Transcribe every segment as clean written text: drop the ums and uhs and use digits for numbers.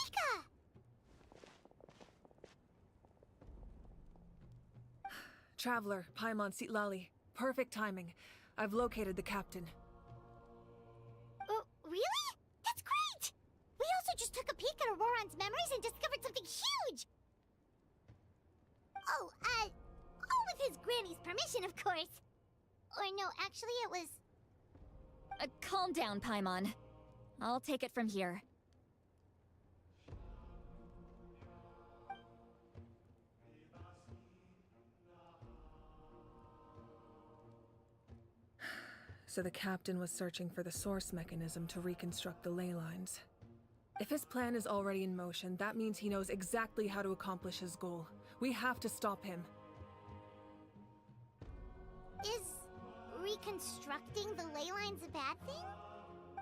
Chica! Traveler, Paimon Sitlali. Perfect timing. I've located the captain. Oh, really? That's great! We also just took a peek at Auroron's memories and discovered something huge! Oh, all with his granny's permission, of course. Or no, actually it was... Calm down, Paimon. I'll take it from here. So the captain was searching for the source mechanism to reconstruct the ley lines. If his plan is already in motion, that means he knows exactly how to accomplish his goal. We have to stop him. Is reconstructing the ley lines a bad thing?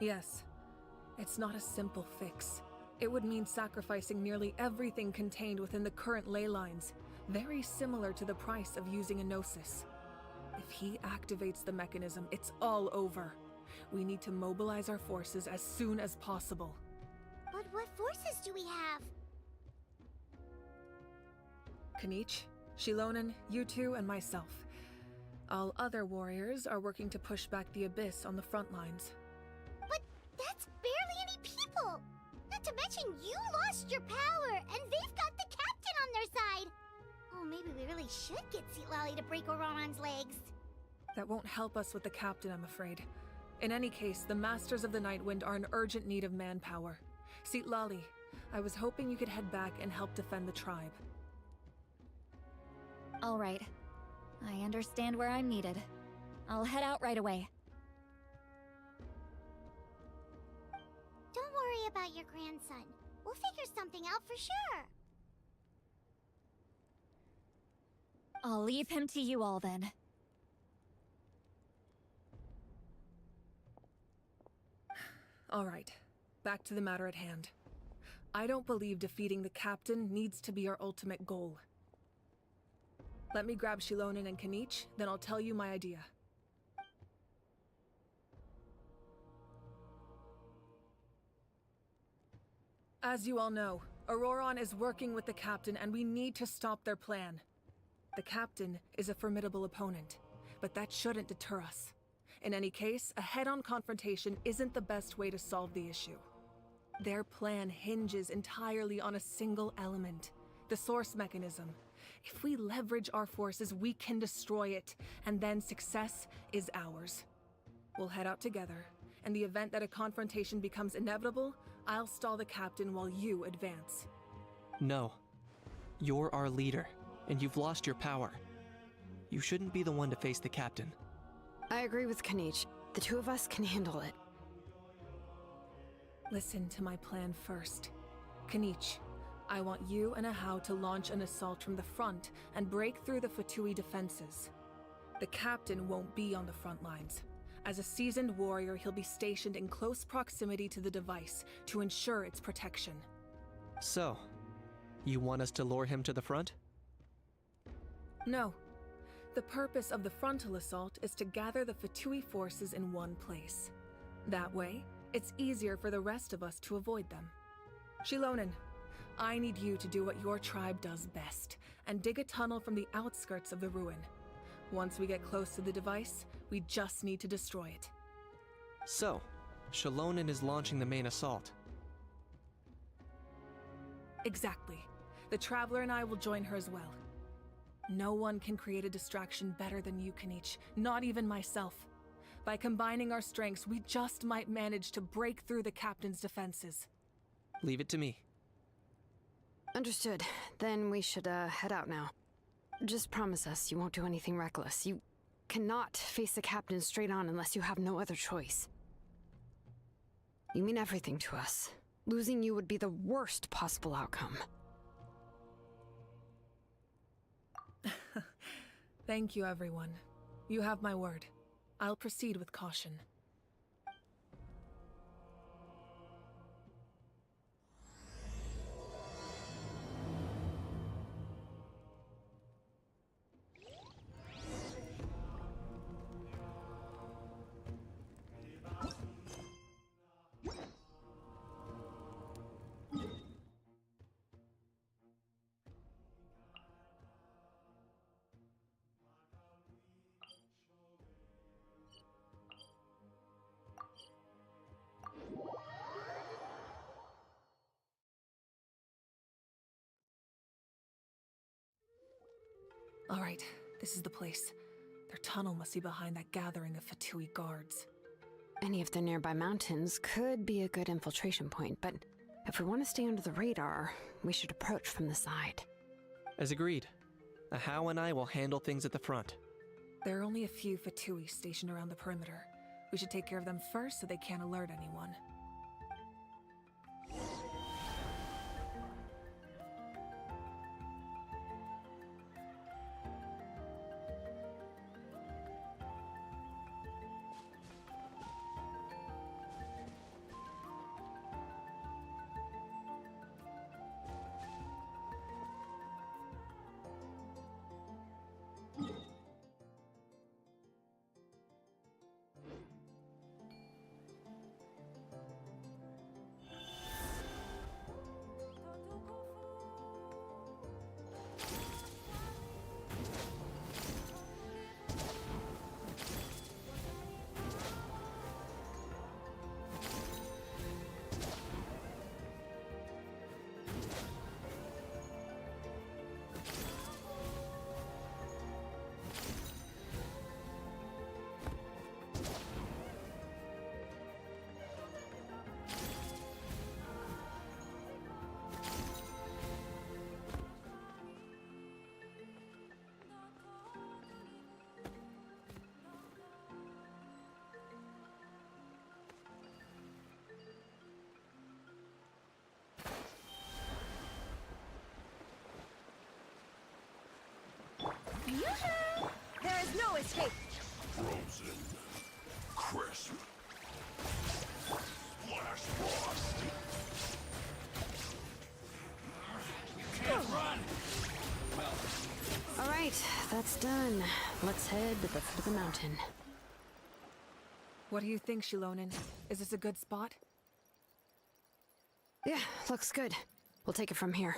Yes. It's not a simple fix. It would mean sacrificing nearly everything contained within the current ley lines, very similar to the price of using a gnosis. If he activates the mechanism, it's all over. We need to mobilize our forces as soon as possible. But what forces do we have? Kanich, Shilonen, you two, and myself. All other warriors are working to push back the Abyss on the front lines. But that's barely any people! Not to mention you lost your power, and they've got the captain on their side! Oh, maybe we really should get Sitlali to break Auroron's legs. That won't help us with the captain, I'm afraid. In any case, the Masters of the Nightwind are in urgent need of manpower. Sitlali, I was hoping you could head back and help defend the tribe. All right. I understand where I'm needed. I'll head out right away. Don't worry about your grandson. We'll figure something out for sure. I'll leave him to you all then. All right, back to the matter at hand. I don't believe defeating the captain needs to be our ultimate goal. Let me grab Shilonen and Kanich, then I'll tell you my idea. As you all know, Auroron is working with the captain and we need to stop their plan. The captain is a formidable opponent, but that shouldn't deter us. In any case, a head-on confrontation isn't the best way to solve the issue. Their plan hinges entirely on a single element, the source mechanism. If we leverage our forces, we can destroy it, and then success is ours. We'll head out together. In the event that a confrontation becomes inevitable, I'll stall the captain while you advance. No. You're our leader, and you've lost your power. You shouldn't be the one to face the captain. I agree with Kanich. The two of us can handle it. Listen to my plan first. Kanich, I want you and Ahau to launch an assault from the front and break through the Fatui defenses. The captain won't be on the front lines. As a seasoned warrior, he'll be stationed in close proximity to the device to ensure its protection. So, you want us to lure him to the front? No. The purpose of the frontal assault is to gather the Fatui forces in one place. That way, it's easier for the rest of us to avoid them. Shilonen, I need you to do what your tribe does best, and dig a tunnel from the outskirts of the ruin. Once we get close to the device, we just need to destroy it. So, Shilonen is launching the main assault. Exactly. The Traveler and I will join her as well. No one can create a distraction better than you, Kanich, not even myself. By combining our strengths, we just might manage to break through the captain's defenses. Leave it to me. Understood. Then we should, head out now. Just promise us you won't do anything reckless. You cannot face the captain straight on unless you have no other choice. You mean everything to us. Losing you would be the worst possible outcome. Thank you, everyone. You have my word. I'll proceed with caution. All right, this is the place. Their tunnel must be behind that gathering of Fatui guards. Any of the nearby mountains could be a good infiltration point, but if we want to stay under the radar, we should approach from the side. As agreed. Ahau and I will handle things at the front. There are only a few Fatui stationed around the perimeter. We should take care of them first so they can't alert anyone. There is no escape! Frozen. Crisp. Splash frost. You can't run! All right, that's done. Let's head to the foot of the mountain. What do you think, Shilonin? Is this a good spot? Yeah, looks good. We'll take it from here.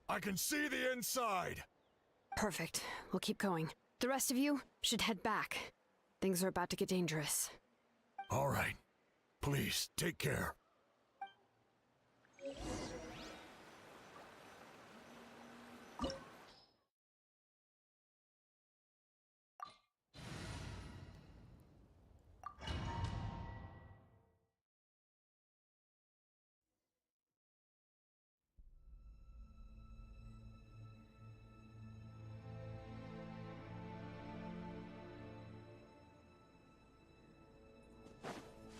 I can see the inside! Perfect. We'll keep going. The rest of you should head back. Things are about to get dangerous. All right. Please, take care.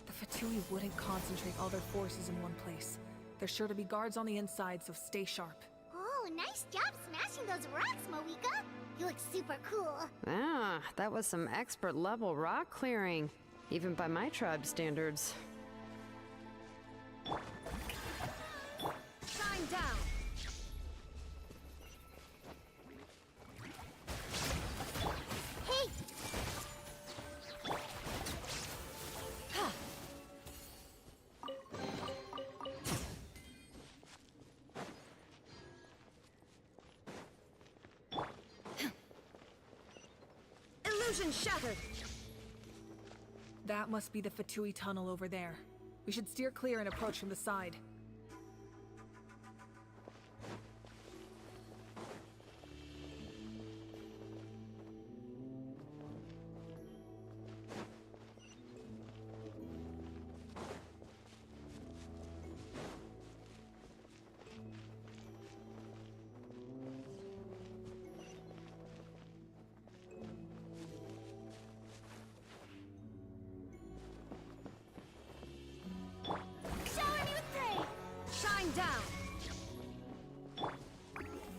The Fatui wouldn't concentrate all their forces in one place. There's sure to be guards on the inside, so stay sharp. Oh, nice job smashing those rocks, Moika. You look super cool. Ah, that was some expert level rock clearing, even by my tribe standards. Shine down! Hey! Illusion shattered! That must be the Fatui tunnel over there. We should steer clear and approach from the side. Shower me with praise! Shine down!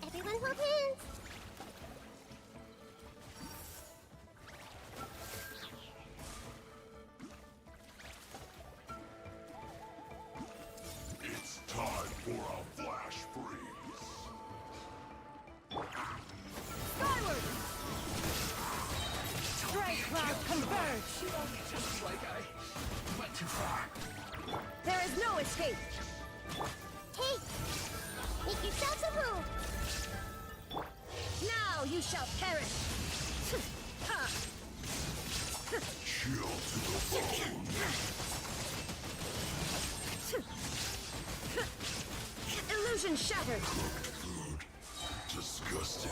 Everyone hold hands! It's time for a flash freeze. Skyward! Stray clouds converge! Just like I went too far. There is no escape! Hey! Make yourselves a room! Now you shall perish! Ha! Chill to the bone. Illusion shattered! Disgusting.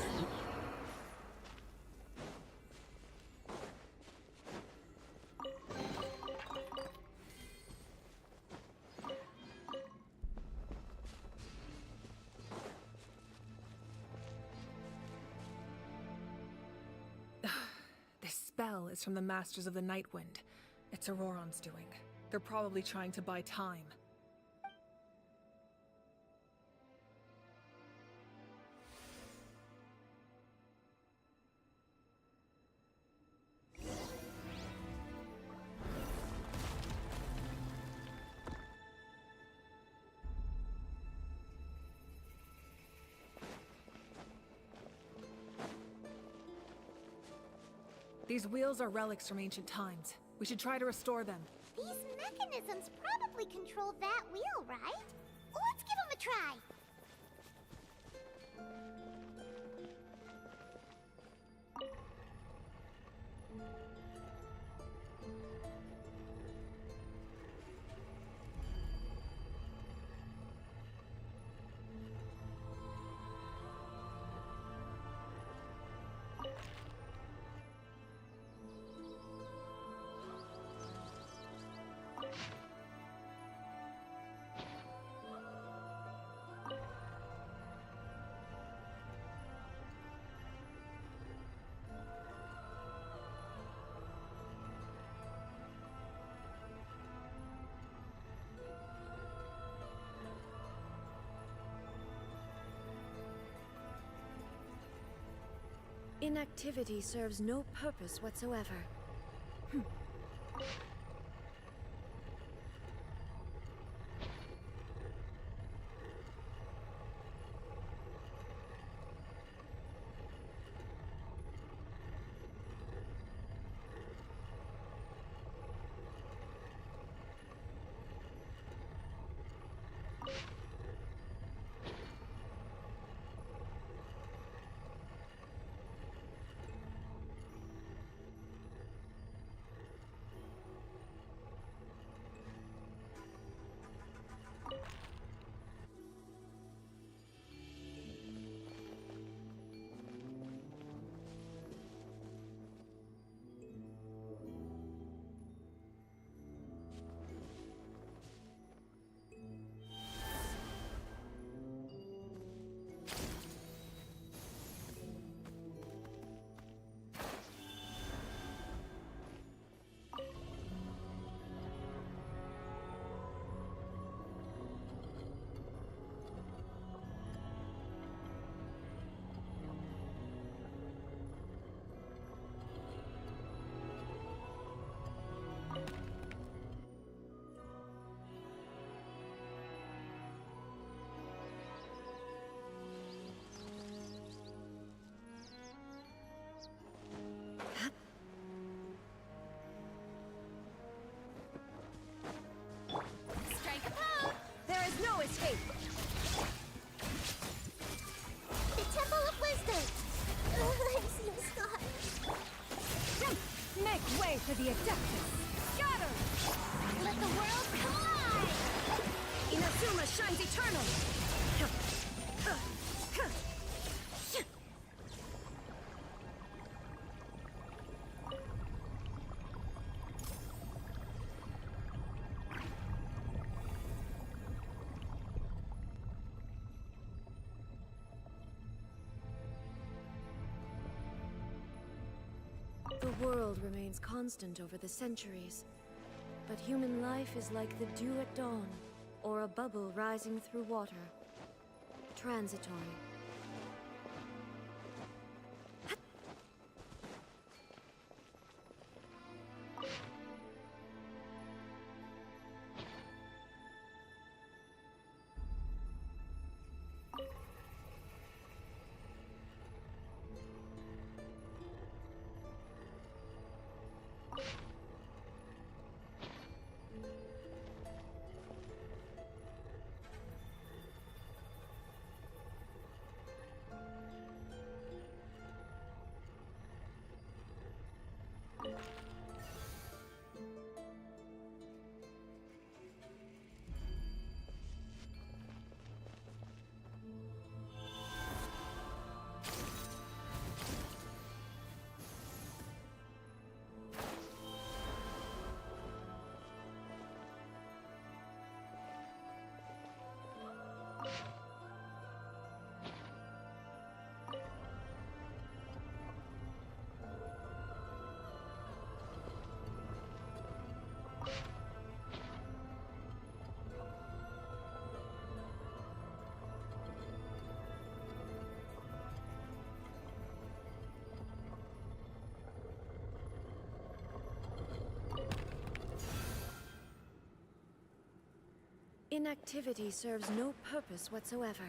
This spell is from the Masters of the Nightwind. It's Auroron's doing. They're probably trying to buy time. These wheels are relics from ancient times. We should try to restore them. These mechanisms probably control that wheel, right? Let's give them a try. Inactivity serves no purpose whatsoever. Strike a pose! There is no escape! The Temple of Wisdom! I see a scar. Make way for the Adeptus! Scatter! Let the world collide! Inazuma shines eternal! The world remains constant over the centuries, but human life is like the dew at dawn, or a bubble rising through water. Transitory. inactivity serves no purpose whatsoever.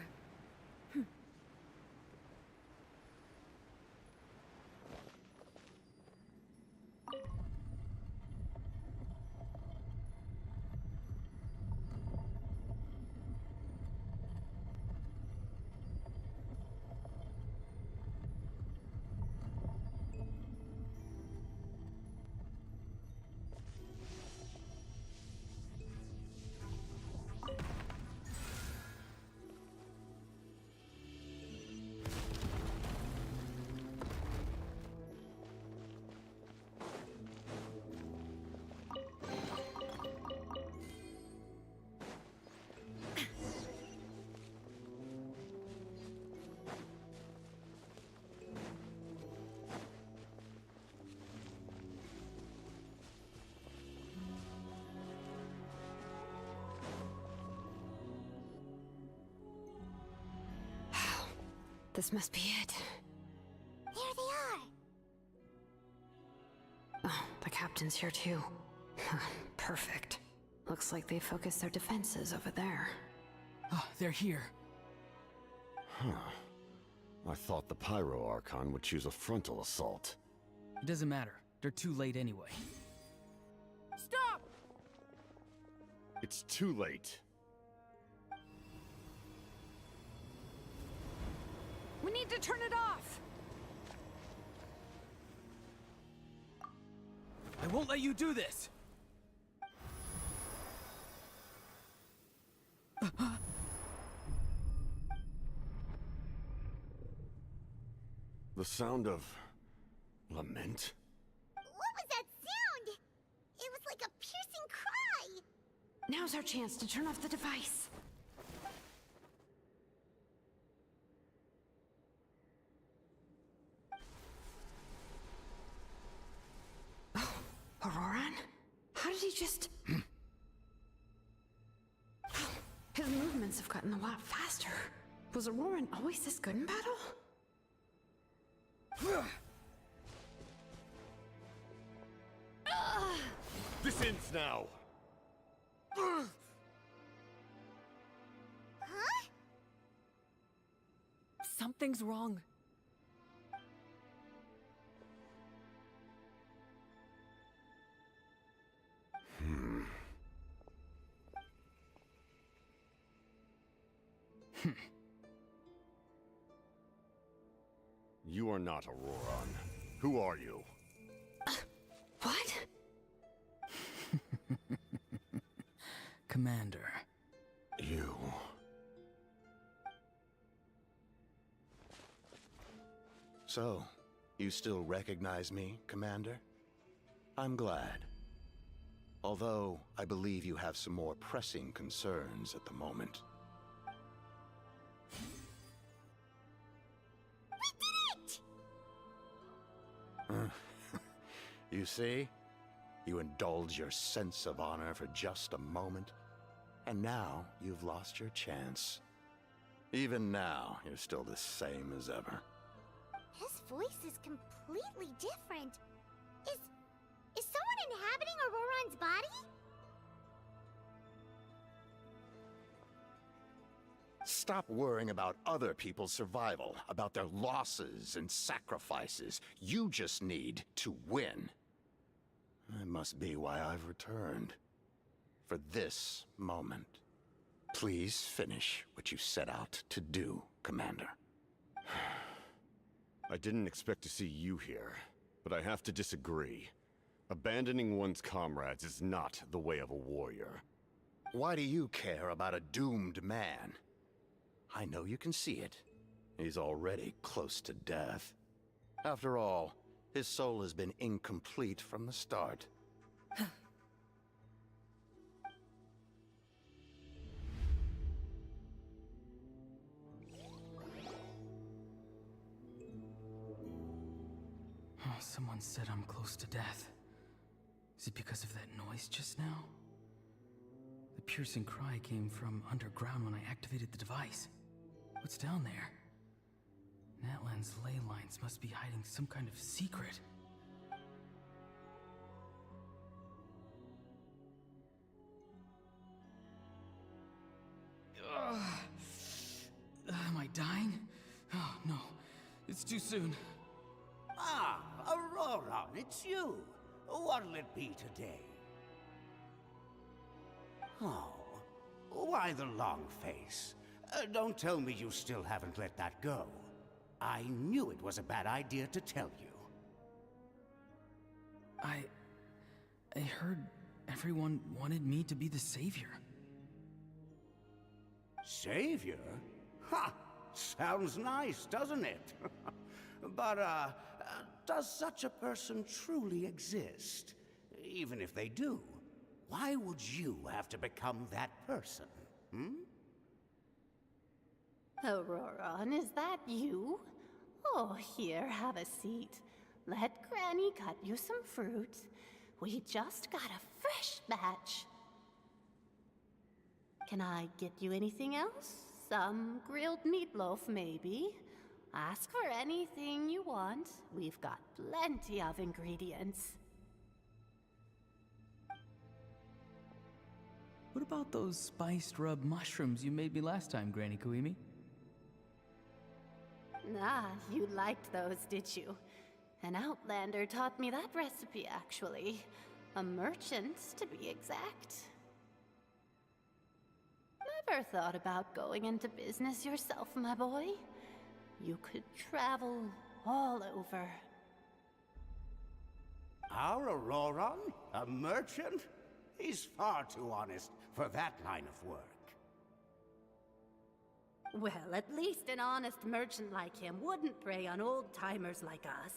This must be it. There they are. Oh, the captain's here too. Perfect. Looks like they focused their defenses over there. Oh, they're here. Huh. I thought the Pyro Archon would choose a frontal assault. It doesn't matter. They're too late anyway. Stop! It's too late. We need to turn it off! I won't let you do this! The sound of lament? What was that sound? It was like a piercing cry. Now's our chance to turn off the device. Oh, Auroran? How did he just... His movements have gotten a lot faster. Was Auroran always this good in battle? This ends now! Huh? Something's wrong. You are not Auroran. Who are you? What? Commander. You... So, you still recognize me, Commander? I'm glad. Although, I believe you have some more pressing concerns at the moment. You see? You indulge your sense of honor for just a moment, and now you've lost your chance. Even now, you're still the same as ever. His voice is completely different. Is someone inhabiting Auroran's body? Stop worrying about other people's survival, about their losses and sacrifices. You just need to win. That must be why I've returned. For this moment. Please finish what you set out to do, Commander. I didn't expect to see you here, but I have to disagree. Abandoning one's comrades is not the way of a warrior. Why do you care about a doomed man? I know you can see it. He's already close to death. After all, his soul has been incomplete from the start. Someone said I'm close to death. Is it because of that noise just now? The piercing cry came from underground when I activated the device. What's down there? Natlan's ley lines must be hiding some kind of secret. too soon. Ah, Aurora, it's you. What'll it be today? Oh, why the long face? Don't tell me you still haven't let that go. I knew it was a bad idea to tell you. I heard everyone wanted me to be the savior. Savior? Ha! Sounds nice, doesn't it? But, does such a person truly exist? Even if they do, why would you have to become that person? Auroron, is that you? Oh, here, have a seat. Let Granny cut you some fruit. We just got a fresh batch. Can I get you anything else? Some grilled meatloaf, maybe? Ask for anything you want. We've got plenty of ingredients. What about those spiced rub mushrooms you made me last time, Granny Kuimi? Ah, you liked those, did you? An outlander taught me that recipe, actually. A merchant, to be exact. Never thought about going into business yourself, my boy? You could travel all over. Our Auroron? A merchant? He's far too honest for that line of work. Well, at least an honest merchant like him wouldn't prey on old-timers like us.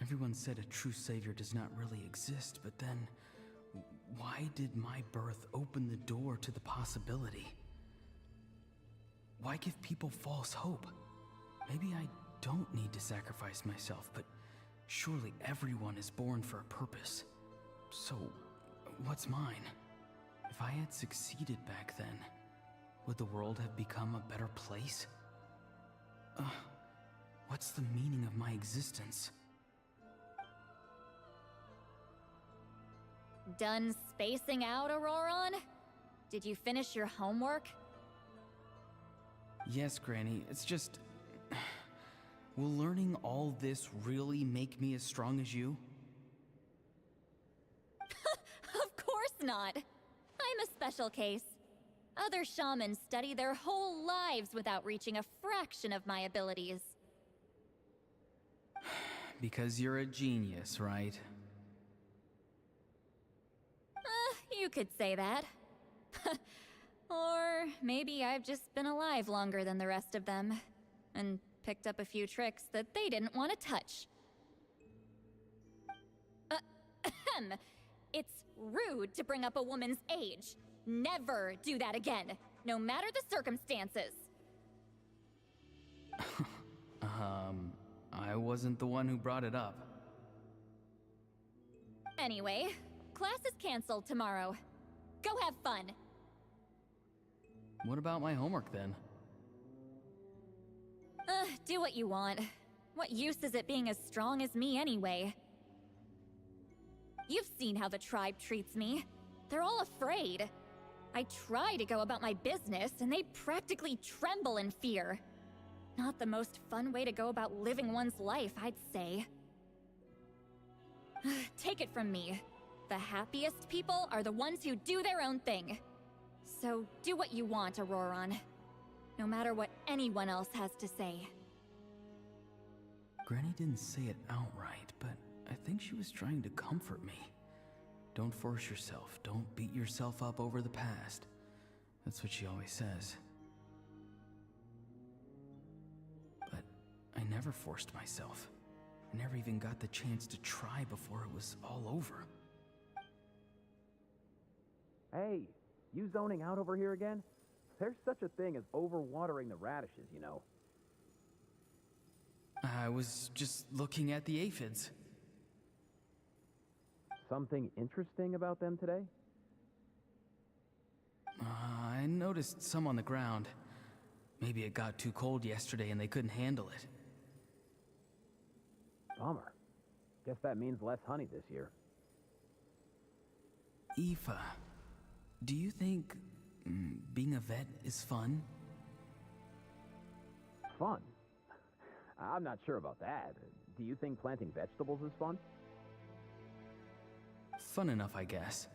Everyone said a true savior does not really exist, but then why did my birth open the door to the possibility? Why give people false hope? Maybe I don't need to sacrifice myself, but surely everyone is born for a purpose. So, what's mine? If I had succeeded back then, would the world have become a better place? What's the meaning of my existence? Done spacing out, Auroron? Did you finish your homework? Yes, Granny, it's just... Will learning all this really make me as strong as you? Of course not. I'm a special case. Other shamans study their whole lives without reaching a fraction of my abilities. Because you're a genius, right? You could say that. Or maybe I've just been alive longer than the rest of them, and picked up a few tricks that they didn't want to touch. It's rude to bring up a woman's age. Never do that again, no matter the circumstances. I wasn't the one who brought it up. Anyway, class is canceled tomorrow. Go have fun. What about my homework then? Do what you want. What use is it being as strong as me anyway? You've seen how the tribe treats me. They're all afraid. I try to go about my business, and they practically tremble in fear. Not the most fun way to go about living one's life, I'd say. Take it from me. The happiest people are the ones who do their own thing. So do what you want, Auroron. No matter what anyone else has to say. Granny didn't say it outright, but I think she was trying to comfort me. Don't force yourself. Don't beat yourself up over the past. That's what she always says. But I never forced myself. I never even got the chance to try before it was all over. Hey, you zoning out over here again? There's such a thing as overwatering the radishes, you know. I was just looking at the aphids. Something interesting about them today? I noticed some on the ground. Maybe it got too cold yesterday and they couldn't handle it. Bummer. Guess that means less honey this year. Aoife, do you think being a vet is fun? Fun? I'm not sure about that. Do you think planting vegetables is fun? Fun enough, I guess.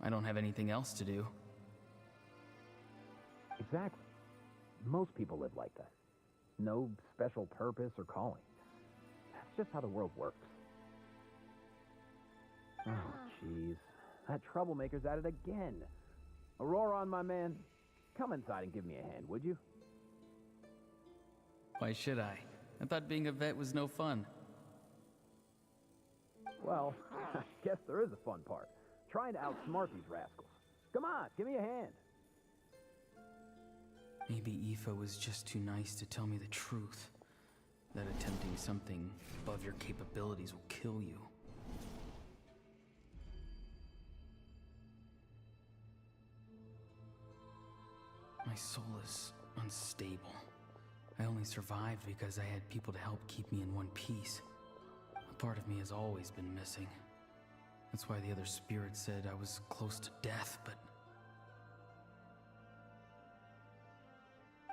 I don't have anything else to do. Exactly. Most people live like that. No special purpose or calling. That's just how the world works. Oh, jeez. That troublemaker's at it again. Auroron, my man, come inside and give me a hand, would you? Why should I? I thought being a vet was no fun. Well, I guess there is a fun part. Trying to outsmart these rascals. Come on, give me a hand. Maybe Aoife was just too nice to tell me the truth. That attempting something above your capabilities will kill you. My soul is unstable. I only survived because I had people to help keep me in one piece. A part of me has always been missing. That's why the other spirits said I was close to death, but...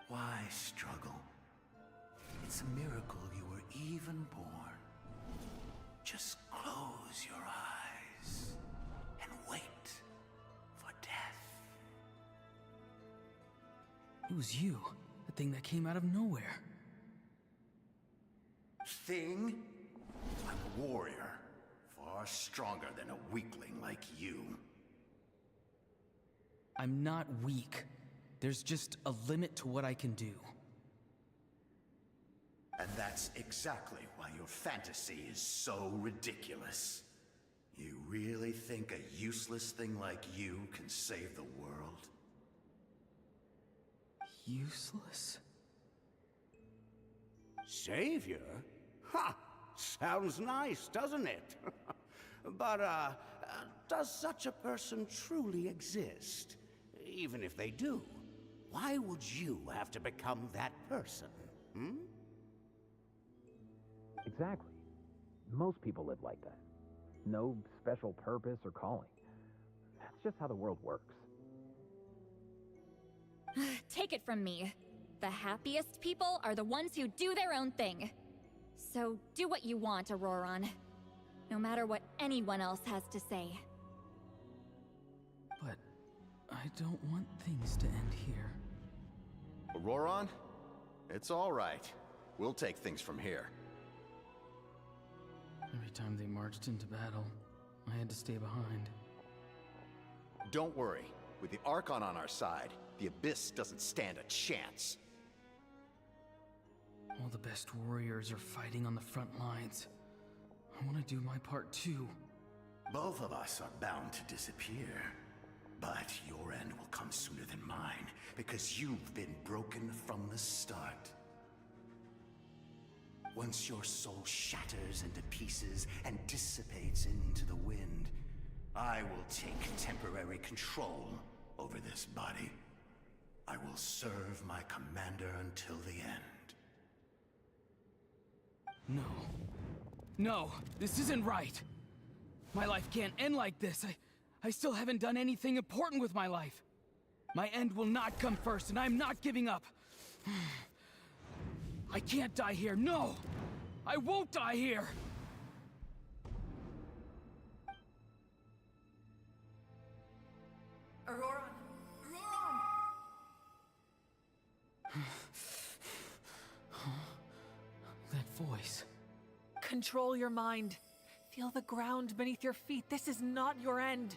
Why struggle? It's a miracle you were even born. Just close your eyes and wait for death. It was you, the thing that came out of nowhere. Thing? I'm a warrior, far stronger than a weakling like you. I'm not weak. There's just a limit to what I can do. And that's exactly why your fantasy is so ridiculous. You really think a useless thing like you can save the world? Useless? Savior? Ha! Sounds nice, doesn't it? But, does such a person truly exist? Even if they do, why would you have to become that person? Hmm? Exactly. Most people live like that. No special purpose or calling. That's just how the world works. Take it from me. The happiest people are the ones who do their own thing. So do what you want, Auroron. No matter what anyone else has to say. But I don't want things to end here. Auroron? It's all right. We'll take things from here. Every time they marched into battle, I had to stay behind. Don't worry. With the Archon on our side, the Abyss doesn't stand a chance. All the best warriors are fighting on the front lines. I want to do my part too. Both of us are bound to disappear. But your end will come sooner than mine, because you've been broken from the start. Once your soul shatters into pieces and dissipates into the wind, I will take temporary control over this body. I will serve my commander until the end. No. No, this isn't right. My life can't end like this. I still haven't done anything important with my life. My end will not come first, and I'm not giving up. I can't die here, no! I won't die here! Auroron! That voice. Control your mind. Feel the ground beneath your feet. This is not your end.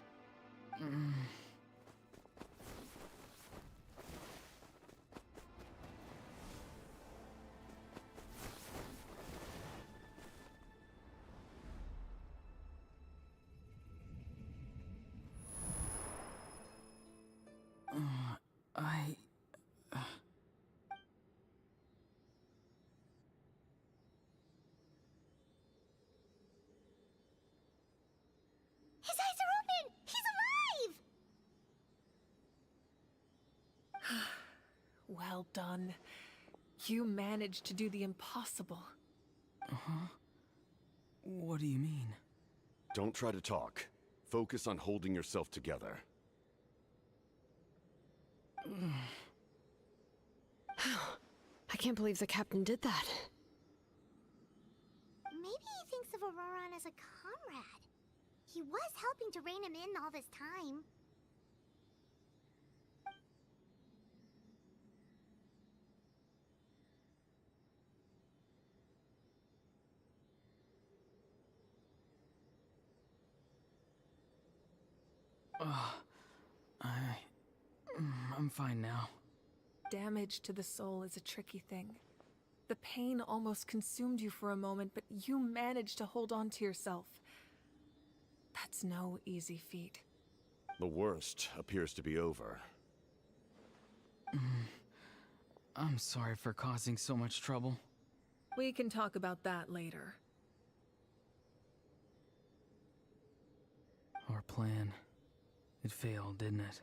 His eyes are open! He's alive! Well done. You managed to do the impossible. Uh-huh. What do you mean? Don't try to talk. Focus on holding yourself together. I can't believe the captain did that. Maybe he thinks of Auroran as a comrade. He was helping to rein him in all this time. I'm fine now. Damage to the soul is a tricky thing. The pain almost consumed you for a moment, but you managed to hold on to yourself. That's no easy feat. The worst appears to be over. I'm sorry for causing so much trouble. We can talk about that later. Our plan, it failed, didn't it?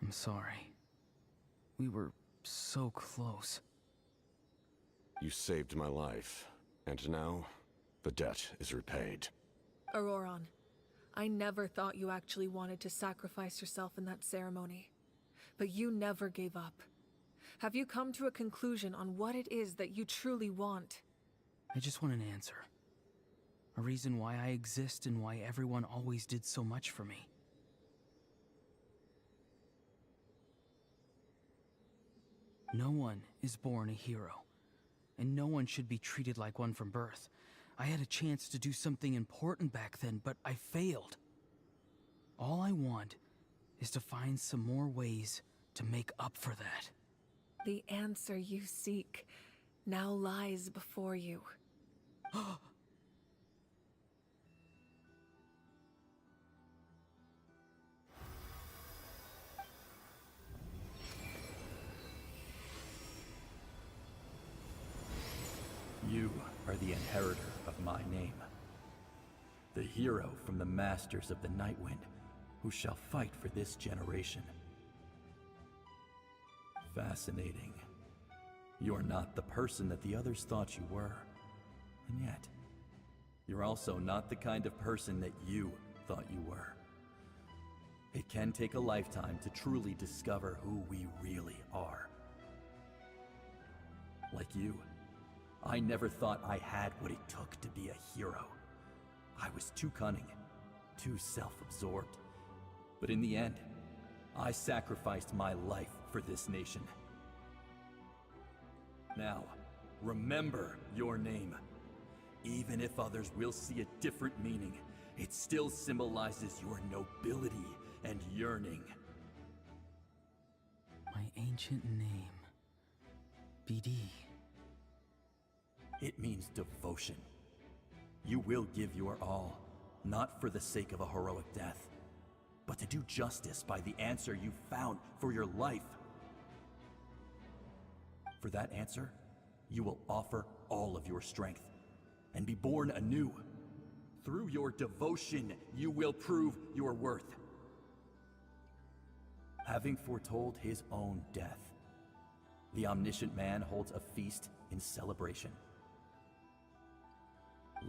I'm sorry. We were so close. You saved my life, and now the debt is repaid. Auroran, I never thought you actually wanted to sacrifice yourself in that ceremony. But you never gave up. Have you come to a conclusion on what it is that you truly want? I just want an answer. A reason why I exist and why everyone always did so much for me. No one is born a hero, and no one should be treated like one from birth. I had a chance to do something important back then, but I failed. All I want is to find some more ways to make up for that. The answer you seek now lies before you. You are the inheritor of my name. The hero from the masters of the Nightwind, who shall fight for this generation. Fascinating. You're not the person that the others thought you were. And yet, you're also not the kind of person that you thought you were. It can take a lifetime to truly discover who we really are. Like you, I never thought I had what it took to be a hero. I was too cunning, too self-absorbed. But in the end, I sacrificed my life for this nation. Now, remember your name. Even if others will see a different meaning, it still symbolizes your nobility and yearning. My ancient name. BD. It means devotion. You will give your all, not for the sake of a heroic death, but to do justice by the answer you found for your life. For that answer, you will offer all of your strength and be born anew. Through your devotion, you will prove your worth. Having foretold his own death, the omniscient man holds a feast in celebration.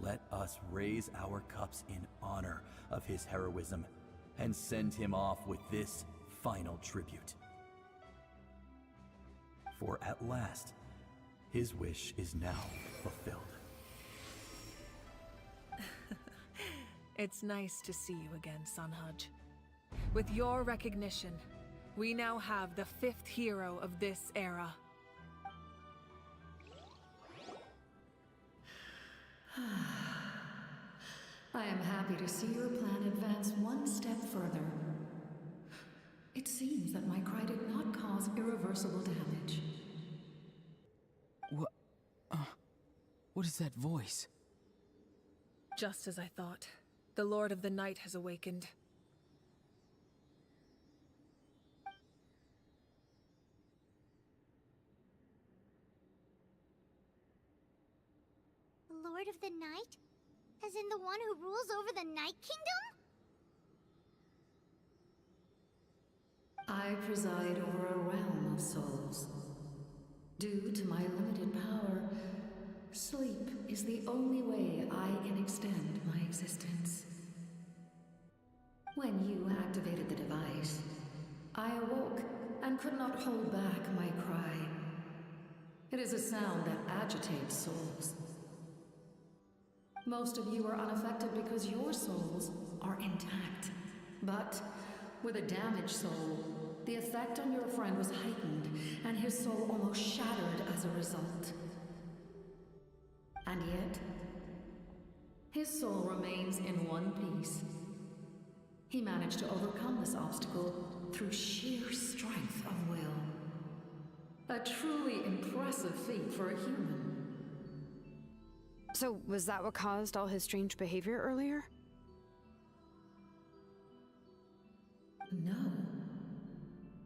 Let us raise our cups in honor of his heroism and send him off with this final tribute. For at last, his wish is now fulfilled. It's nice to see you again, Sunhudge. With your recognition, we now have the 5th hero of this era. I am happy to see your plan advance one step further. It seems that my cry did not cause irreversible damage. What is that voice? Just as I thought. The Lord of the Night has awakened. The Lord of the Night? As in the one who rules over the Night Kingdom? I preside over a realm of souls. Due to my limited power, sleep is the only way I can extend my existence. When you activated the device, I awoke and could not hold back my cry. It is a sound that agitates souls. Most of you are unaffected because your souls are intact. But with a damaged soul, the effect on your friend was heightened, and his soul almost shattered as a result. And yet, his soul remains in one piece. He managed to overcome this obstacle through sheer strength of will. A truly impressive feat for a human. So, was that what caused all his strange behavior earlier? No.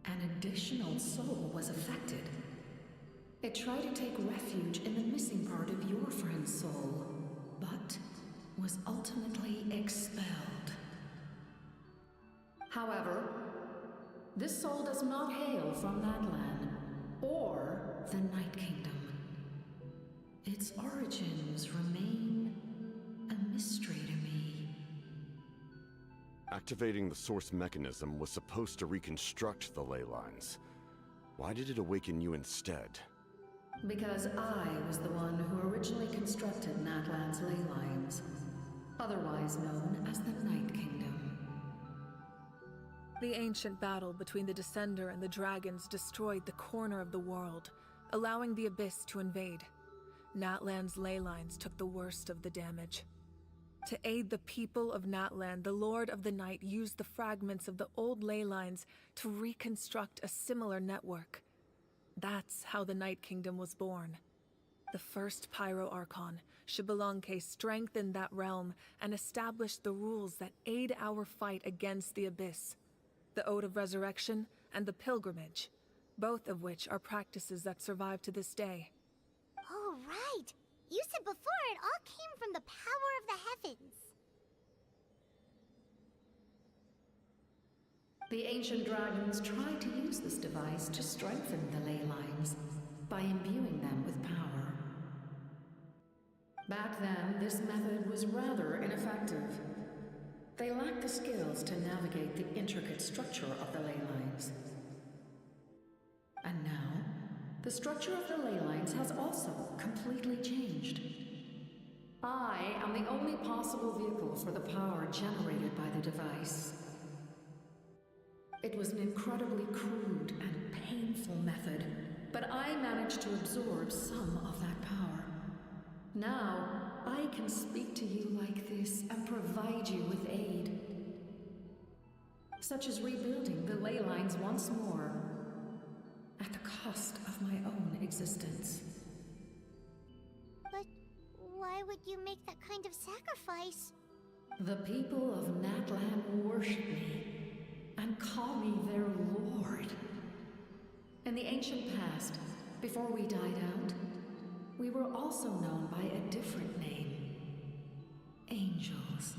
An additional soul was affected. It tried to take refuge in the missing part of your friend's soul, but was ultimately expelled. However, this soul does not hail from Natlan or the Night Kingdom. Its origins remain a mystery to me. Activating the source mechanism was supposed to reconstruct the ley lines. Why did it awaken you instead? Because I was the one who originally constructed Natlan's ley lines, otherwise known as the Night Kingdom. The ancient battle between the Descender and the dragons destroyed the corner of the world, allowing the Abyss to invade. Natlan's ley lines took the worst of the damage. To aid the people of Natlan, the Lord of the Night used the fragments of the old ley lines to reconstruct a similar network. That's how the Night Kingdom was born. The first Pyro Archon, Xbalanque, strengthened that realm and established the rules that aid our fight against the Abyss. The Ode of Resurrection and the Pilgrimage, both of which are practices that survive to this day. Oh, right! You said before it all came from the power of the heavens. The ancient dragons tried to use this device to strengthen the ley lines by imbuing them with power. Back then, this method was rather ineffective. They lacked the skills to navigate the intricate structure of the ley lines. And now, the structure of the ley lines has also completely changed. I am the only possible vehicle for the power generated by the device. It was an incredibly crude and painful method, but I managed to absorb some of that power. Now, I can speak to you like this and provide you with aid. Such as rebuilding the ley lines once more, at the cost of my own existence. But why would you make that kind of sacrifice? The people of Natlan worship me and call me their lord. In the ancient past, before we died out, we were also known by a different name. Angels.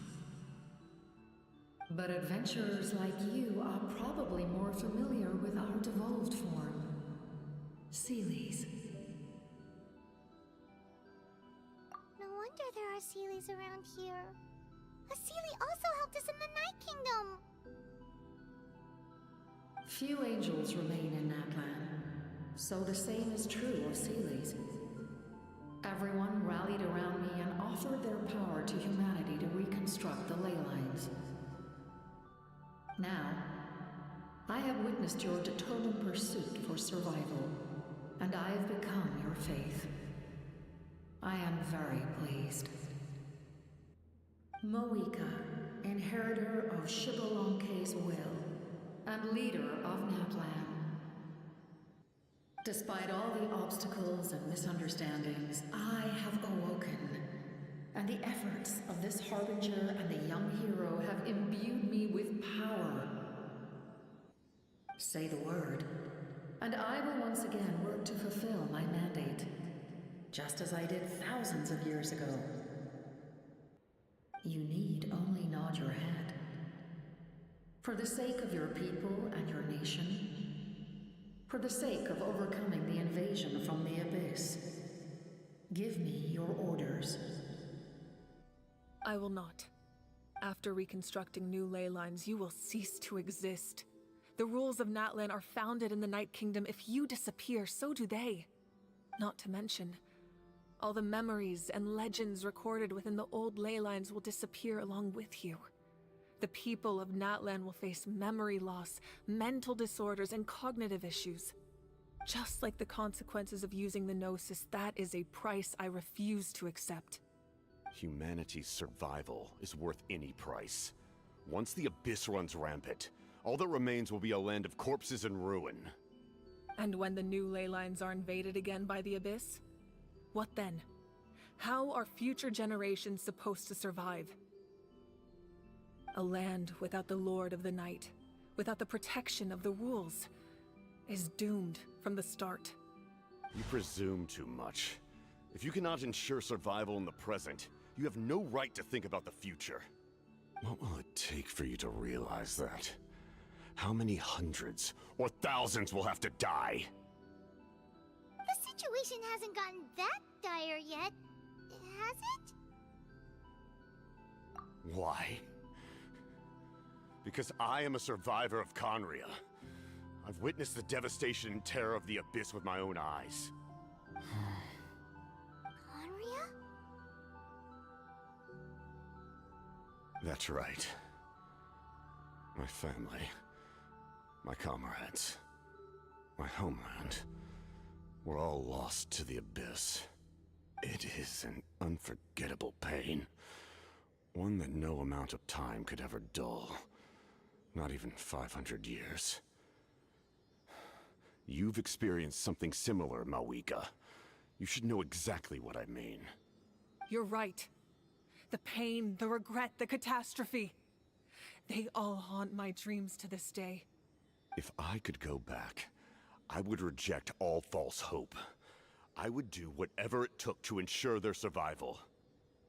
But adventurers like you are probably more familiar with our devolved form. Seelies. No wonder there are Seelies around here. A Seelie also helped us in the Night Kingdom. Few angels remain in Natlan, so the same is true of Seelies. Everyone rallied around me and offered their power to humanity to reconstruct the ley lines. Now, I have witnessed your determined pursuit for survival, and I have become your faith. I am very pleased. Moika, inheritor of Xbalanque's will, and leader of Natlan. Despite all the obstacles and misunderstandings, I have awoken, and the efforts of this Harbinger and the young hero have imbued me with power. Say the word, and I will once again work to fulfill my mandate, just as I did thousands of years ago. You need only nod your head. For the sake of your people and your nation, for the sake of overcoming the invasion from the Abyss, give me your orders. I will not. After reconstructing new ley lines, you will cease to exist. The rules of Natlan are founded in the Night Kingdom. If you disappear, so do they. Not to mention, all the memories and legends recorded within the old ley lines will disappear along with you. The people of Natlan will face memory loss, mental disorders, and cognitive issues. Just like the consequences of using the Gnosis, that is a price I refuse to accept. Humanity's survival is worth any price. Once the Abyss runs rampant, all that remains will be a land of corpses and ruin. And when the new ley lines are invaded again by the Abyss? What then? How are future generations supposed to survive? A land without the Lord of the Night, without the protection of the rules, is doomed from the start. You presume too much. If you cannot ensure survival in the present, you have no right to think about the future. What will it take for you to realize that? How many hundreds or thousands will have to die? The situation hasn't gotten that dire yet, has it? Why? Because I am a survivor of Conria. I've witnessed the devastation and terror of the Abyss with my own eyes. Conria? That's right. My family, my comrades, my homeland, were all lost to the Abyss. It is an unforgettable pain. One that no amount of time could ever dull. Not even 500 years. You've experienced something similar, Mawika. You should know exactly what I mean. You're right. The pain, the regret, the catastrophe. They all haunt my dreams to this day. If I could go back, I would reject all false hope. I would do whatever it took to ensure their survival.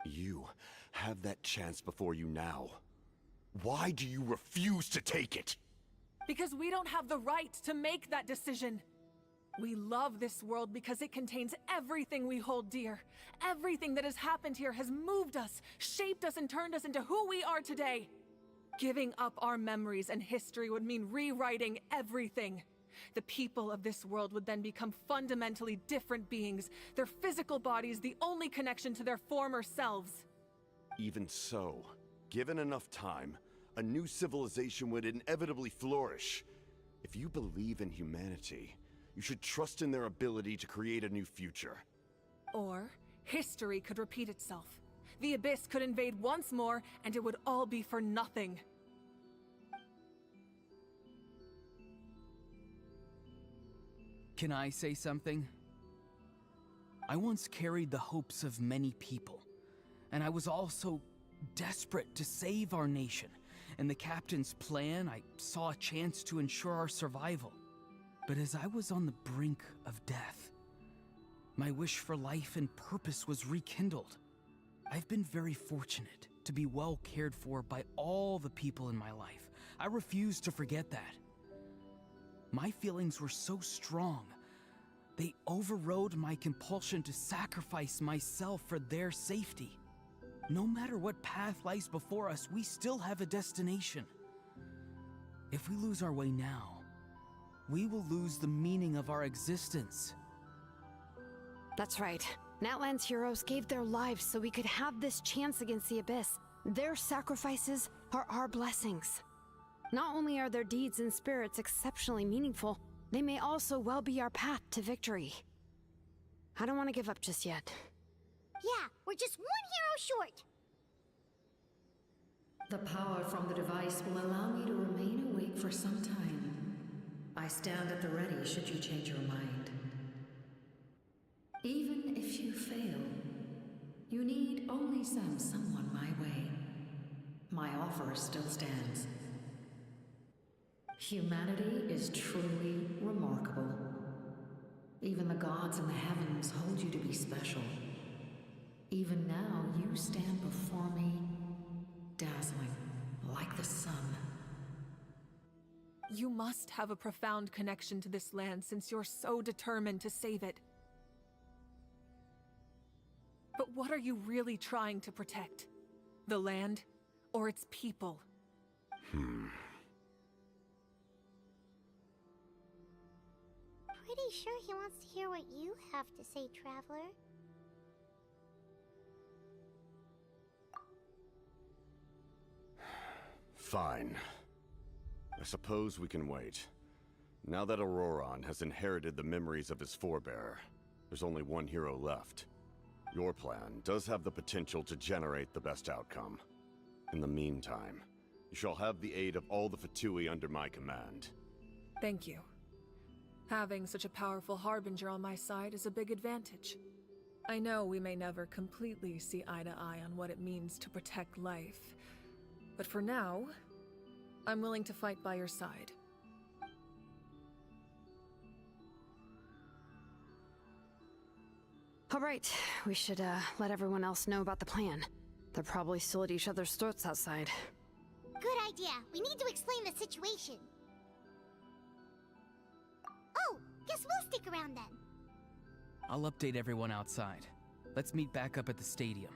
You have that chance before you now. Why do you refuse to take it? Because we don't have the right to make that decision. We love this world because it contains everything we hold dear. Everything that has happened here has moved us, shaped us, and turned us into who we are today. Giving up our memories and history would mean rewriting everything. The people of this world would then become fundamentally different beings, their physical bodies the only connection to their former selves. Even so, given enough time, a new civilization would inevitably flourish. If you believe in humanity, you should trust in their ability to create a new future. Or, history could repeat itself. The Abyss could invade once more, and it would all be for nothing. Can I say something? I once carried the hopes of many people, and I was also desperate to save our nation. In the captain's plan, I saw a chance to ensure our survival. But as I was on the brink of death, my wish for life and purpose was rekindled. I've been very fortunate to be well cared for by all the people in my life. I refuse to forget that. My feelings were so strong, they overrode my compulsion to sacrifice myself for their safety. No matter what path lies before us, we still have a destination. If we lose our way now, we will lose the meaning of our existence. That's right. Natlan's heroes gave their lives so we could have this chance against the Abyss. Their sacrifices are our blessings. Not only are their deeds and spirits exceptionally meaningful, they may also well be our path to victory. I don't want to give up just yet. Yeah, we're just one hero short. The power from the device will allow me to remain awake for some time. I stand at the ready should you change your mind. Even if you fail, you need only send someone my way. My offer still stands. Humanity is truly remarkable. Even the gods in the heavens hold you to be special. Even now, you stand before me, dazzling like the sun. You must have a profound connection to this land since you're so determined to save it. But what are you really trying to protect? The land? or its people. Pretty sure he wants to hear what you have to say, Traveler. Fine. I suppose we can wait. Now that Auroron has inherited the memories of his forebearer, there's only one hero left. Your plan does have the potential to generate the best outcome. In the meantime, you shall have the aid of all the Fatui under my command. Thank you. Having such a powerful harbinger on my side is a big advantage. I know we may never completely see eye to eye on what it means to protect life, but for now, I'm willing to fight by your side. All right, we should let everyone else know about the plan. They're probably still at each other's throats outside. Good idea. We need to explain the situation. Oh, guess we'll stick around then. I'll update everyone outside. Let's meet back up at the stadium.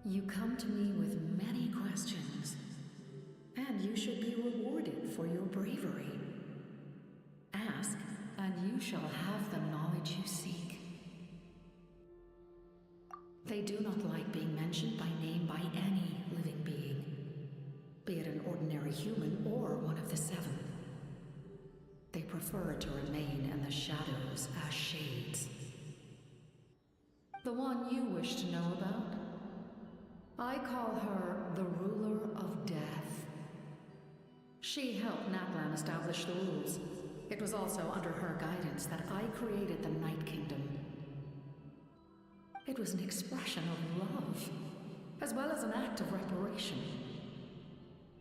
You come to me with many questions, and you should be rewarded for your bravery. Ask, and you shall have the knowledge you seek. They do not like being mentioned by name by any living being, be it an ordinary human or one of the seven. They prefer to remain in the shadows as shades. The one you wish to know about? I call her the Ruler of Death. She helped Natlan establish the rules. It was also under her guidance that I created the Night Kingdom. It was an expression of love, as well as an act of reparation.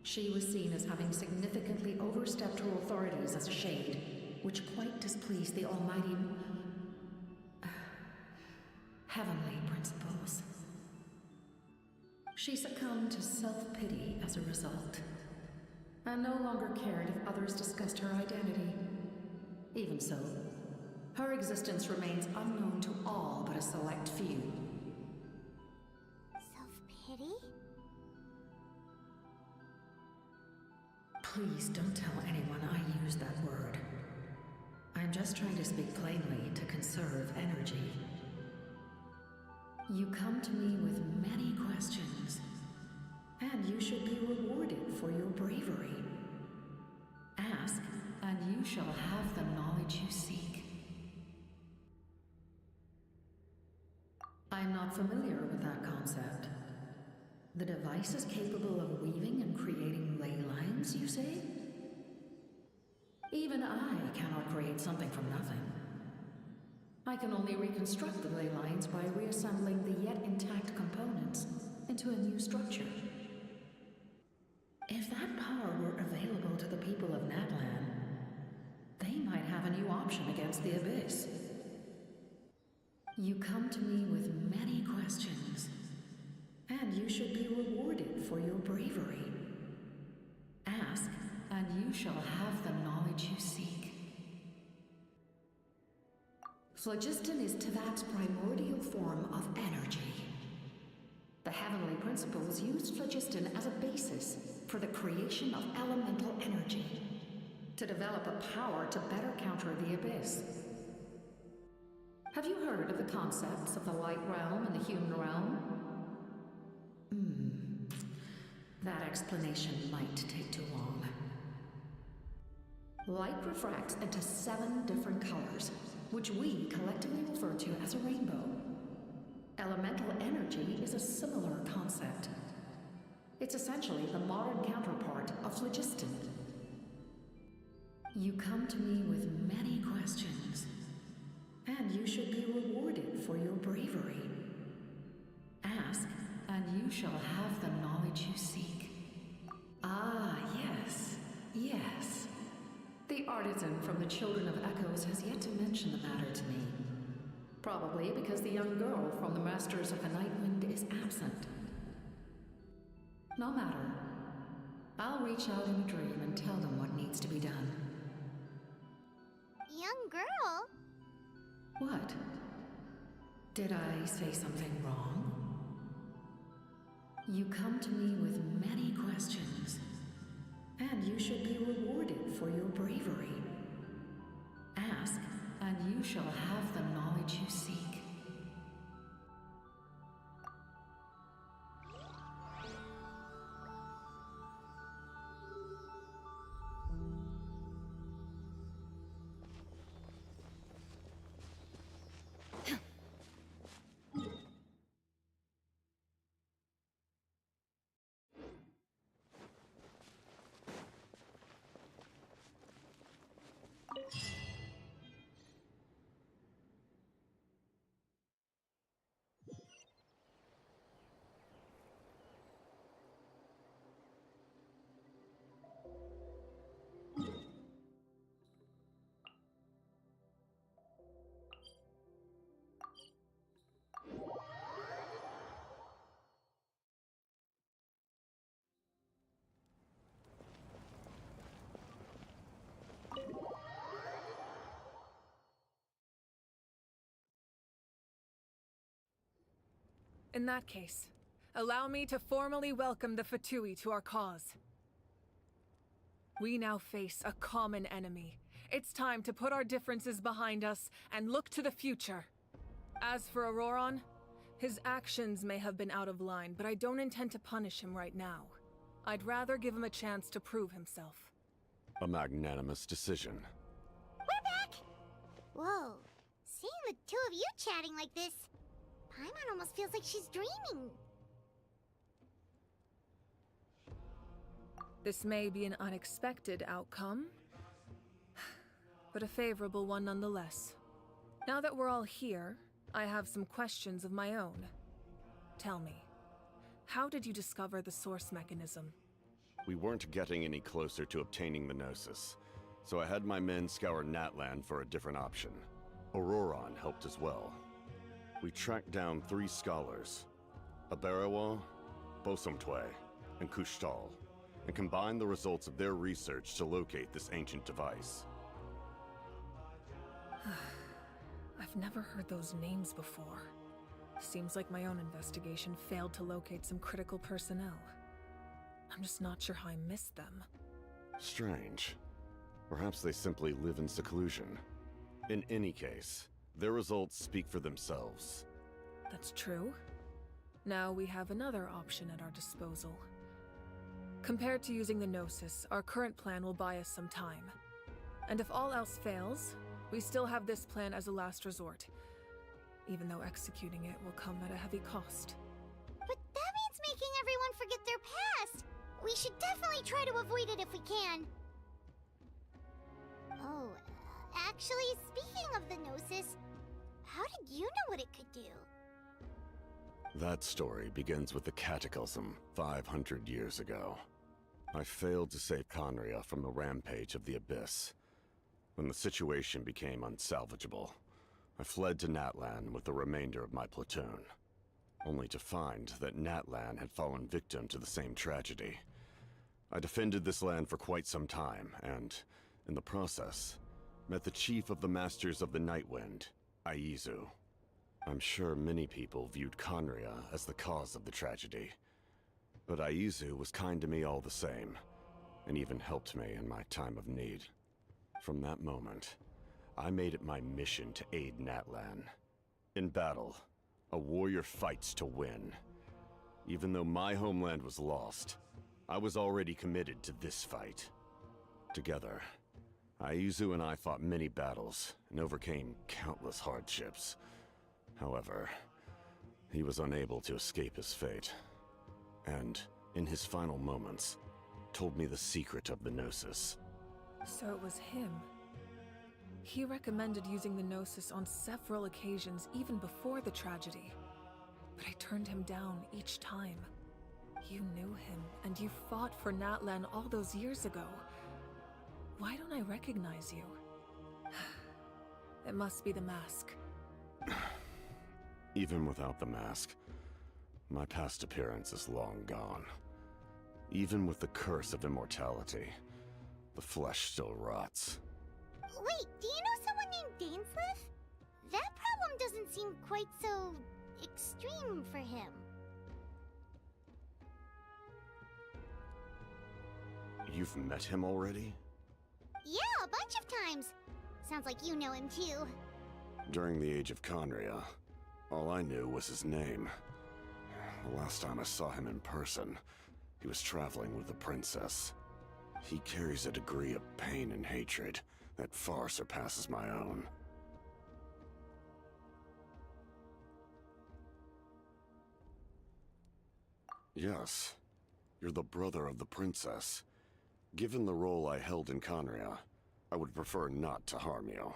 She was seen as having significantly overstepped her authorities as a shade, which quite displeased the almighty heavenly principles. She succumbed to self-pity as a result, and no longer cared if others discussed her identity. Even so, her existence remains unknown to all but a select few. Self-pity? Please don't tell anyone I used that word. I'm just trying to speak plainly to conserve energy. You come to me with many questions, and you should be rewarded for your bravery. Ask, and you shall have the knowledge you seek. I'm not familiar with that concept. The device is capable of weaving and creating ley lines, you say? Even I cannot create something from nothing. I can only reconstruct the ley lines by reassembling the yet intact components into a new structure. If that power were available to the people of Natlan, they might have a new option against the Abyss. You come to me with many questions, and you should be rewarded for your bravery. Ask, and you shall have the knowledge you seek. Phlogiston is Teyvat's primordial form of energy. The heavenly principles used phlogiston as a basis for the creation of elemental energy, to develop a power to better counter the Abyss. Have you heard of the concepts of the light realm and the human realm? That explanation might take too long. Light refracts into 7 different colors, which we collectively refer to as a rainbow. Elemental energy is a similar concept. It's essentially the modern counterpart of phlogiston. You come to me with many questions, and you should be rewarded for your bravery. Ask, and you shall have the knowledge you seek. Ah, yes, yes. The artisan from the Children of Echoes has yet to mention the matter to me. Probably because the young girl from the Masters of the Nightwind is absent. No matter. I'll reach out in a dream and tell them what needs to be done. Young girl? What? Did I say something wrong? You come to me with many questions, and you should be rewarded for your bravery. Ask, and you shall have the knowledge you seek. In that case, allow me to formally welcome the Fatui to our cause. We now face a common enemy. It's time to put our differences behind us and look to the future. As for Auroron, his actions may have been out of line, but I don't intend to punish him right now. I'd rather give him a chance to prove himself. A magnanimous decision. We're back! Whoa, seeing the two of you chatting like this, Paimon almost feels like she's dreaming. This may be an unexpected outcome, but a favorable one nonetheless. Now that we're all here, I have some questions of my own. Tell me, how did you discover the source mechanism? We weren't getting any closer to obtaining the Gnosis, so I had my men scour Natlan for a different option. Auroron helped as well. We tracked down 3 scholars, Aberawa, Bosomtwe, and Kushtal, and combined the results of their research to locate this ancient device. I've never heard those names before. Seems like my own investigation failed to locate some critical personnel. I'm just not sure how I missed them. Strange. Perhaps they simply live in seclusion. In any case, their results speak for themselves. That's true. Now we have another option at our disposal. Compared to using the Gnosis, our current plan will buy us some time. And if all else fails, we still have this plan as a last resort, even though executing it will come at a heavy cost. But that means making everyone forget their past! We should definitely try to avoid it if we can. Oh, actually, speaking of the Gnosis, how did you know what it could do? That story begins with the Cataclysm 500 years ago. I failed to save Conria from the rampage of the Abyss. When the situation became unsalvageable, I fled to Natlan with the remainder of my platoon, only to find that Natlan had fallen victim to the same tragedy. I defended this land for quite some time, and, in the process, met the chief of the Masters of the Nightwind, Aizu. I'm sure many people viewed Conria as the cause of the tragedy, but Aizu was kind to me all the same, and even helped me in my time of need. From that moment, I made it my mission to aid Natlan. In battle, a warrior fights to win. Even though my homeland was lost, I was already committed to this fight. Together, Aizu and I fought many battles and overcame countless hardships. However, he was unable to escape his fate, and, in his final moments, told me the secret of the Gnosis. So it was him. He recommended using the Gnosis on several occasions even before the tragedy, but I turned him down each time. You knew him, and you fought for Natlan all those years ago. Why don't I recognize you? It must be the mask. Even without the mask, my past appearance is long gone. Even with the curse of immortality, the flesh still rots. Wait, do you know someone named Dainsleif? That problem doesn't seem quite so extreme for him. You've met him already? Yeah, a bunch of times. Sounds like you know him too. During the age of Conria, all I knew was his name. The last time I saw him in person, he was traveling with the princess. He carries a degree of pain and hatred that far surpasses my own. Yes, you're the brother of the princess. Given the role I held in Conria, I would prefer not to harm you.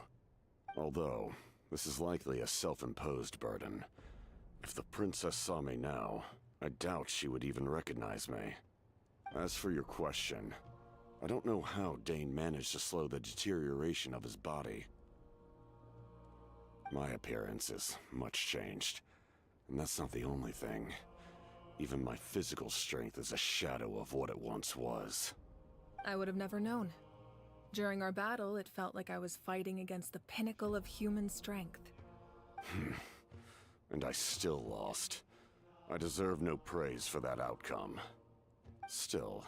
Although, this is likely a self-imposed burden. If the princess saw me now, I doubt she would even recognize me. As for your question, I don't know how Dane managed to slow the deterioration of his body. My appearance is much changed, and that's not the only thing. Even my physical strength is a shadow of what it once was. I would have never known. During our battle, it felt like I was fighting against the pinnacle of human strength. And I still lost. I deserve no praise for that outcome. Still,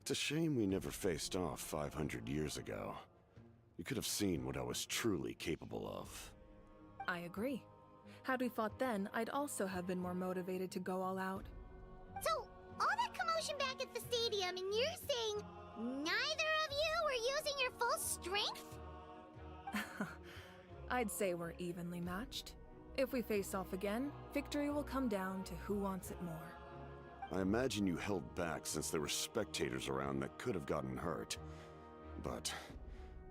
it's a shame we never faced off 500 years ago. You could have seen what I was truly capable of. I agree. Had we fought then, I'd also have been more motivated to go all out. So, all that commotion back at the stadium, and you're saying neither of you were using your full strength? I'd say we're evenly matched. If we face off again, victory will come down to who wants it more. I imagine you held back since there were spectators around that could have gotten hurt. But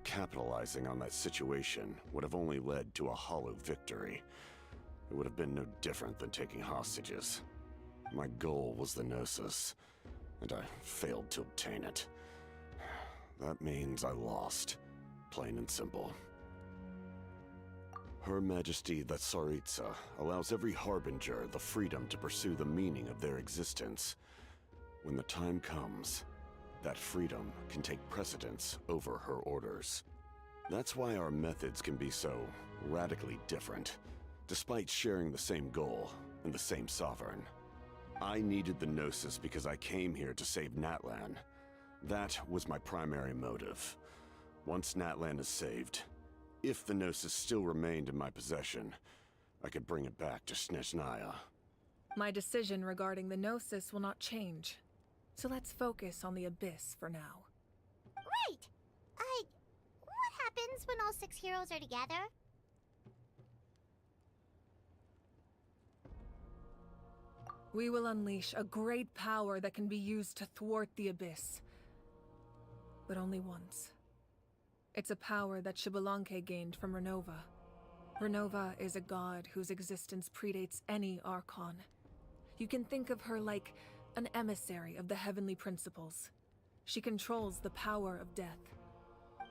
capitalizing on that situation would have only led to a hollow victory. It would have been no different than taking hostages. My goal was the Gnosis, and I failed to obtain it. That means I lost, plain and simple. Her Majesty the Tsaritsa allows every Harbinger the freedom to pursue the meaning of their existence. When the time comes, that freedom can take precedence over her orders. That's why our methods can be so radically different, despite sharing the same goal and the same sovereign. I needed the Gnosis because I came here to save Natlan. That was my primary motive. Once Natlan is saved, if the Gnosis still remained in my possession, I could bring it back to Snezhnaya. My decision regarding the Gnosis will not change. So let's focus on the Abyss for now. Right! What happens when all 6 heroes are together? We will unleash a great power that can be used to thwart the Abyss. But only once. It's a power that Xbalanque gained from Renova. Renova is a god whose existence predates any Archon. You can think of her like an emissary of the heavenly principles. She controls the power of death.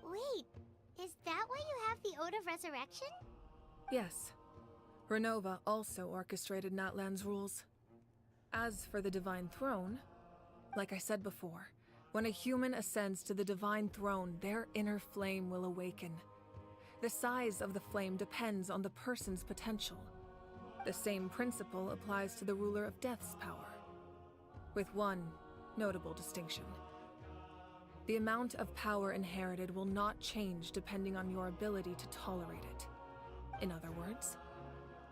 Wait, is that why you have the Ode of Resurrection? Yes. Renova also orchestrated Natlan's rules. As for the Divine Throne, like I said before, when a human ascends to the Divine Throne, their inner flame will awaken. The size of the flame depends on the person's potential. The same principle applies to the ruler of Death's power, with one notable distinction. The amount of power inherited will not change depending on your ability to tolerate it. In other words,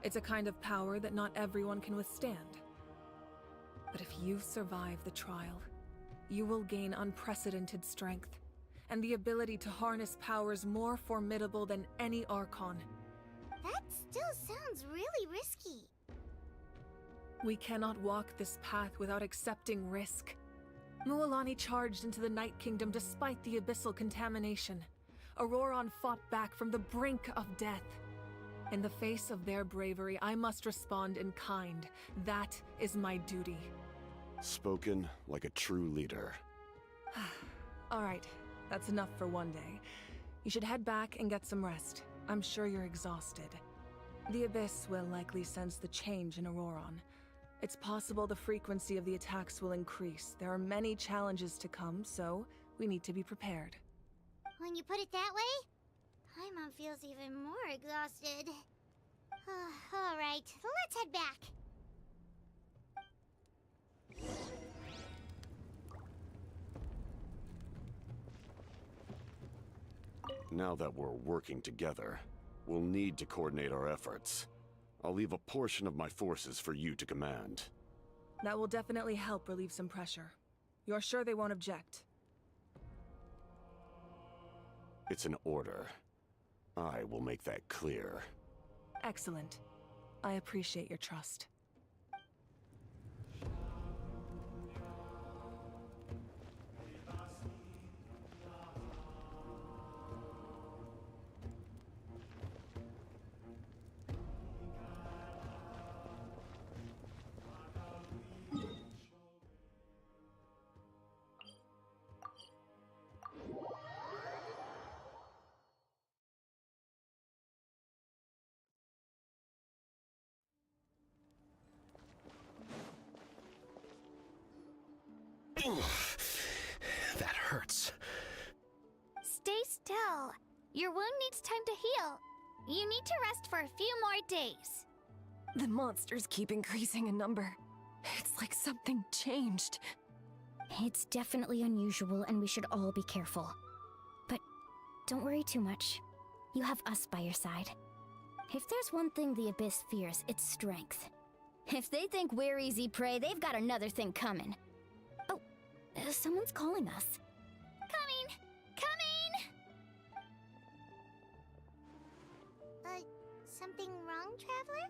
it's a kind of power that not everyone can withstand. But if you survive the trial, you will gain unprecedented strength, and the ability to harness powers more formidable than any Archon. That still sounds really risky. We cannot walk this path without accepting risk. Mualani charged into the Night Kingdom despite the abyssal contamination. Auroron fought back from the brink of death. In the face of their bravery, I must respond in kind. That is my duty. Spoken like a true leader. All right, that's enough for one day. You should head back and get some rest. I'm sure you're exhausted. The Abyss will likely sense the change in Auroron. It's possible the frequency of the attacks will increase. There are many challenges to come, so we need to be prepared. When you put it that way, Paimon feels even more exhausted. Alright, let's head back. Now that we're working together, we'll need to coordinate our efforts. I'll leave a portion of my forces for you to command. That will definitely help relieve some pressure. You're sure they won't object? It's an order. I will make that clear. Excellent. I appreciate your trust. That hurts. Stay still. Your wound needs time to heal. You need to rest for a few more days. The monsters keep increasing in number. It's like something changed. It's definitely unusual and we should all be careful. But don't worry too much. You have us by your side. If there's one thing the Abyss fears, it's strength. If they think we're easy prey, they've got another thing coming. Oh, someone's calling us. Coming! Coming! Something wrong, Traveler?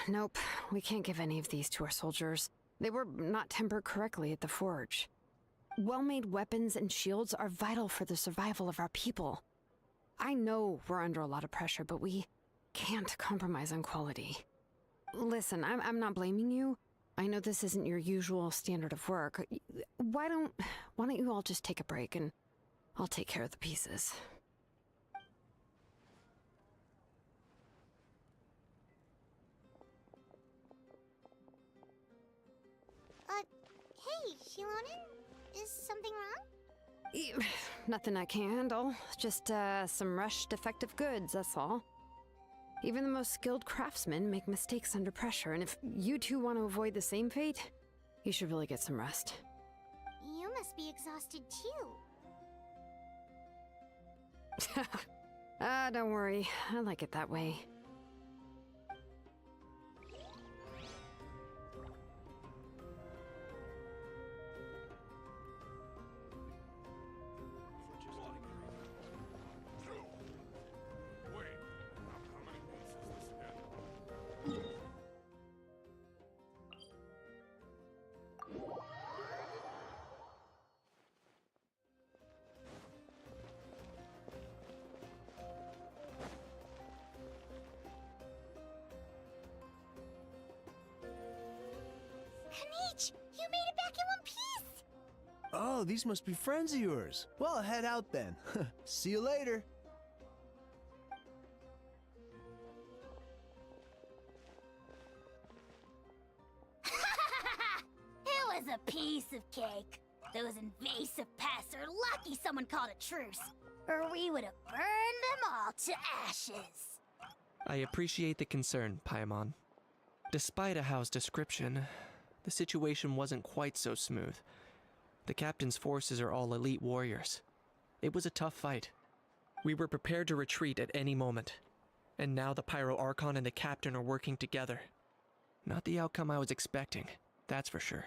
Nope. We can't give any of these to our soldiers. They were not tempered correctly at the forge. Well-made weapons and shields are vital for the survival of our people. I know we're under a lot of pressure, but we can't compromise on quality. Listen, I'm not blaming you. I know this isn't your usual standard of work. Why don't you all just take a break and I'll take care of the pieces. Hey, Shilonen? Is something wrong? Nothing I can handle. Just, some rushed defective goods, that's all. Even the most skilled craftsmen make mistakes under pressure, and if you two want to avoid the same fate, you should really get some rest. You must be exhausted too. Don't worry. I like it that way. Oh, these must be friends of yours. Well, head out then. See you later. It was a piece of cake. Those invasive pests are lucky someone called a truce, or we would have burned them all to ashes. I appreciate the concern, Paimon. Despite Ahao's description, the situation wasn't quite so smooth. The captain's forces are all elite warriors. It was a tough fight. We were prepared to retreat at any moment. And now the Pyro Archon and the captain are working together. Not the outcome I was expecting, that's for sure.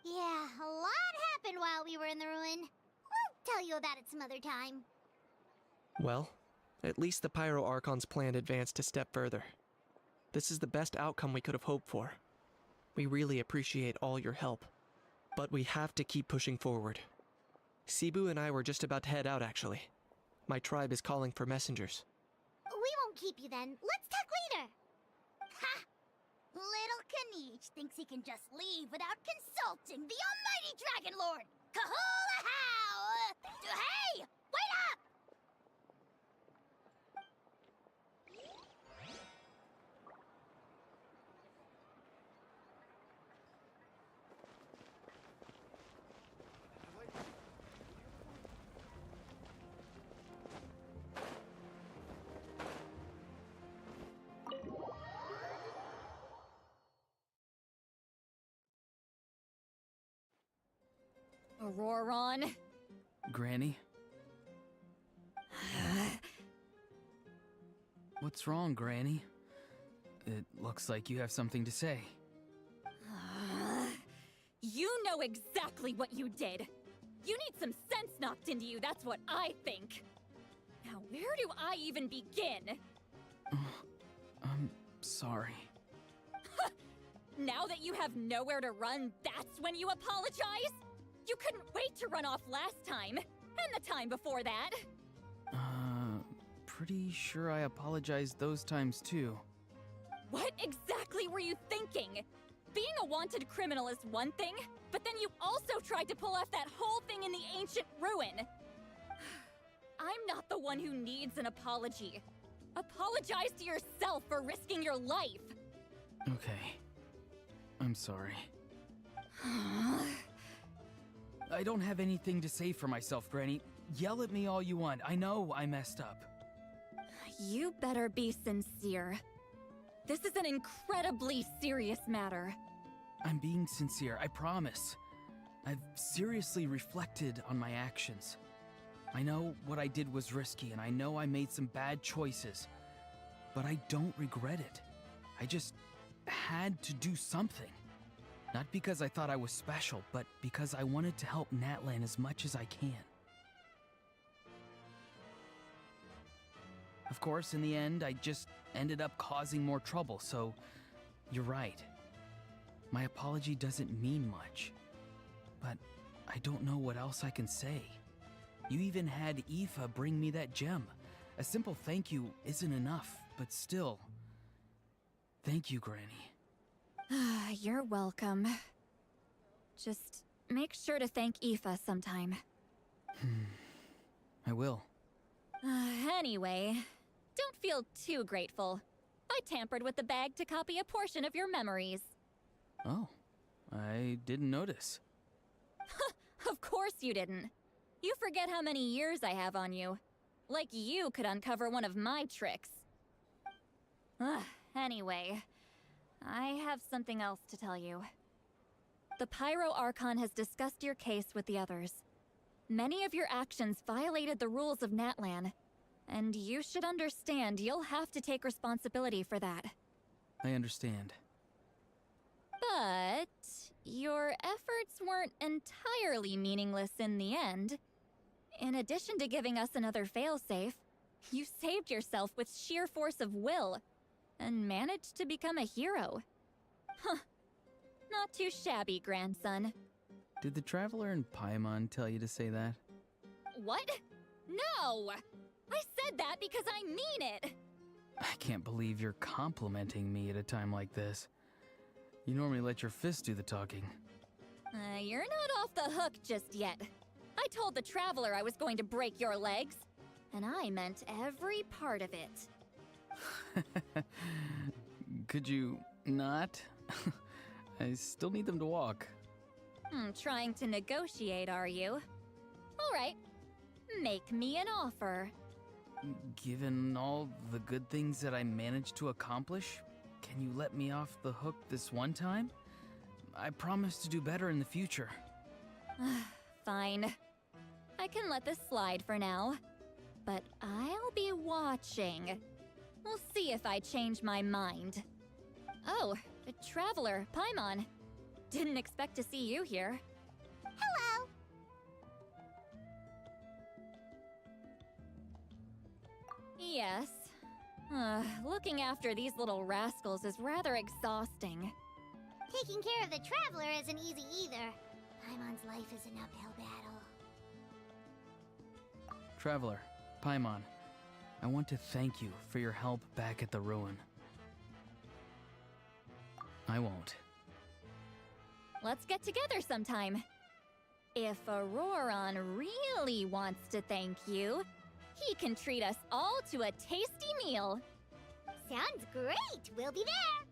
Yeah, a lot happened while we were in the ruin. We'll tell you about it some other time. Well, at least the Pyro Archon's plan advanced a step further. This is the best outcome we could have hoped for. We really appreciate all your help. But we have to keep pushing forward. Cebu and I were just about to head out, actually. My tribe is calling for messengers. We won't keep you then. Let's talk later. Ha! Little Kaniche thinks he can just leave without consulting the almighty Dragon Lord! Kahula how! Hey! Wait up! Auroron. Granny? What's wrong, Granny? It looks like you have something to say. You know exactly what you did. You need some sense knocked into you, that's what I think. Now, where do I even begin? I'm sorry. Now that you have nowhere to run, that's when you apologize? You couldn't wait to run off last time, and the time before that. Pretty sure I apologized those times too. What exactly were you thinking? Being a wanted criminal is one thing, but then you also tried to pull off that whole thing in the ancient ruin. I'm not the one who needs an apology. Apologize to yourself for risking your life. Okay. I'm sorry. I don't have anything to say for myself, Granny. Yell at me all you want. I know I messed up. You better be sincere. This is an incredibly serious matter. I'm being sincere, I promise. I've seriously reflected on my actions. I know what I did was risky, and I know I made some bad choices. But I don't regret it. I just had to do something. Not because I thought I was special, but because I wanted to help Natlan as much as I can. Of course, in the end, I just ended up causing more trouble, so you're right. My apology doesn't mean much, but I don't know what else I can say. You even had Aoife bring me that gem. A simple thank you isn't enough, but still. Thank you, Granny. You're welcome. Just make sure to thank Aoife sometime. I will. Anyway, don't feel too grateful. I tampered with the bag to copy a portion of your memories. Oh, I didn't notice. Of course you didn't. You forget how many years I have on you. Like you could uncover one of my tricks. Anyway, I have something else to tell you. The Pyro Archon has discussed your case with the others. Many of your actions violated the rules of Natlan, and you should understand you'll have to take responsibility for that. I understand. But your efforts weren't entirely meaningless in the end. In addition to giving us another failsafe, you saved yourself with sheer force of will, and managed to become a hero. Huh. Not too shabby, grandson. Did the Traveler in Paimon tell you to say that? What? No! I said that because I mean it! I can't believe you're complimenting me at a time like this. You normally let your fist do the talking. You're not off the hook just yet. I told the Traveler I was going to break your legs, and I meant every part of it. Could you not? I still need them to walk. Trying to negotiate, are you? All right. Make me an offer. Given all the good things that I managed to accomplish, can you let me off the hook this one time? I promise to do better in the future. Fine. I can let this slide for now. But I'll be watching. We'll see if I change my mind. Oh, the Traveler, Paimon. Didn't expect to see you here. Hello! Yes. Looking after these little rascals is rather exhausting. Taking care of the Traveler isn't easy either. Paimon's life is an uphill battle. Traveler, Paimon, I want to thank you for your help back at the ruin. I won't. Let's get together sometime. If Auroron really wants to thank you, he can treat us all to a tasty meal. Sounds great! We'll be there!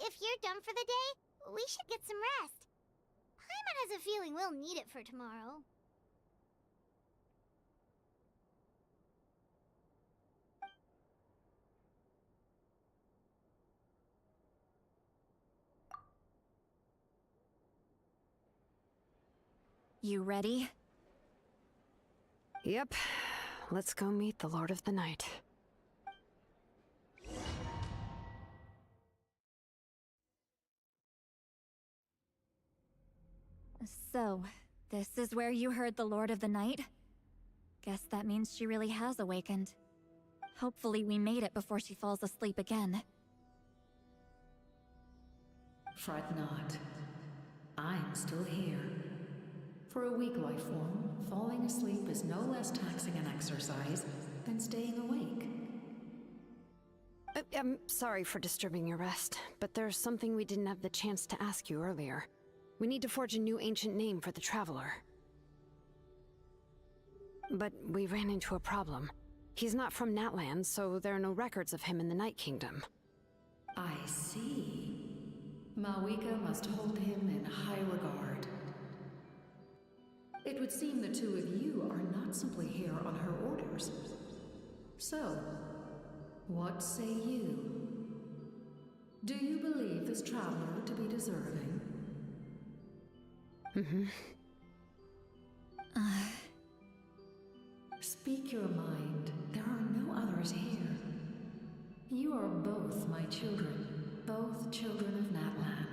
If you're done for the day, we should get some rest. Paimon has a feeling we'll need it for tomorrow. You ready? Yep. Let's go meet the Lord of the Night. So, this is where you heard the Lord of the Night? Guess that means she really has awakened. Hopefully we made it before she falls asleep again. Fret not. I'm still here. For a weak life form, falling asleep is no less taxing an exercise than staying awake. I'm sorry for disturbing your rest, but there's something we didn't have the chance to ask you earlier. We need to forge a new ancient name for the Traveler. But we ran into a problem. He's not from Natlan, so there are no records of him in the Night Kingdom. I see. Mawika must hold him in high regard. It would seem the two of you are not simply here on her orders. So, what say you? Do you believe this Traveler to be deserving? Speak your mind. There are no others here. You are both my children, both children of Natlan.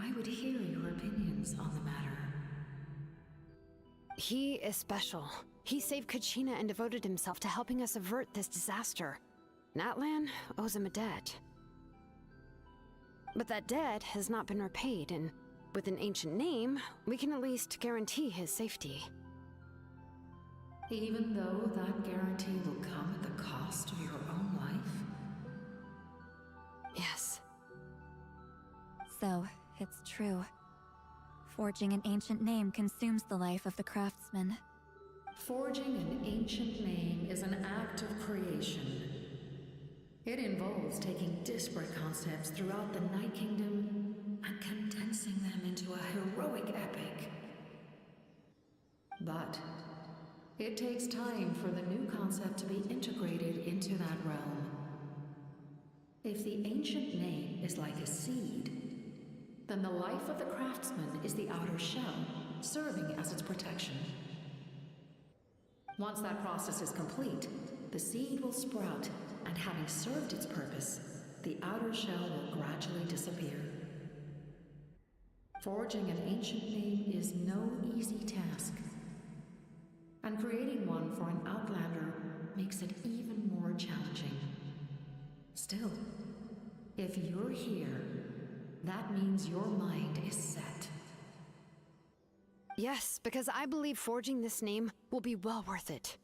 I would hear your opinions on the matter. He is special. He saved Kachina and devoted himself to helping us avert this disaster. Natlan owes him a debt. But that debt has not been repaid, and with an ancient name, we can at least guarantee his safety. Even though that guarantee will come at the cost of your own life? Yes. So, it's true. Forging an ancient name consumes the life of the craftsman. Forging an ancient name is an act of creation. It involves taking disparate concepts throughout the Night Kingdom and condensing them into a heroic epic. But it takes time for the new concept to be integrated into that realm. If the ancient name is like a seed, then the life of the craftsman is the outer shell, serving as its protection. Once that process is complete, the seed will sprout, and having served its purpose, the outer shell will gradually disappear. Forging an ancient name is no easy task. creating one for an outlander makes it even more challenging. Still, if you're here, that means your mind is set. Yes, because I believe forging this name will be well worth it.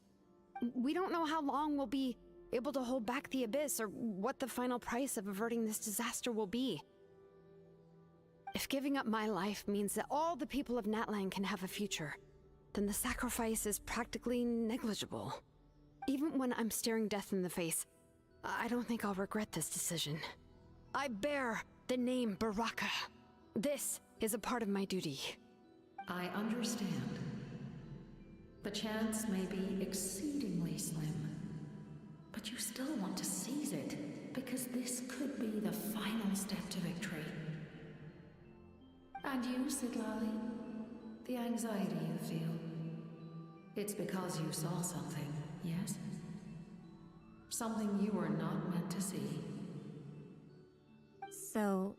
We don't know how long we'll be able to hold back the Abyss or what the final price of averting this disaster will be. If giving up my life means that all the people of Natlan can have a future, then the sacrifice is practically negligible. Even when I'm staring death in the face, I don't think I'll regret this decision. I bear the name Baraka. This is a part of my duty. I understand. The chance may be exceedingly slim, but you still want to seize it, because this could be the final step to victory. And you, Sidlali, the anxiety you feel, it's because you saw something, yes? Something you were not meant to see. So,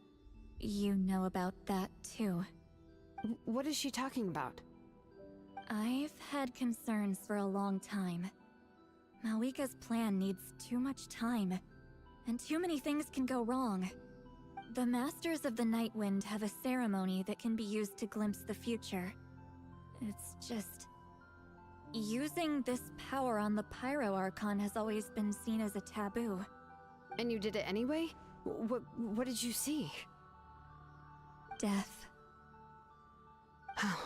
you know about that too. What is she talking about? I've had concerns for a long time. Malika's plan needs too much time, and too many things can go wrong. The Masters of the Night Wind have a ceremony that can be used to glimpse the future. It's just... using this power on the Pyro Archon has always been seen as a taboo. And you did it anyway? What did you see? Death. How?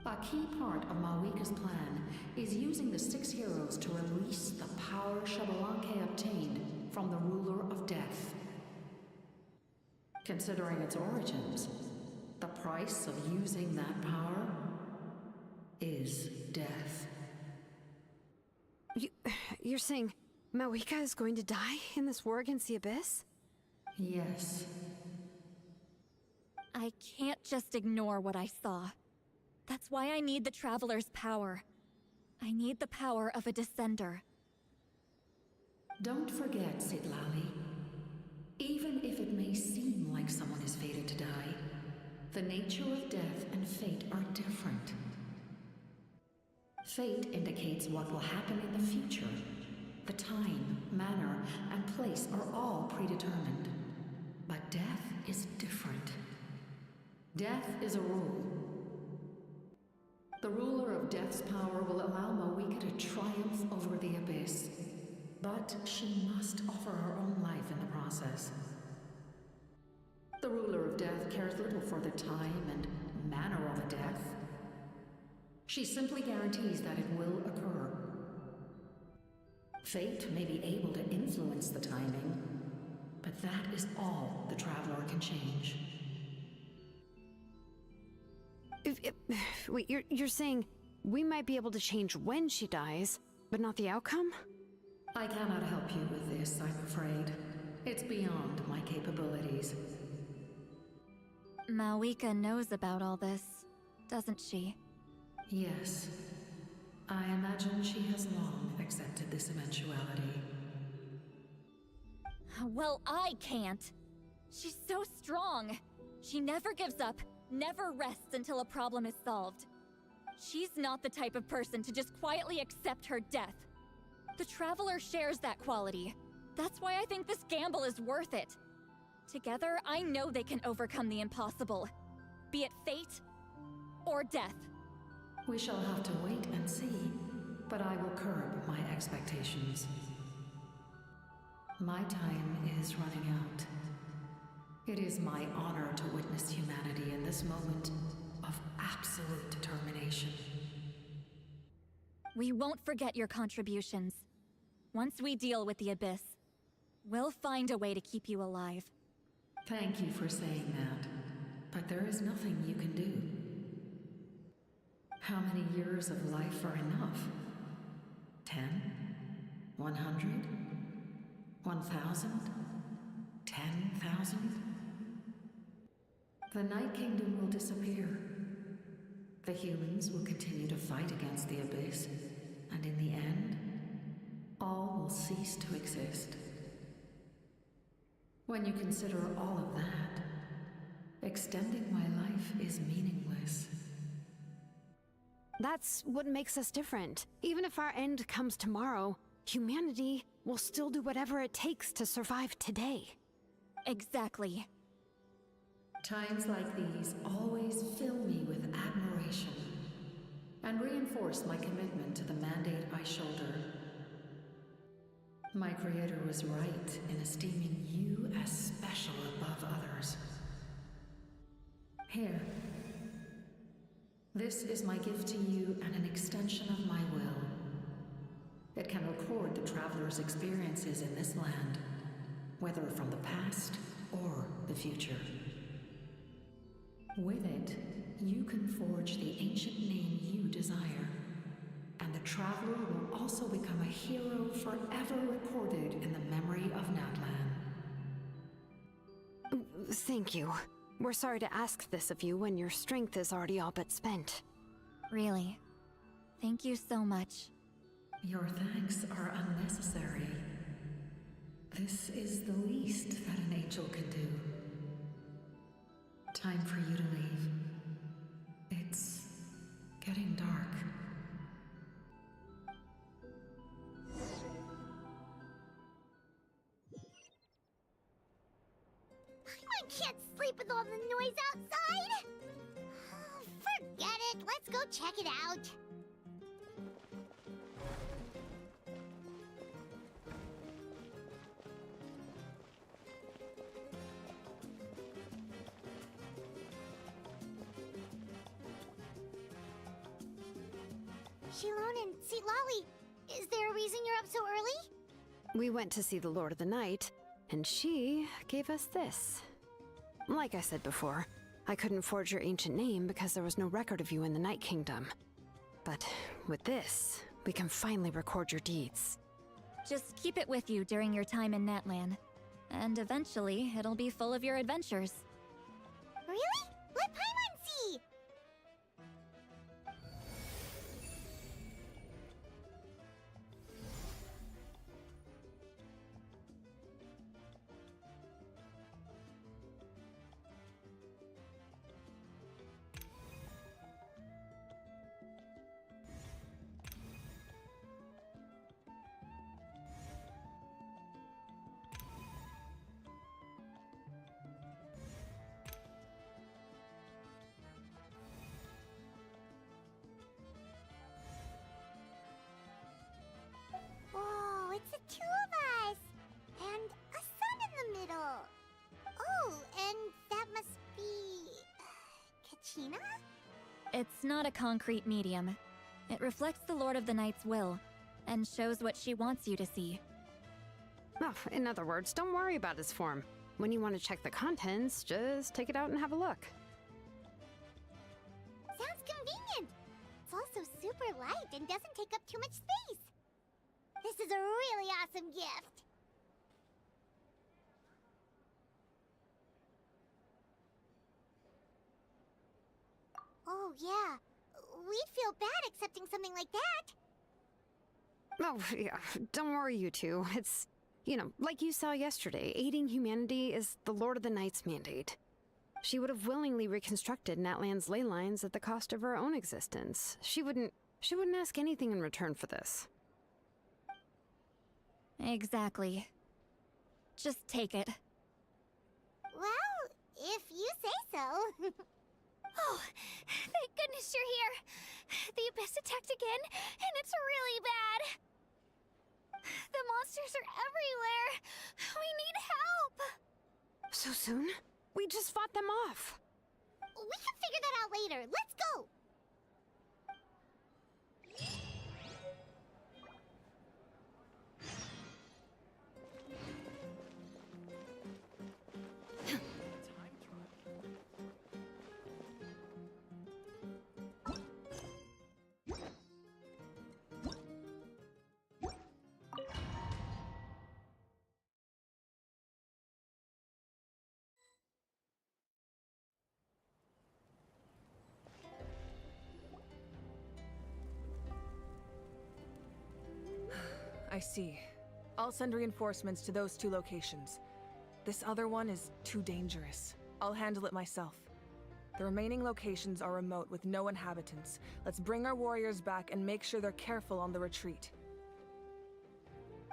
A key part of Malika's plan is using the 6 heroes to release the power Xbalanque obtained from the ruler of death. Considering its origins, the price of using that power is death. You're saying Malika is going to die in this war against the Abyss? Yes. I can't just ignore what I saw. That's why I need the Traveler's power. I need the power of a Descender. Don't forget, Sidlali. Even if it may seem like someone is fated to die, the nature of death and fate are different. Fate indicates what will happen in the future. The time, manner, and place are all predetermined. But death is different. Death is a rule. The ruler of Death's power will allow Malika to triumph over the Abyss, but she must offer her own life in the process. The ruler of Death cares little for the time and manner of a death. She simply guarantees that it will occur. Fate may be able to influence the timing, but that is all the Traveler can change. Wait, you're saying we might be able to change when she dies, but not the outcome? I cannot help you with this, I'm afraid. It's beyond my capabilities. Malika knows about all this, doesn't she? Yes. I imagine she has long accepted this eventuality. Well, I can't. She's so strong. She never gives up, never rests until a problem is solved. She's not the type of person to just quietly accept her death. The Traveler shares that quality. That's why I think this gamble is worth it. Together, I know they can overcome the impossible. Be it fate or death. We shall have to wait and see, but I will curb my expectations. My time is running out. It is my honor to witness humanity in this moment of absolute determination. We won't forget your contributions. Once we deal with the Abyss, we'll find a way to keep you alive. Thank you for saying that, but there is nothing you can do. How many years of life are enough? 10? 100? 1,000? 10,000? The Night Kingdom will disappear. The humans will continue to fight against the Abyss, and in the end, all will cease to exist. When you consider all of that, extending my life is meaningless. That's what makes us different. Even if our end comes tomorrow, humanity will still do whatever it takes to survive today. Exactly. Times like these always fill me with admiration and reinforce my commitment to the mandate I shoulder. My creator was right in esteeming you as special above others. Here. This is my gift to you and an extension of my will. It can record the traveler's experiences in this land, whether from the past or the future. With it, you can forge the ancient name you desire, and the traveler will also become a hero forever recorded in the memory of Natlan. Thank you. We're sorry to ask this of you when your strength is already all but spent. Really. Thank you so much. Your thanks are unnecessary. This is the least that an angel can do. Time for you to leave. It's getting dark. I can't sleep with all the noise outside! Forget it, let's go check it out. Shilon and Lolly, is there a reason you're up so early? We went to see the Lord of the Night, and she gave us this. Like I said before, I couldn't forge your ancient name because there was no record of you in the Night Kingdom. But with this, we can finally record your deeds. Just keep it with you during your time in Natlan. And eventually, it'll be full of your adventures. Really? Let Paimon see! Whoa, it's the two of us! And a sun in the middle! Oh, and that must be... Kachina? It's not a concrete medium. It reflects the Lord of the Night's will, and shows what she wants you to see. Oh, in other words, don't worry about its form. When you want to check the contents, just take it out and have a look. Sounds convenient! It's also super light and doesn't take up too much space. This is a really awesome gift. Oh yeah, we'd feel bad accepting something like that. Oh, yeah, don't worry, you two. It's, you know, like you saw yesterday, aiding humanity is the Lord of the Night's mandate. She would have willingly reconstructed Natlan's ley lines at the cost of her own existence. She wouldn't ask anything in return for this. Exactly. Just take it. Well, if you say so. Oh, thank goodness you're here. The Abyss attacked again, and it's really bad. The monsters are everywhere. We need help. So soon? We just fought them off. We can figure that out later. Let's go. I see. I'll send reinforcements to those two locations. This other one is too dangerous. I'll handle it myself. The remaining locations are remote with no inhabitants. Let's bring our warriors back and make sure they're careful on the retreat.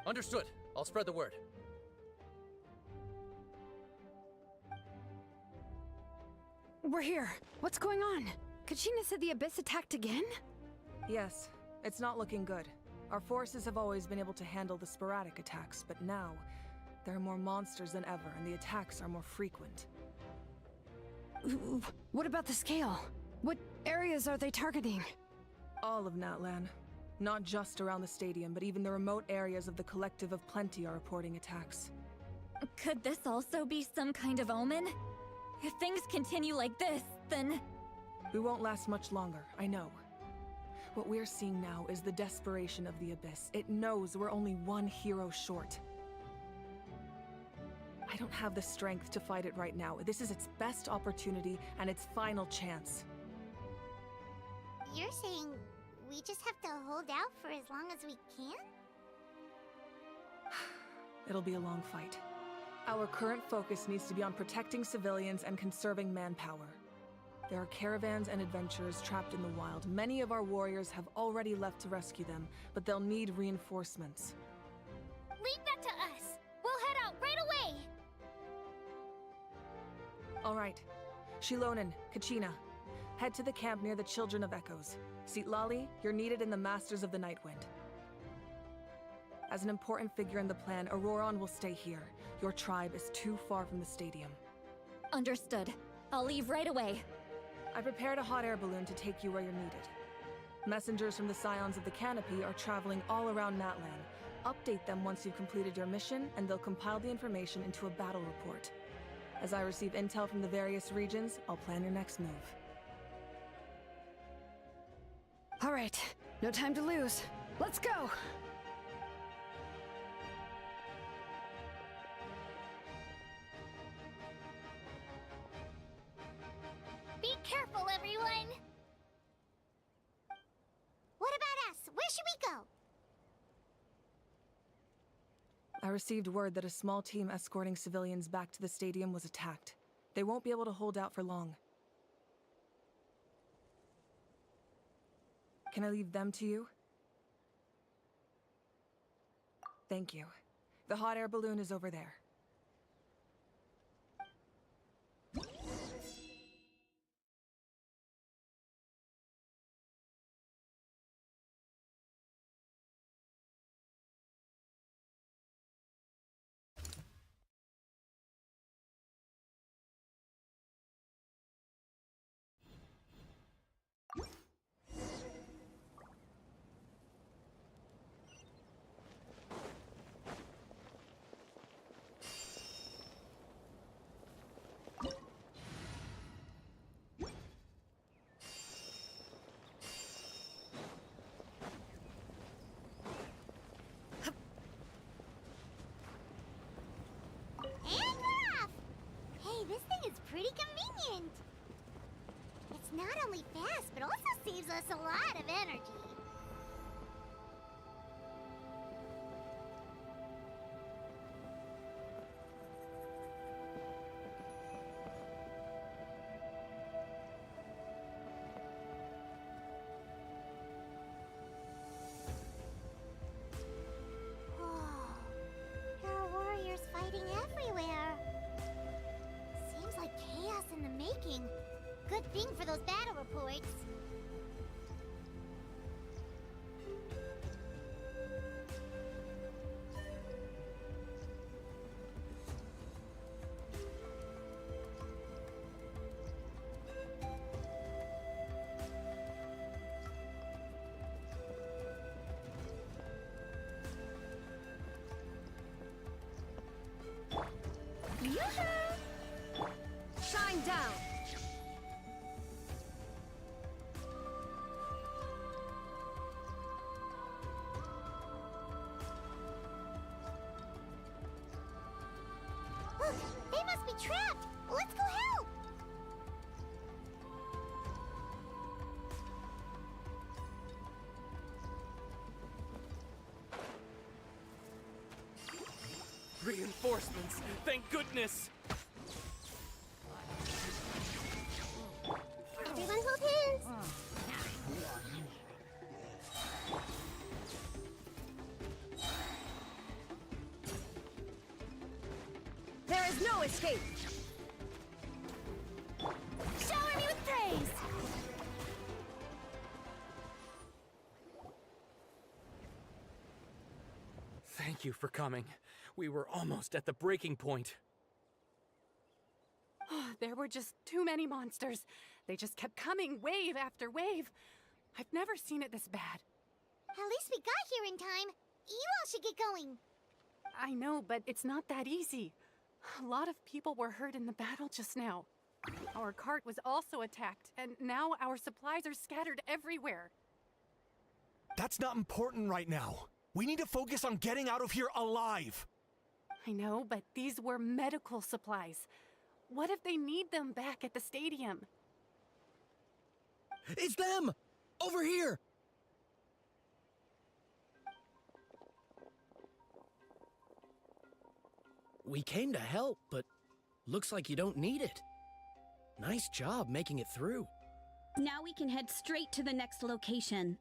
Understood. I'll spread the word. We're here. What's going on? Kachina said the Abyss attacked again? Yes, it's not looking good. Our forces have always been able to handle the sporadic attacks, but now, there are more monsters than ever, and the attacks are more frequent. What about the scale? What areas are they targeting? All of Natlan. Not just around the stadium, but even the remote areas of the Collective of Plenty are reporting attacks. Could this also be some kind of omen? If things continue like this, then... We won't last much longer, I know. What we're seeing now is the desperation of the Abyss. It knows we're only one hero short. I don't have the strength to fight it right now. This is its best opportunity and its final chance. You're saying we just have to hold out for as long as we can? It'll be a long fight. Our current focus needs to be on protecting civilians and conserving manpower. There are caravans and adventurers trapped in the wild. Many of our warriors have already left to rescue them, but they'll need reinforcements. Leave that to us! We'll head out right away! All right. Shilonen, Kachina, head to the camp near the Children of Echoes. Citlali, you're needed in the Masters of the Nightwind. As an important figure in the plan, Auroron will stay here. Your tribe is too far from the stadium. Understood. I'll leave right away. I prepared a hot air balloon to take you where you're needed. Messengers from the Scions of the Canopy are traveling all around Natlan. Update them once you've completed your mission, and they'll compile the information into a battle report. As I receive intel from the various regions, I'll plan your next move. All right, no time to lose. Let's go! Be careful, everyone! What about us? Where should we go? I received word that a small team escorting civilians back to the stadium was attacked. They won't be able to hold out for long. Can I leave them to you? Thank you. The hot air balloon is over there. This thing is pretty convenient. It's not only fast, but also saves us a lot of energy. Whoa. There are warriors fighting everywhere. Seems like chaos in the making. Good thing for those battle reports. Yoo-hoo! Shine down! Look, they must be trapped. Let's go help. Reinforcements! Thank goodness! There's no escape! Shower me with praise! Thank you for coming. We were almost at the breaking point. There were just too many monsters. They just kept coming, wave after wave. I've never seen it this bad. At least we got here in time. You all should get going. I know, but it's not that easy. A lot of people were hurt in the battle just now. Our cart was also attacked, and now our supplies are scattered everywhere. That's not important right now. We need to focus on getting out of here alive. I know, but these were medical supplies. What if they need them back at the stadium? It's them! Over here! We came to help, but looks like you don't need it. Nice job making it through. Now we can head straight to the next location.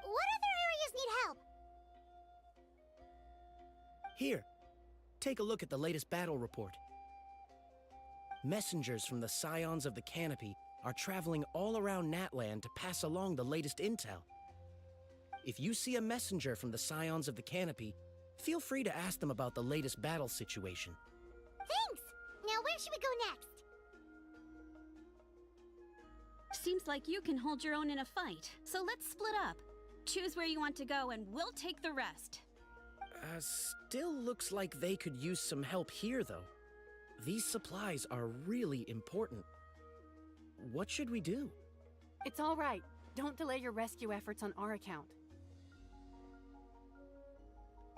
What other areas need help? Here, take a look at the latest battle report. Messengers from the Scions of the Canopy are traveling all around Natlan to pass along the latest intel. If you see a messenger from the Scions of the Canopy, feel free to ask them about the latest battle situation. Thanks! Now where should we go next? Seems like you can hold your own in a fight, so let's split up. Choose where you want to go and we'll take the rest. Still looks like they could use some help here, though. These supplies are really important. What should we do? It's all right. Don't delay your rescue efforts on our account.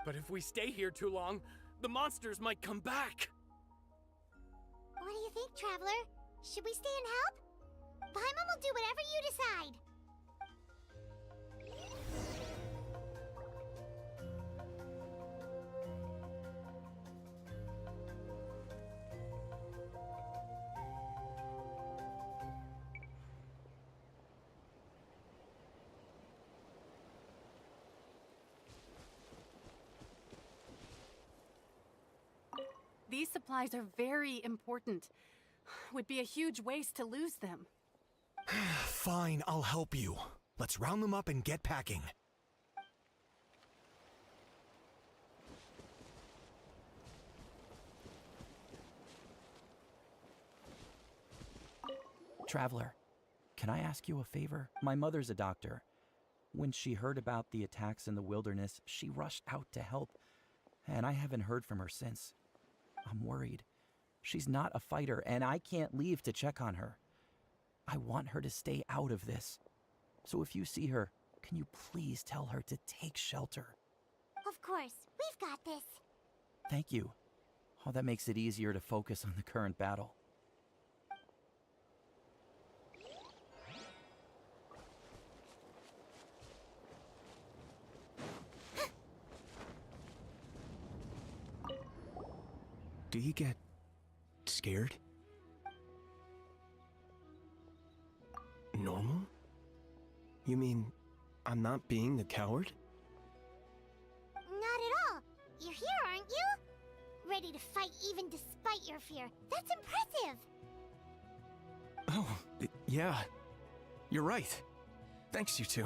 But if we stay here too long, the monsters might come back. What do you think, Traveler? Should we stay and help? Paimon will do whatever you decide. These supplies are very important. Would be a huge waste to lose them. Fine, I'll help you. Let's round them up and get packing. Traveler, can I ask you a favor? My mother's a doctor. When she heard about the attacks in the wilderness, she rushed out to help, and I haven't heard from her since. I'm worried. She's not a fighter, and I can't leave to check on her. I want her to stay out of this. So if you see her, can you please tell her to take shelter? Of course, we've got this. Thank you. Oh, that makes it easier to focus on the current battle. Do you get scared? Normal? You mean I'm not being a coward? Not at all. You're here, aren't you? Ready to fight even despite your fear. That's impressive. Oh, yeah. You're right. Thanks, you two.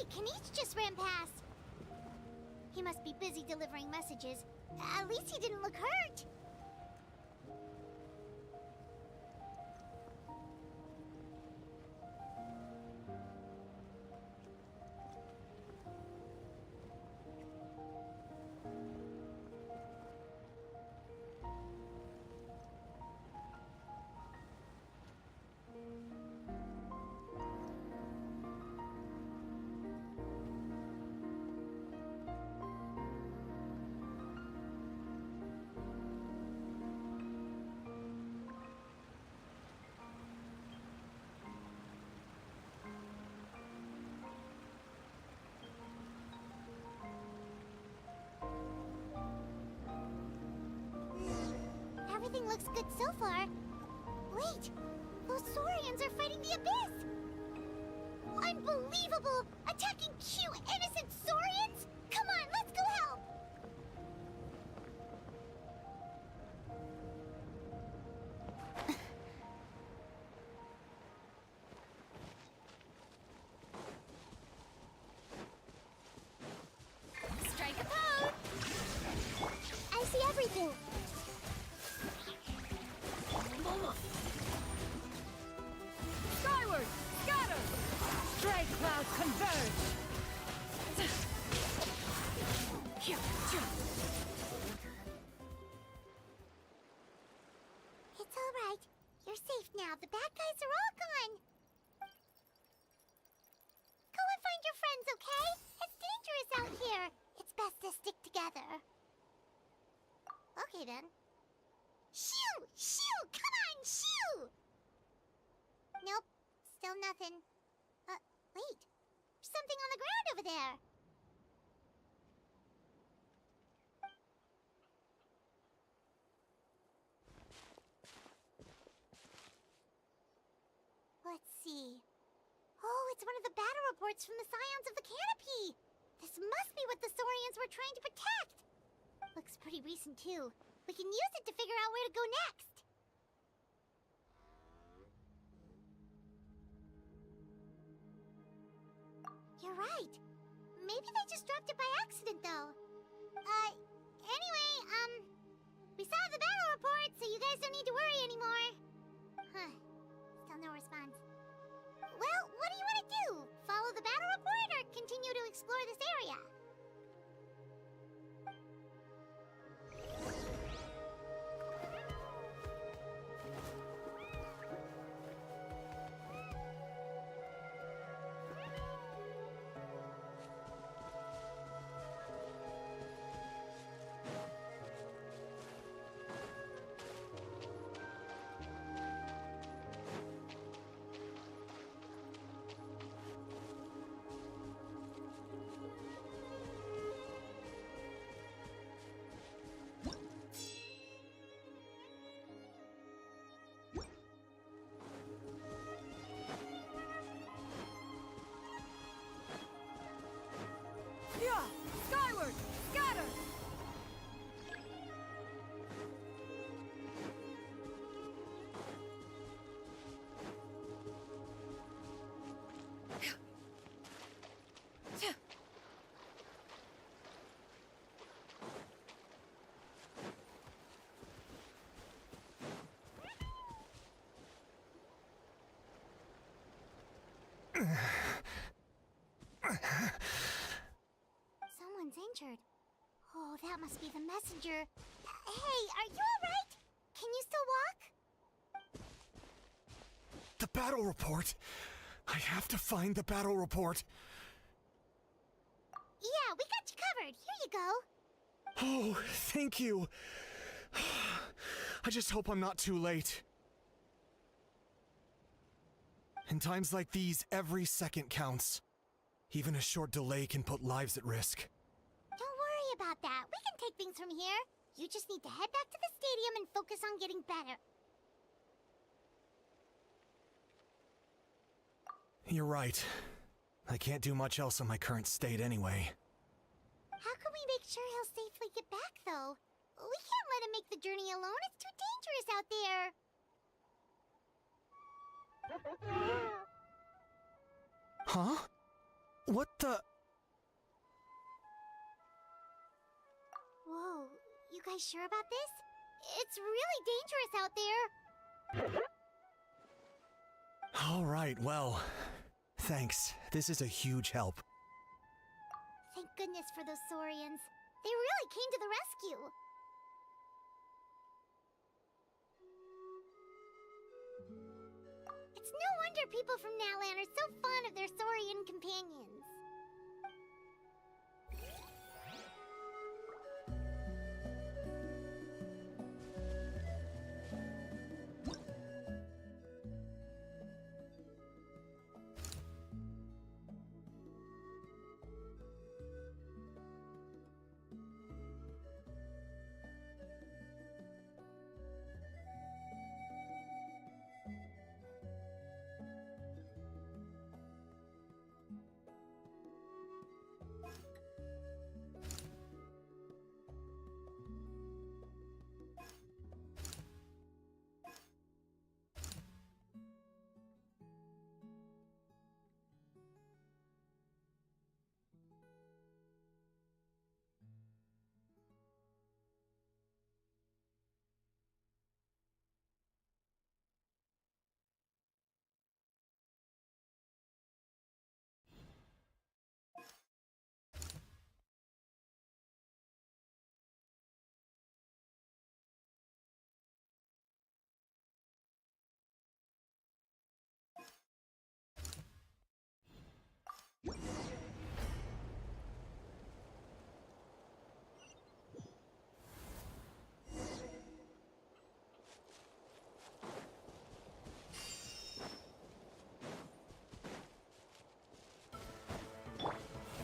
Kenichi just ran past. He must be busy delivering messages. At least he didn't look hurt. Everything looks good so far. Wait, those Saurians are fighting the Abyss! Unbelievable! Attacking cute, innocent Saurians? Come on, let's go help! Strike a pose! I see everything. Skyward! Scatter! Stray clouds converge! It's all right. You're safe now. The bad guys are all gone. Go and find your friends, okay? It's dangerous out here. It's best to stick together. Okay, then. Shoo! Shoo! Come on, shoo! Nope. Still nothing. Wait. There's something on the ground over there. Let's see. Oh, it's one of the battle reports from the Scions of the Canopy. This must be what the Saurians were trying to protect. Looks pretty recent, too. We can use it to figure out where to go next. You're right. Maybe they just dropped it by accident, though. Anyway, we saw the battle report, so you guys don't need to worry anymore. Huh. Still no response. Well, what do you want to do? Follow the battle report or continue to explore this area? Yeah! Skyward! Scatter! Someone's injured. Oh, that must be the messenger. Hey, are you alright? Can you still walk? The battle report! I have to find the battle report. Yeah, we got you covered. Here you go. Oh, thank you. I just hope I'm not too late. In times like these, every second counts. Even a short delay can put lives at risk. Don't worry about that. We can take things from here. You just need to head back to the stadium and focus on getting better. You're right. I can't do much else in my current state anyway. How can we make sure he'll safely get back, though? We can't let him make the journey alone. It's too dangerous out there. Huh? What the? Whoa, you guys sure about this? It's really dangerous out there. All right, well, thanks. This is a huge help. Thank goodness for those Saurians. They really came to the rescue. It's no wonder people from Natlan are so fond of their Saurian companions.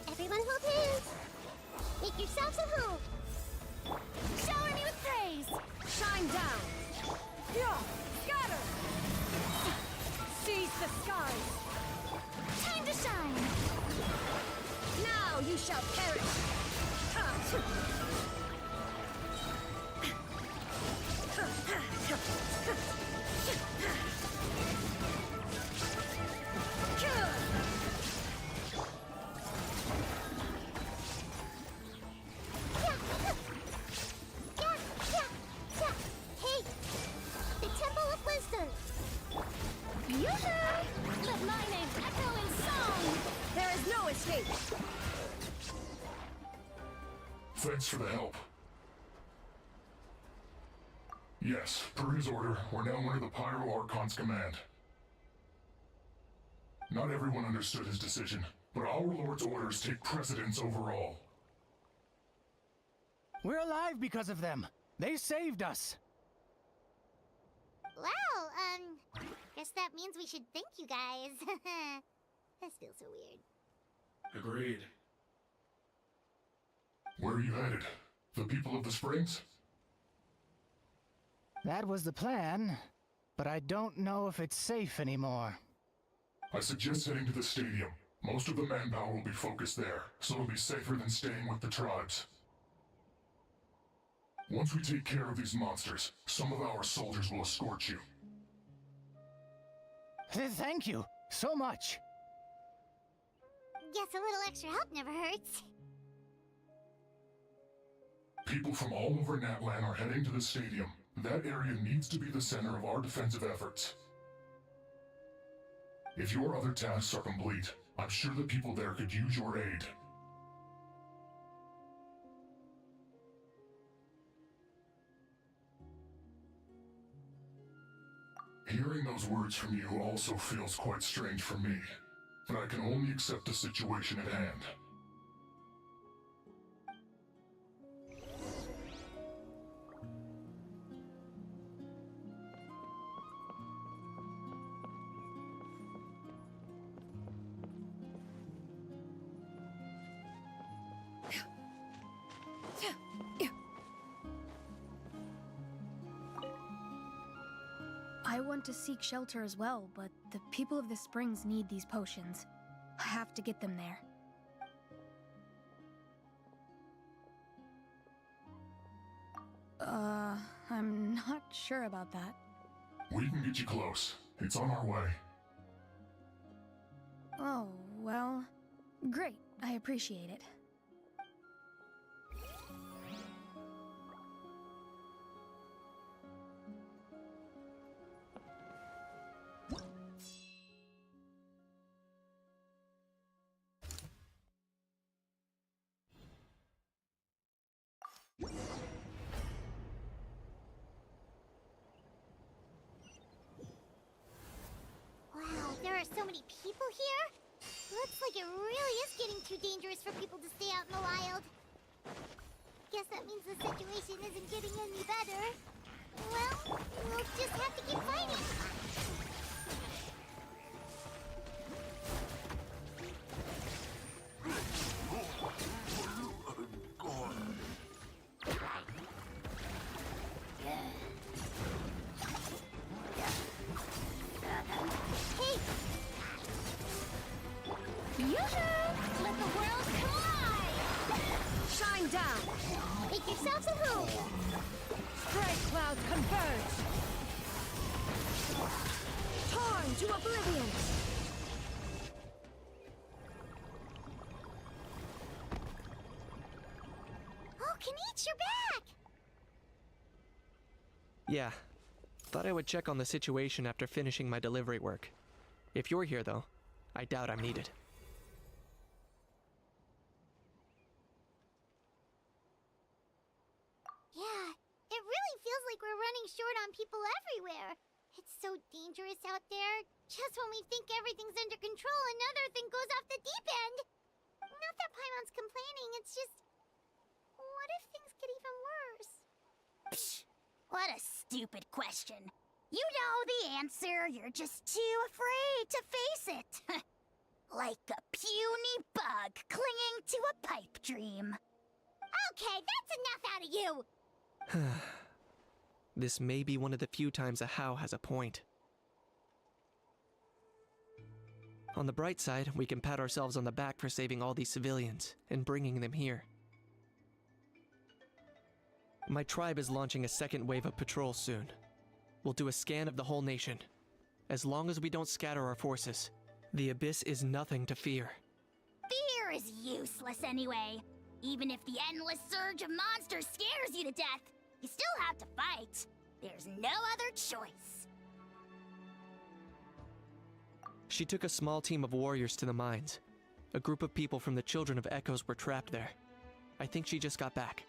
Everyone hold hands. Make yourselves at home. Shower me with praise! Shine down! Yeah, scatter! Seize the skies! Time to shine! Now you shall perish! Hey, the Temple of Wisdom. Let my name echo in song! There is no escape! Thanks for the help. Yes, per his order, we're now under the Pyro Archon's command. Not everyone understood his decision, but our Lord's orders take precedence over all. We're alive because of them. They saved us. Well, guess that means we should thank you guys. This feels so weird. Agreed. Where are you headed? The people of the Springs? That was the plan, but I don't know if it's safe anymore. I suggest heading to the stadium. Most of the manpower will be focused there, so it'll be safer than staying with the tribes. Once we take care of these monsters, some of our soldiers will escort you. Thank you so much. Guess a little extra help never hurts. People from all over Natlan are heading to the stadium. That area needs to be the center of our defensive efforts. If your other tasks are complete, I'm sure the people there could use your aid. Hearing those words from you also feels quite strange for me, but I can only accept the situation at hand. I want to seek shelter as well, but the people of the Springs need these potions. I have to get them there. I'm not sure about that. We can get you close. It's on our way. Oh, well, Great, I appreciate it. Wow, there are so many people here? Looks like it really is getting too dangerous for people to stay out in the wild. Guess that means the situation isn't getting any better. Well, we'll just have to keep fighting. Hey! Yoo-hoo! Let the world collide! Shine down! Make yourselves a room! Stray clouds converge! Torn to oblivion! Oh, Kenichi, you're back! Yeah. Thought I would check on the situation after finishing my delivery work. If you're here, though, I doubt I'm needed. Yeah, it really feels like we're running short on people everywhere. It's so dangerous out there. Just when we think everything's under control, another thing goes off the deep end. Not that Paimon's complaining, it's just... What if things get even worse? Psh, what a stupid question. You know the answer, you're just too afraid to face it. Like a puny bug clinging to a pipe dream. Okay, that's enough out of you! This may be one of the few times a How has a point. On the bright side, we can pat ourselves on the back for saving all these civilians and bringing them here. My tribe is launching a second wave of patrols soon. We'll do a scan of the whole nation. As long as we don't scatter our forces, the Abyss is nothing to fear. Fear is useless anyway. Even if the endless surge of monsters scares you to death, you still have to fight. There's no other choice. She took a small team of warriors to the mines. A group of people from the Children of Echoes were trapped there. I think she just got back.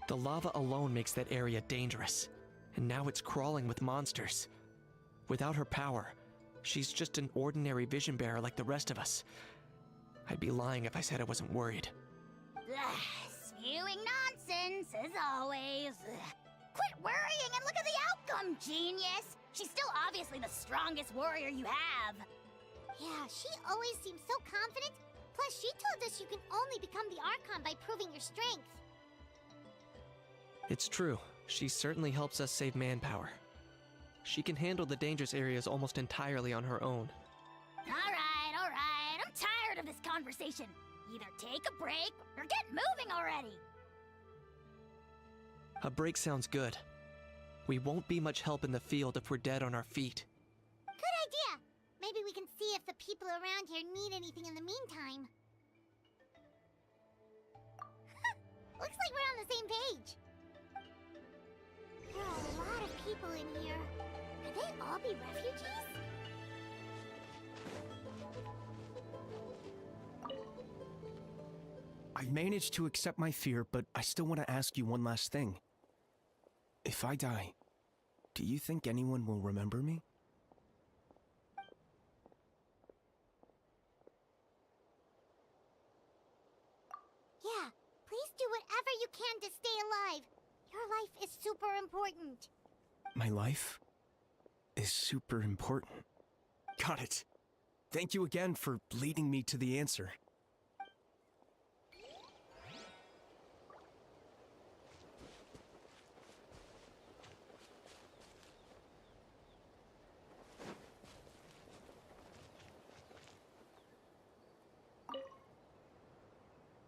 The lava alone makes that area dangerous, and now it's crawling with monsters. Without her power, she's just an ordinary vision bearer like the rest of us. I'd be lying if I said I wasn't worried. Spewing nonsense, as always. Quit worrying and look at the outcome, genius! She's still obviously the strongest warrior you have. Yeah, she always seems so confident. Plus, she told us you can only become the Archon by proving your strength. It's true. She certainly helps us save manpower. She can handle the dangerous areas almost entirely on her own. Alright. I'm tired of this conversation. Either take a break or get moving already. A break sounds good. We won't be much help in the field if we're dead on our feet. Good idea! Maybe we can see if the people around here need anything in the meantime. Looks like we're on the same page. There are a lot of people in here. Could they all be refugees? I've managed to accept my fear, but I still want to ask you one last thing. If I die, do you think anyone will remember me? Yeah, please do whatever you can to stay alive. Your life is super important. My life is super important. Got it. Thank you again for leading me to the answer.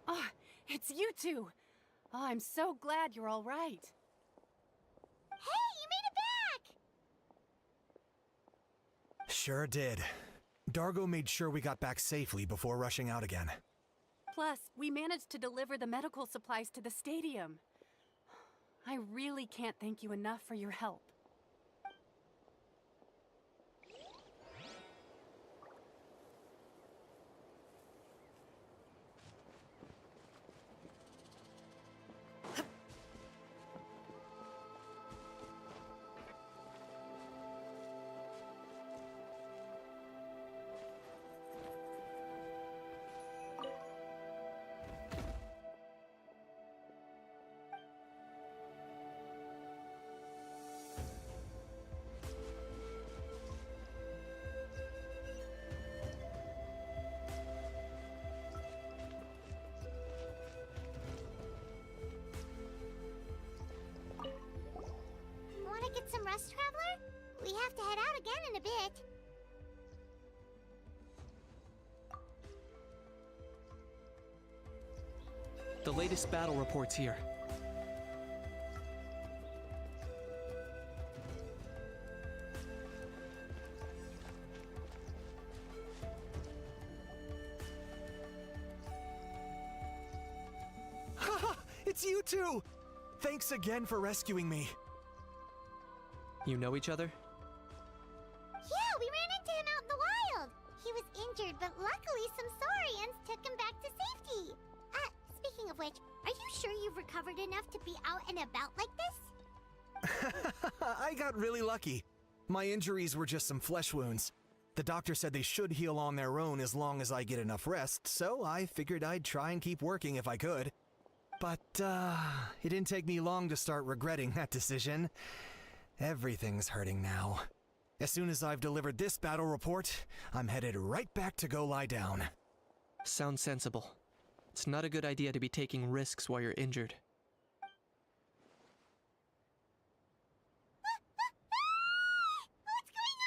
Ah, it's you two. Oh, I'm so glad you're all right. Hey, you made it back! Sure did. Dargo made sure we got back safely before rushing out again. Plus, we managed to deliver the medical supplies to the stadium. I really can't thank you enough for your help. Want to get some rest, Traveler? We have to head out again in a bit. The latest battle reports here. Haha! It's you two! Thanks again for rescuing me. You know each other? Yeah, we ran into him out in the wild. He was injured, but luckily some Saurians took him back to safety. Speaking of which, are you sure you've recovered enough to be out and about like this? I got really lucky. My injuries were just some flesh wounds. The doctor said they should heal on their own as long as I get enough rest, so I figured I'd try and keep working if I could. But, it didn't take me long to start regretting that decision. Everything's hurting now. As soon as I've delivered this battle report, I'm headed right back to go lie down. Sounds sensible. It's not a good idea to be taking risks while you're injured. What's going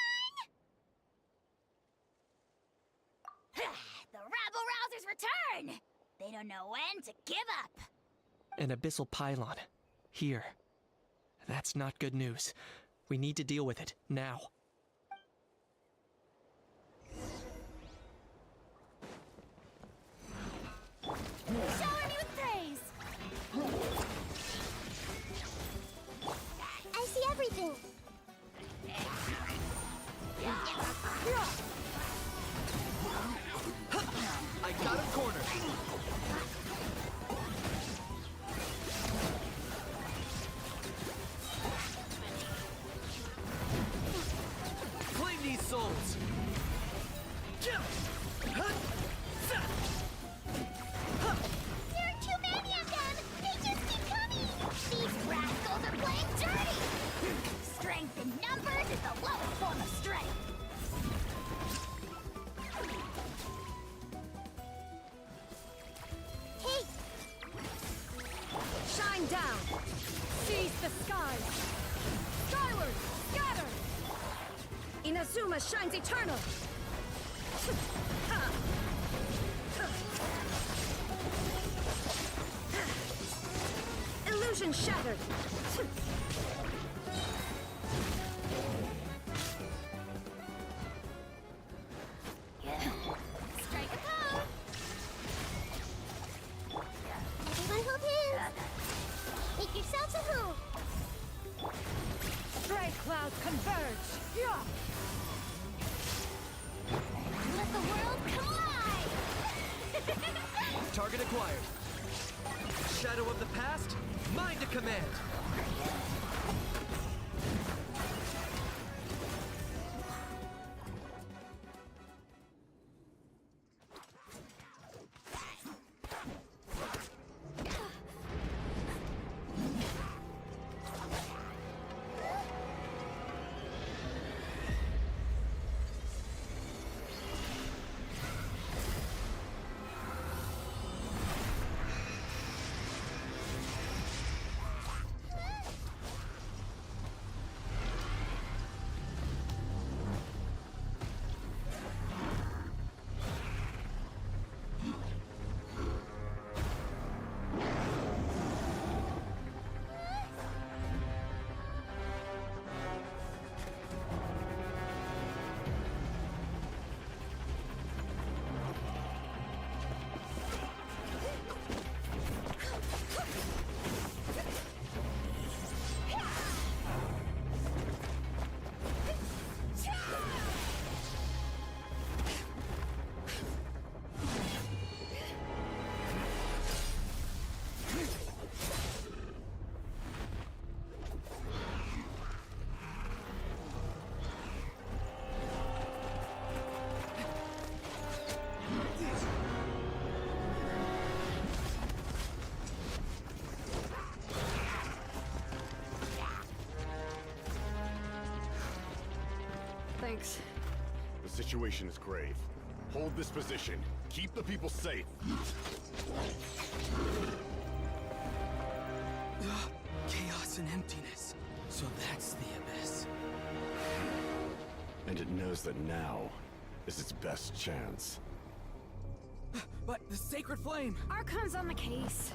on? The rabble-rousers return! They don't know when to give up. An abyssal pylon. Here. That's not good news. We need to deal with it, now. Shower me with praise! I see everything. I got a corner. Claim these souls. There are too many of them! They just keep coming! These rascals are playing dirty! Strength in numbers is the lowest form of strength. Hey! Shine down! Seize the skies! Skyward! Scatter! Inazuma shines eternal! Illusion shattered! Strike a pose! Everyone hold hands! Make yourselves at home! Stray clouds converge! Yeah! Let the world collide! Target acquired. Shadow of the past, mind to command. Thanks. The situation is grave. Hold this position. Keep the people safe. Chaos and emptiness. So that's the abyss. And it knows that now is its best chance. But the sacred flame! Archon's on the case.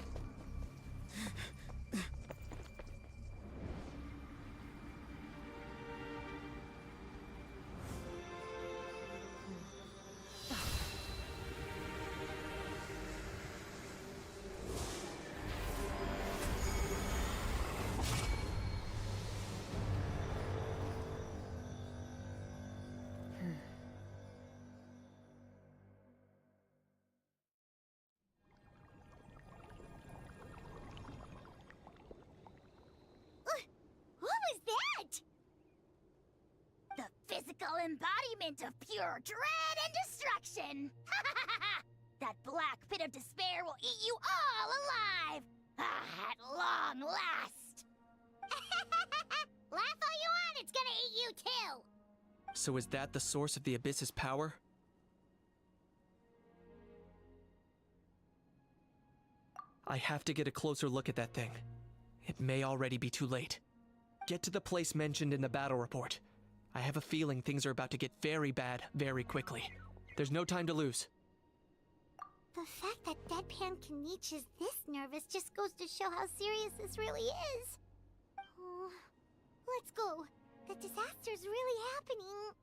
What was that? The physical embodiment of pure dread and destruction! That black pit of despair will eat you all alive! At long last! Laugh all you want, it's gonna eat you too! So is that the source of the Abyss's power? I have to get a closer look at that thing. It may already be too late. Get to the place mentioned in the battle report. I have a feeling things are about to get very bad very quickly. There's no time to lose. The fact that Deadpan Kaniche is this nervous just goes to show how serious this really is. Oh, let's go. The disaster's really happening.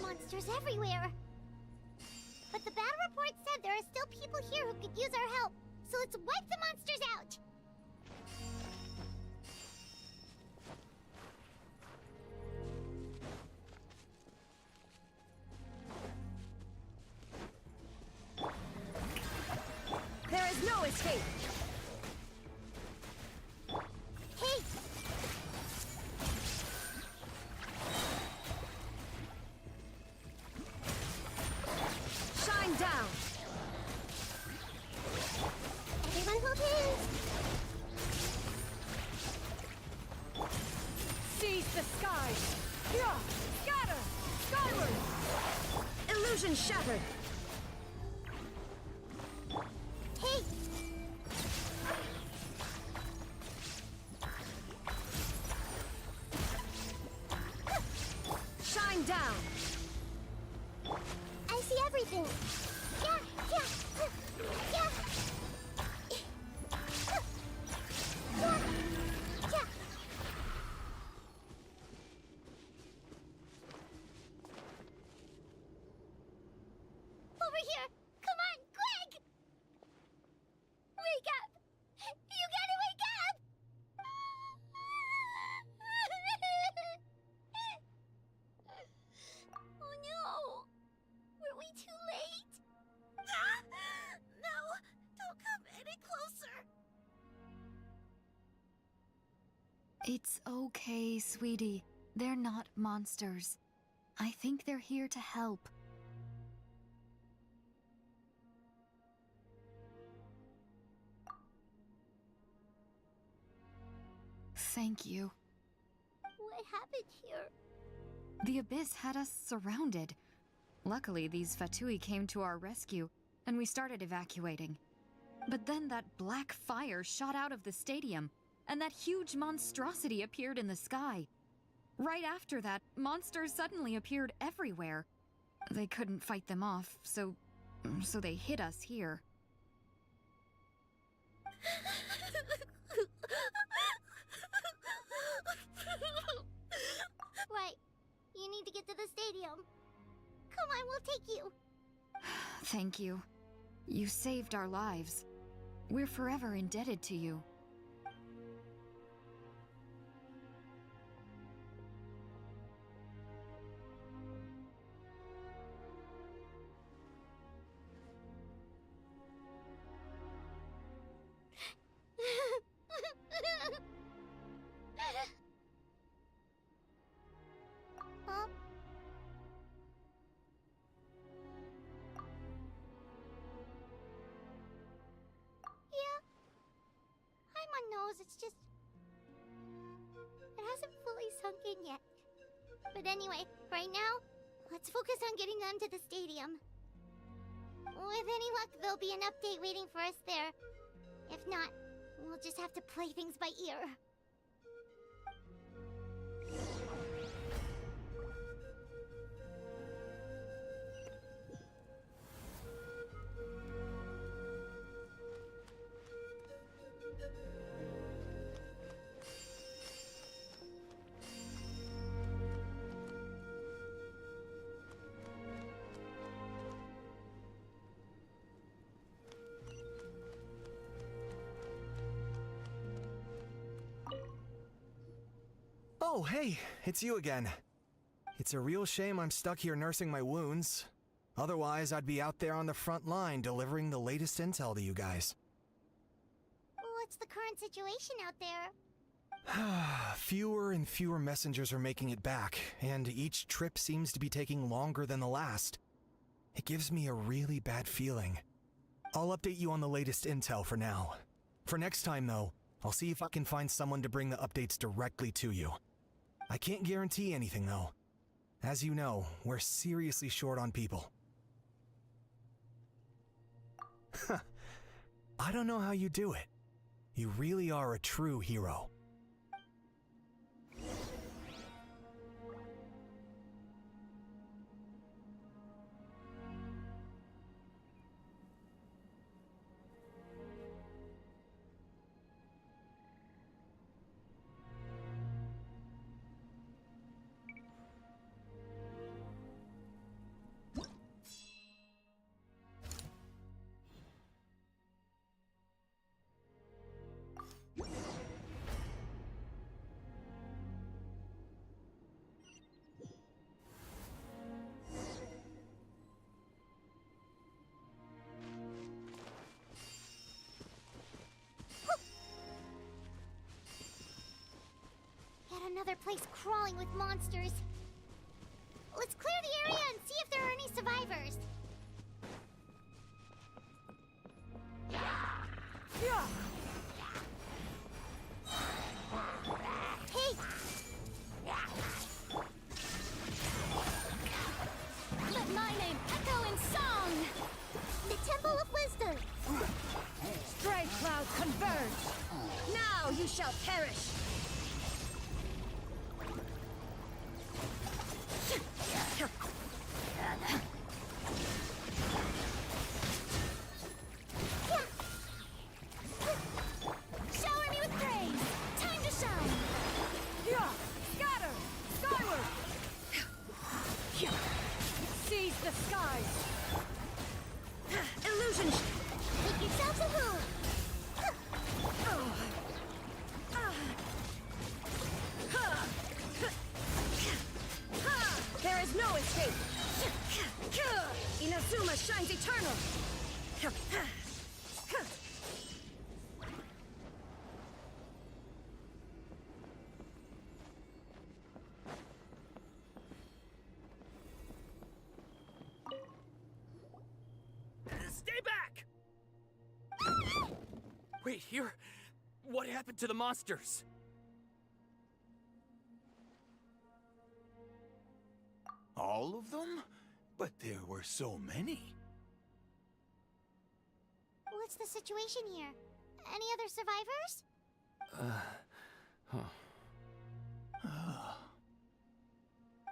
Monsters everywhere. But the battle report said there are still people here who could use our help. So let's wipe the monsters out. There is no escape. Hey! shattered! Hey! Shine down! I see everything! Yeah! Yeah! Yeah! Yeah! Yeah! Over here! Come on, quick! Wake up! You gotta wake up! Oh no! Were we too late? No! Don't come any closer! It's okay, sweetie. They're not monsters. I think they're here to help. Thank you. What happened here? The abyss had us surrounded. Luckily, these Fatui came to our rescue, and we started evacuating. But then that black fire shot out of the stadium, and that huge monstrosity appeared in the sky. Right after that, monsters suddenly appeared everywhere. They couldn't fight them off, so they hit us here. Right. You need to get to the stadium. Come on, we'll take you. Thank you. You saved our lives. We're forever indebted to you. Huh? Yeah. I'm on nose, it's just... It hasn't fully sunk in yet. But anyway, right now, let's focus on getting them to the stadium. With any luck, there'll be an update waiting for us there. If not, we'll just have to play things by ear. Oh, hey, it's you again. It's a real shame I'm stuck here nursing my wounds. Otherwise, I'd be out there on the front line delivering the latest intel to you guys. What's the current situation out there? Fewer and fewer messengers are making it back, and each trip seems to be taking longer than the last. It gives me a really bad feeling. I'll update you on the latest intel for now. For next time, though, I'll see if I can find someone to bring the updates directly to you. I can't guarantee anything, though. As you know, we're seriously short on people. I don't know how you do it. You really are a true hero. Another place crawling with monsters. Let's clear the area and see if there are any survivors. Hey! Let my name echo in Now you shall perish! Shower me with praise! Time to shine! Yeah! Scatter! Skyward! Seize the skies! Illusion! Make yourselves a move! There is no escape! Inazuma shines eternal! Stay back! Wait, here? What happened to the monsters? All of them? But there were so many. What's the situation here? Any other survivors?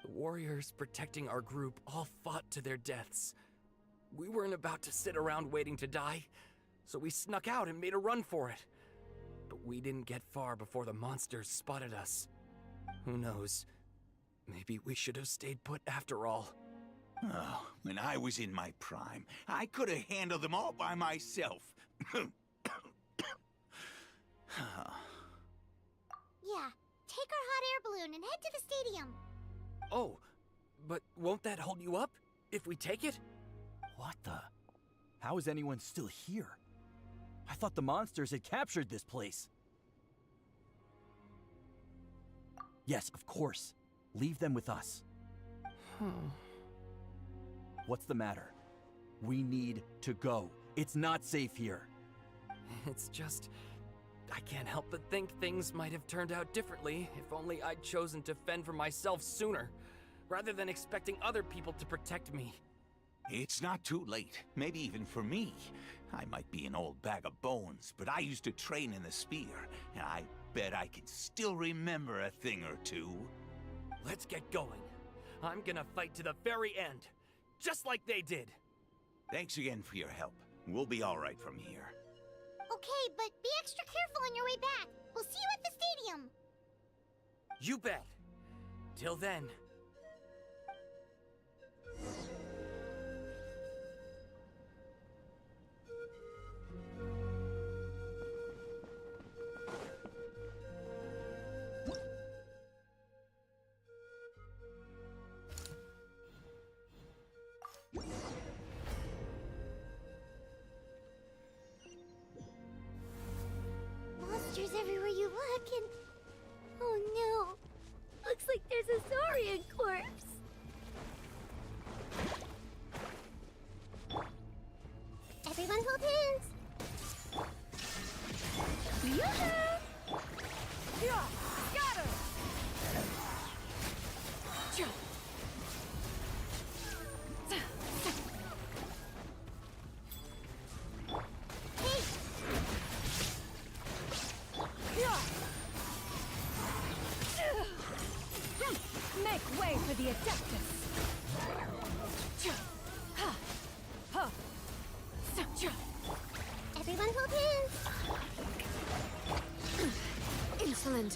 The warriors protecting our group all fought to their deaths. We weren't about to sit around waiting to die, so we snuck out and made a run for it. But we didn't get far before the monsters spotted us. Who knows? Maybe we should have stayed put after all. Oh, when I was in my prime, I could have handled them all by myself. Yeah, take our hot air balloon and head to the stadium. Oh, but won't that hold you up if we take it? What the? How is anyone still here? I thought the monsters had captured this place. Yes, of course. Leave them with us. What's the matter? We need to go. It's not safe here. It's just... I can't help but think things might have turned out differently if only I'd chosen to fend for myself sooner, rather than expecting other people to protect me. It's not too late, maybe even for me. I might be an old bag of bones, but I used to train in the spear, and I bet I can still remember a thing or two. Let's get going. I'm gonna fight to the very end, just like they did. Thanks again for your help. We'll be all right from here. Okay, but be extra careful on your way back. We'll see you at the stadium. You bet. Till then. Monsters everywhere you look, and... oh no! Looks like there's a Saurian corpse! Everyone hold hands! Yoo-hoo! Yeah! Scatter! Hey! Make way for the Adeptus! Everyone hold hands! Insolent.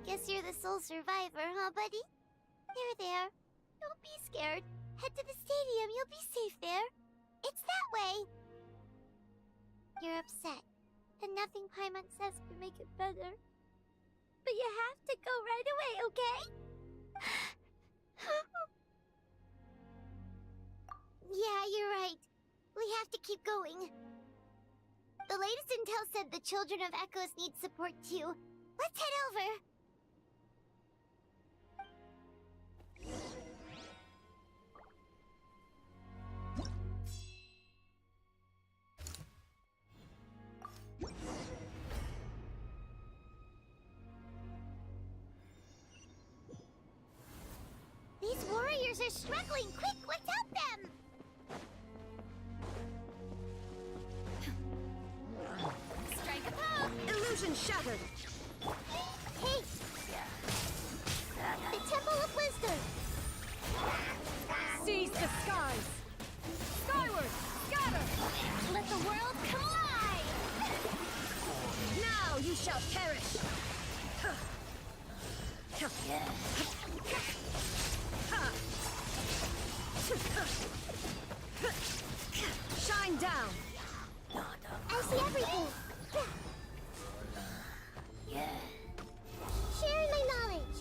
Guess you're the sole survivor, huh, buddy? There. Don't be scared. Head to the stadium, you'll be safe there. It's that way. You're upset, and nothing Paimon says can make it better. But you have to go right away, okay? Yeah, you're right. We have to keep going. The latest intel said the Children of Echoes need support too. Let's head over. These warriors are struggling. Quick, let's help them! Strike a pose! Illusion shattered! Hey! The Temple of Wisdom! Seize the skies! Skyward! Scatter! Let the world collide! Now you shall perish! Shine down! I see everything! Sharing my knowledge!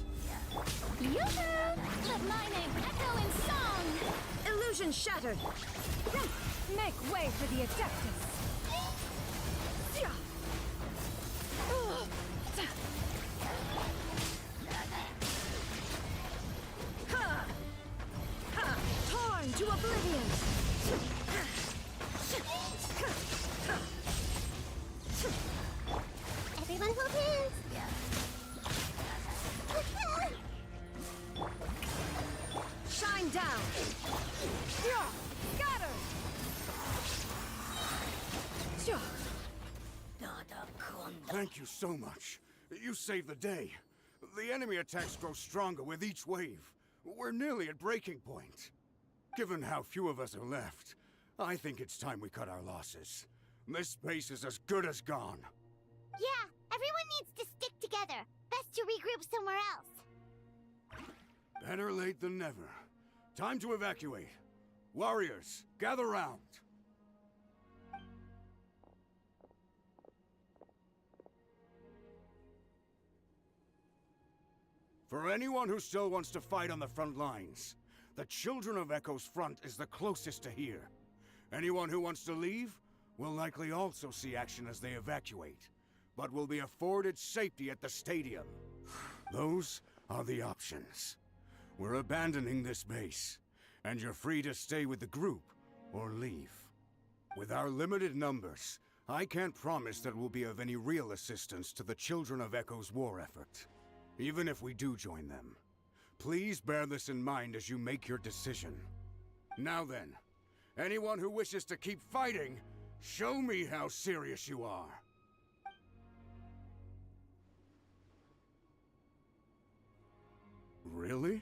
Yoo-hoo! Let my name echo in song! Illusion shattered! Make way for the Adeptus! Torn to oblivion! Everyone hold hands! Shine down! Scatter! Thank you so much. You saved the day. The enemy attacks grow stronger with each wave. We're nearly at breaking point. Given how few of us are left, I think it's time we cut our losses. This base is as good as gone. Yeah, everyone needs to stick together. Best to regroup somewhere else. Better late than never. Time to evacuate. Warriors, gather round. For anyone who still wants to fight on the front lines, the Children of Echo's front is the closest to here. Anyone who wants to leave will likely also see action as they evacuate, but will be afforded safety at the stadium. Those are the options. We're abandoning this base, and you're free to stay with the group or leave. With our limited numbers, I can't promise that we'll be of any real assistance to the Children of Echo's war effort. Even if we do join them, please bear this in mind as you make your decision. Now then, anyone who wishes to keep fighting, show me how serious you are. Really?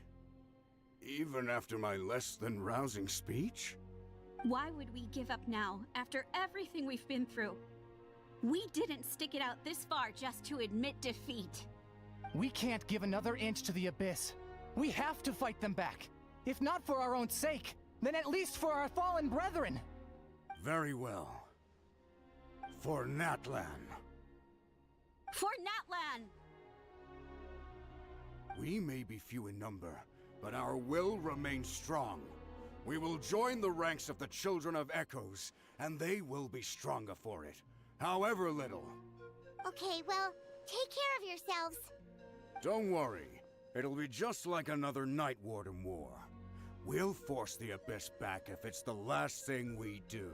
Even after my less than rousing speech? Why would we give up now, after everything we've been through? We didn't stick it out this far just to admit defeat. We can't give another inch to the Abyss. We have to fight them back. If not for our own sake, then at least for our fallen brethren. Very well. For Natlan. For Natlan! We may be few in number, but our will remains strong. We will join the ranks of the Children of Echoes, and they will be stronger for it, however little. Okay, well, take care of yourselves. Don't worry. It'll be just like another Night Warden war. We'll force the Abyss back if it's the last thing we do.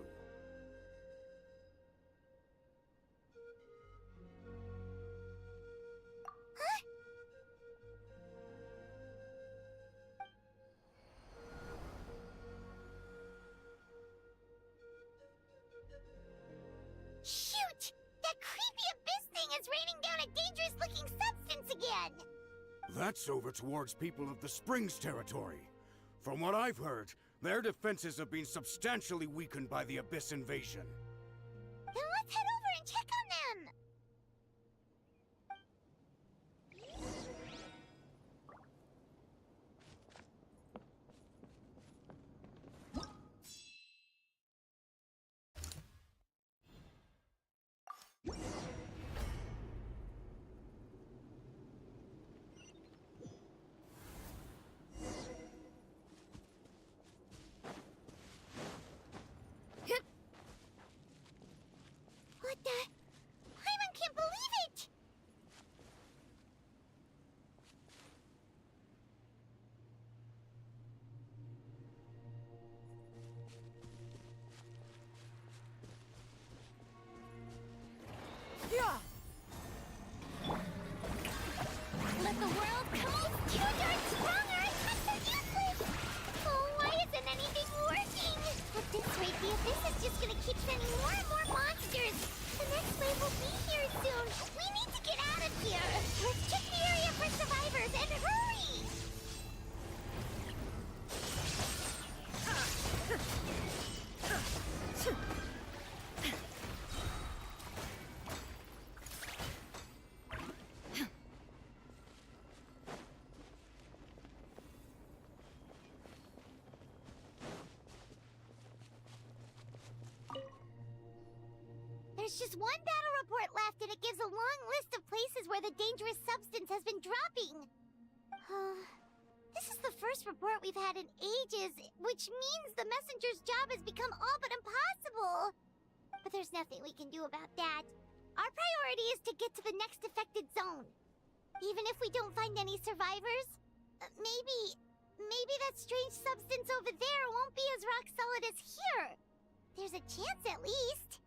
Shoot! That creepy abyss thing is raining down a dangerous-looking substance again! That's over towards people of the Springs territory. From what I've heard, their defenses have been substantially weakened by the Abyss invasion. Then let's head over and check on them! There's just one battle report left, and it gives a long list of places where the dangerous substance has been dropping. This is the first report we've had in ages, which means the messenger's job has become all but impossible. But there's nothing we can do about that. Our priority is to get to the next affected zone. Even if we don't find any survivors, maybe that strange substance over there won't be as rock solid as here. There's a chance at least.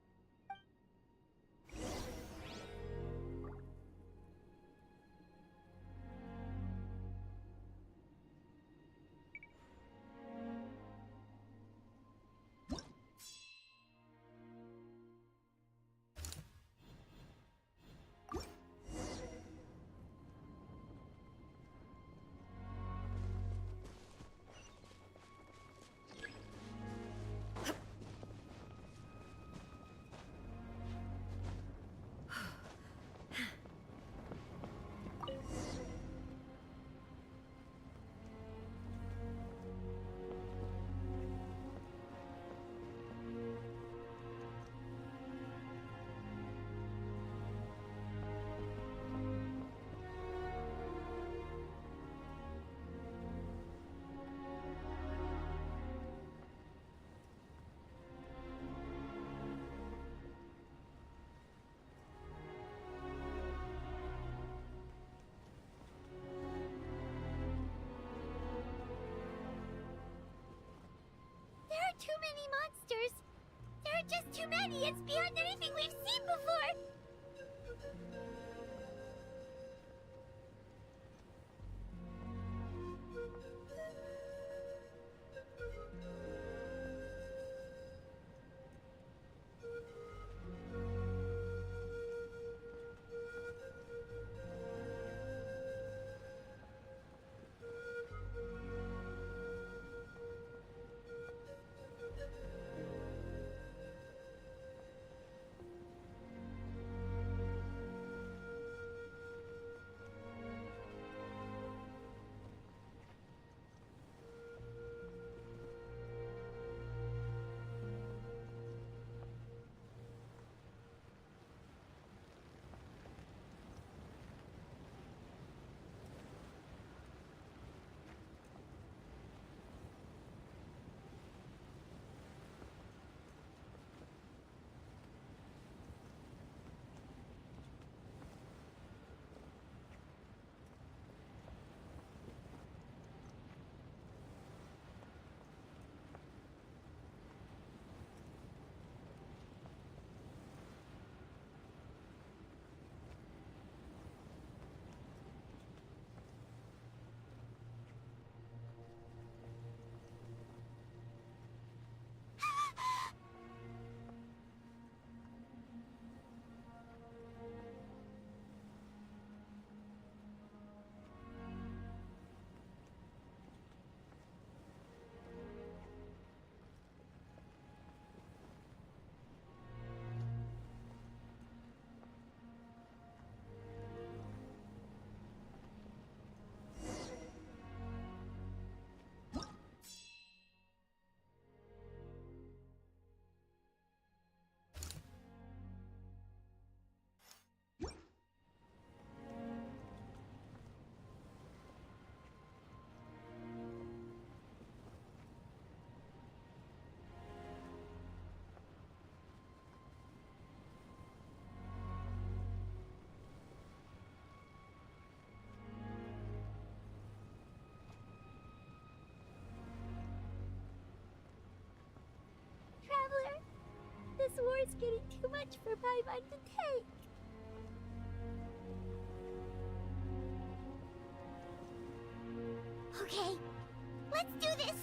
There are too many monsters. There are just too many. It's beyond anything we've seen before. This war's getting too much for Paimon to take. Okay, let's do this!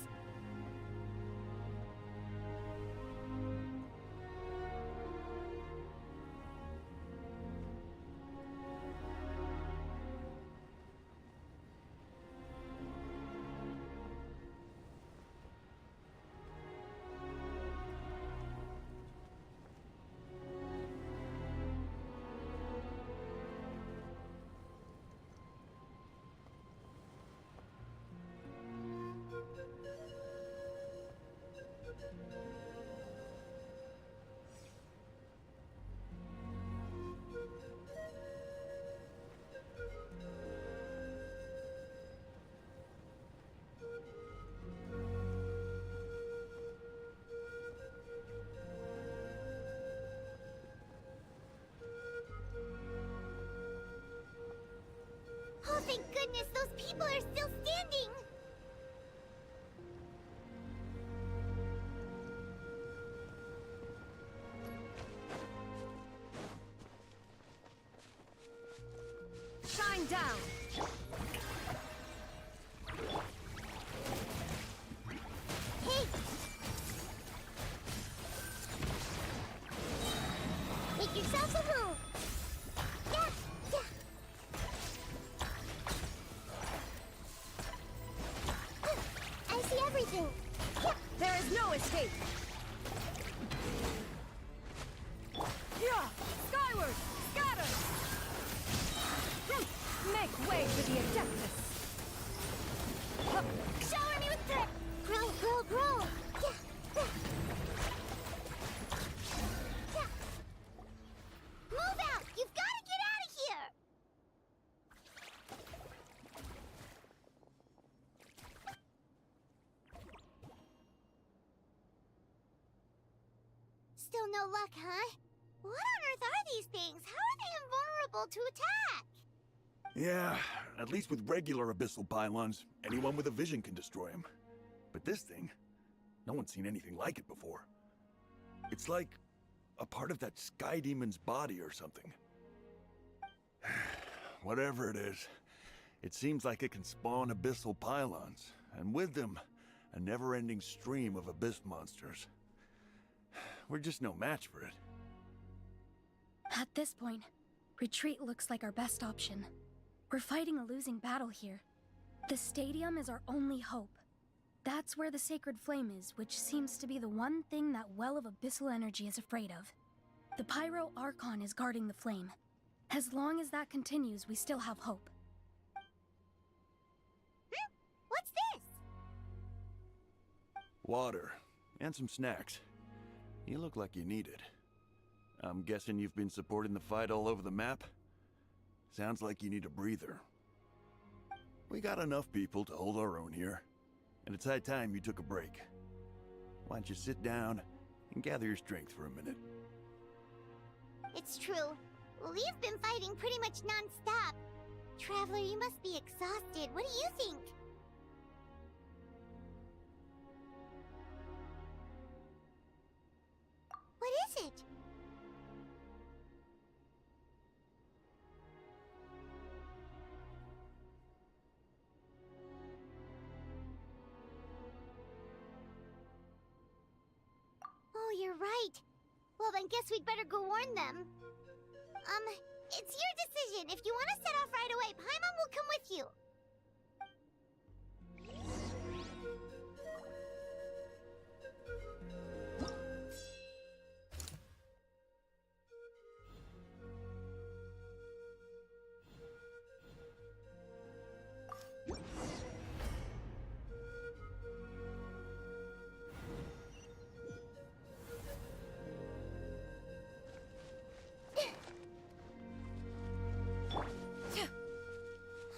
down! Hey! Make yourself a move! Yeah, yeah! I see everything! Yeah. There is no escape! Yeah! Skyward! Scatter! Make way for the Adeptus! Shower me with that! Grow, grow, grow! Yeah, yeah. Yeah. Move out! You've got to get out of here! Still no luck, huh? What on earth are these things? How are they invulnerable to attack? Yeah, at least with regular abyssal pylons, anyone with a vision can destroy them. But this thing, no one's seen anything like it before. It's like a part of that sky demon's body or something. Whatever it is, it seems like it can spawn abyssal pylons, and with them, a never-ending stream of abyss monsters. We're just no match for it. At this point, retreat looks like our best option. We're fighting a losing battle here. The stadium is our only hope. That's where the sacred flame is, which seems to be the one thing that well of abyssal energy is afraid of. The Pyro Archon is guarding the flame. As long as that continues, we still have hope. What's this? Water, and some snacks. You look like you need it. I'm guessing you've been supporting the fight all over the map? Sounds like you need a breather. We got enough people to hold our own here, and it's high time you took a break. Why don't you sit down and gather your strength for a minute? It's true. We've been fighting pretty much non-stop. Traveler, you must be exhausted. What do you think? What is it? Oh, you're right. Well, then guess we'd better go warn them. It's your decision. If you want to set off right away, Paimon will come with you.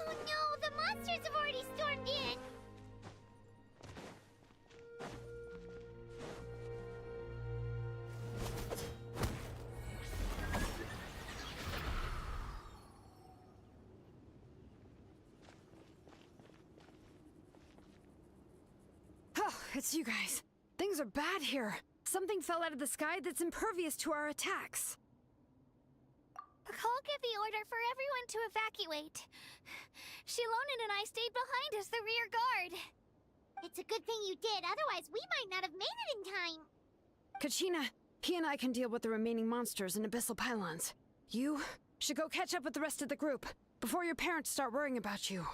Oh no, the monsters have already stormed in! Oh, it's you guys. Things are bad here. Something fell out of the sky that's impervious to our attacks. Cole gave the order for everyone to evacuate. Shilonen and I stayed behind as the rear guard. It's a good thing you did, otherwise we might not have made it in time. Kachina, he and I can deal with the remaining monsters and abyssal pylons. You should go catch up with the rest of the group before your parents start worrying about you.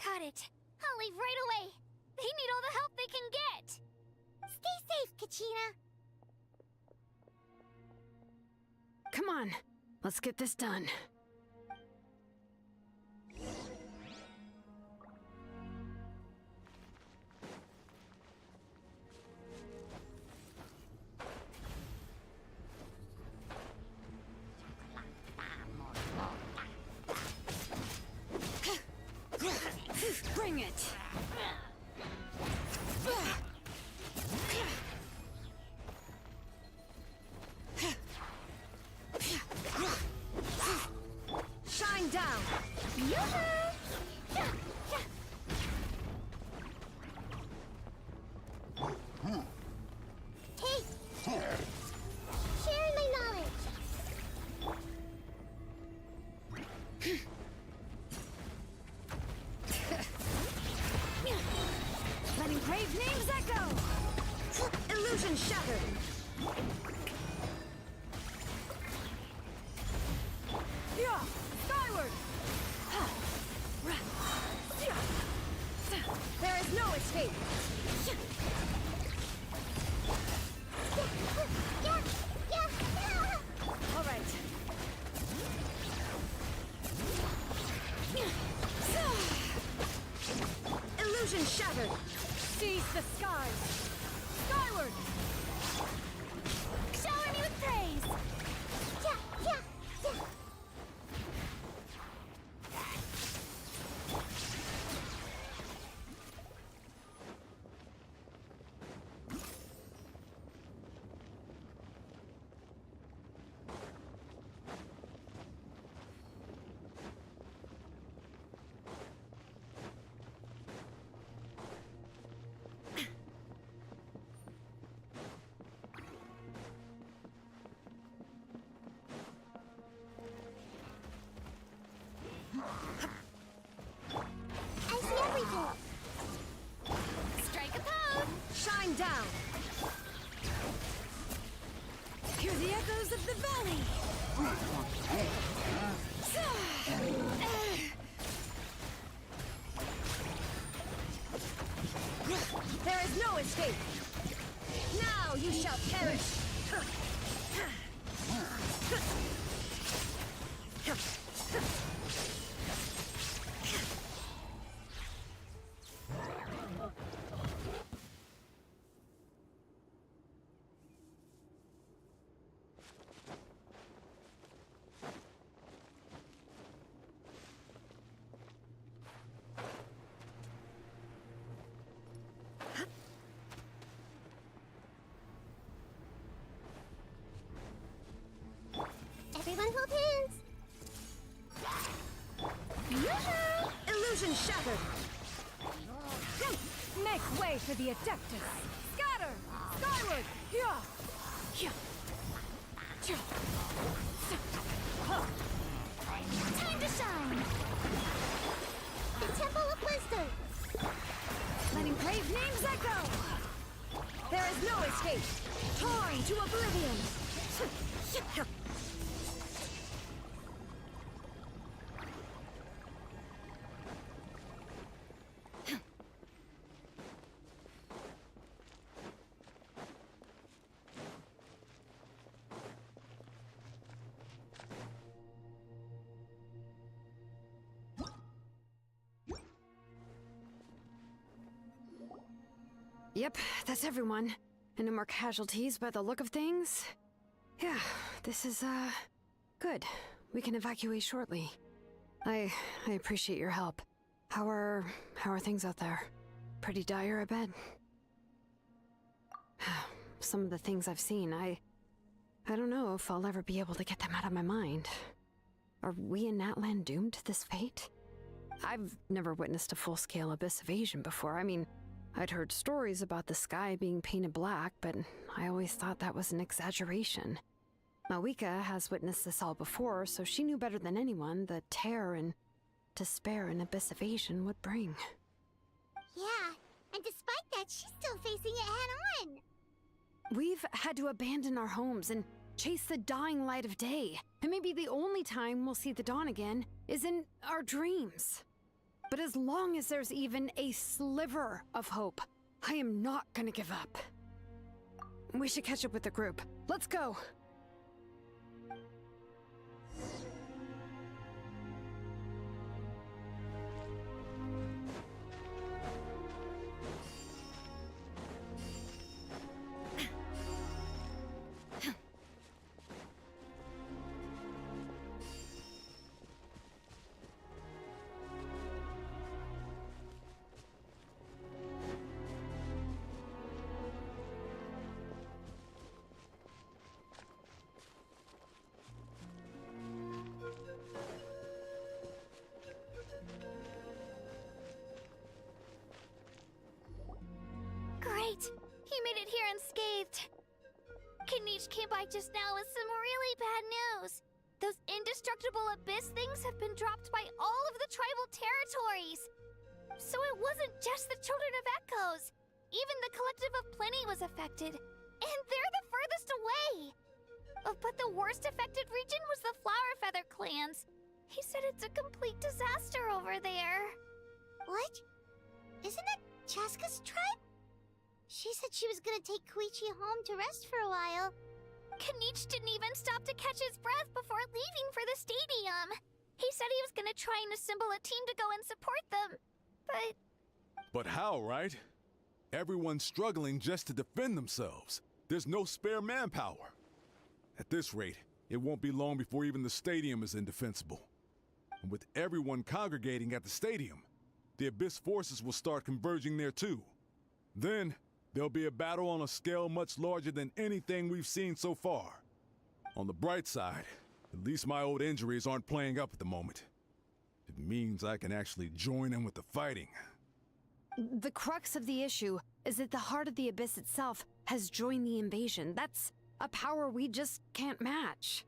Got it. I'll leave right away. They need all the help they can get. Stay safe, Kachina. Come on, let's get this done. Bring it! Shine down! Hey! Share my knowledge! brave names echo! Illusion shattered! Yeah! Skyward! There is no escape! All right. Illusion shattered! Seize the skies! Skyward! Shower me with praise! I see everything! Strike a pose! Shine down! Hear the echoes of the valley! There is no escape! Now you shall perish! Everyone hold hands! Yoo-hoo! Illusion shattered! Make way for the Adeptus! Scatter! Skyward! Time to shine! The Temple of Wisdom! Letting brave names echo! There is no escape! Torn to oblivion! Yep, that's everyone. And no more casualties by the look of things. Yeah, this is, good. We can evacuate shortly. I appreciate your help. How are things out there? Pretty dire, I bet. Some of the things I've seen, I don't know if I'll ever be able to get them out of my mind. Are we in Natlan doomed to this fate? I've never witnessed a full-scale abyss invasion before. I mean, I'd heard stories about the sky being painted black, but I always thought that was an exaggeration. Mawika has witnessed this all before, so she knew better than anyone the terror and despair an abyss invasion would bring. Yeah, and despite that, she's still facing it head-on! We've had to abandon our homes and chase the dying light of day, and maybe the only time we'll see the dawn again is in our dreams. But as long as there's even a sliver of hope, I am not gonna give up. We should catch up with the group. Let's go! Great! He made it here unscathed. Kniche came by just now with some really bad news. Those indestructible abyss things have been dropped by all of the tribal territories. So it wasn't just the Children of Echoes. Even the Collective of Plenty was affected. And they're the furthest away. But the worst affected region was the Flower Feather clans. He said it's a complete disaster over there. What? Isn't that Chaska's tribe? She said she was gonna take Koichi home to rest for a while. Kanich didn't even stop to catch his breath before leaving for the stadium. He said he was gonna try and assemble a team to go and support them, but... But how, right? Everyone's struggling just to defend themselves. There's no spare manpower. At this rate, it won't be long before even the stadium is indefensible. And with everyone congregating at the stadium, the Abyss forces will start converging there too. Then, there'll be a battle on a scale much larger than anything we've seen so far. On the bright side, at least my old injuries aren't playing up at the moment. It means I can actually join in with the fighting. The crux of the issue is that the heart of the Abyss itself has joined the invasion. That's a power we just can't match.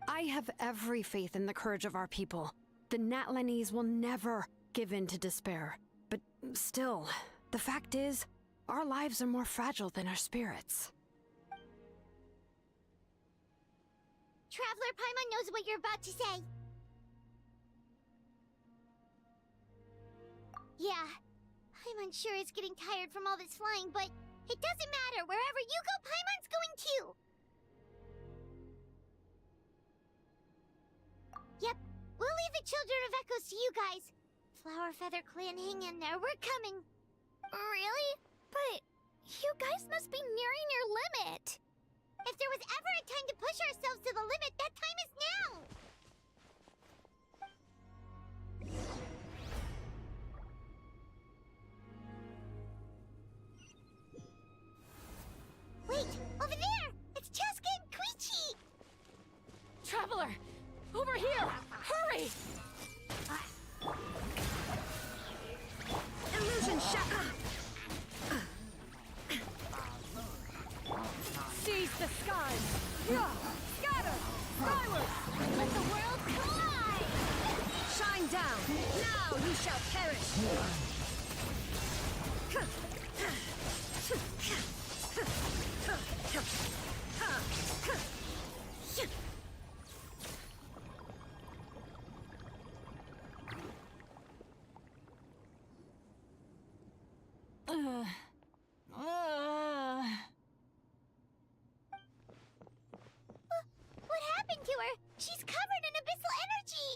I have every faith in the courage of our people. The Natlanese will never give in to despair. But still, the fact is, our lives are more fragile than our spirits. Traveler Paimon knows what you're about to say. Yeah, Paimon sure is getting tired from all this flying, but it doesn't matter. Wherever you go, Paimon's going too. Yep, we'll leave the Children of Echoes to you guys. Flower Feather Clan, hang in there. We're coming. Really? But you guys must be nearing your limit. If there was ever a time to push ourselves to the limit, that time is now. Wait, over there! It's Chaska and Koichi! Traveler! Over here! Hurry! Illusion shot! Seize the skies! Scatter! Skyward! Let the world collide! Shine down! Now you shall perish! What happened to her? She's covered in abyssal energy!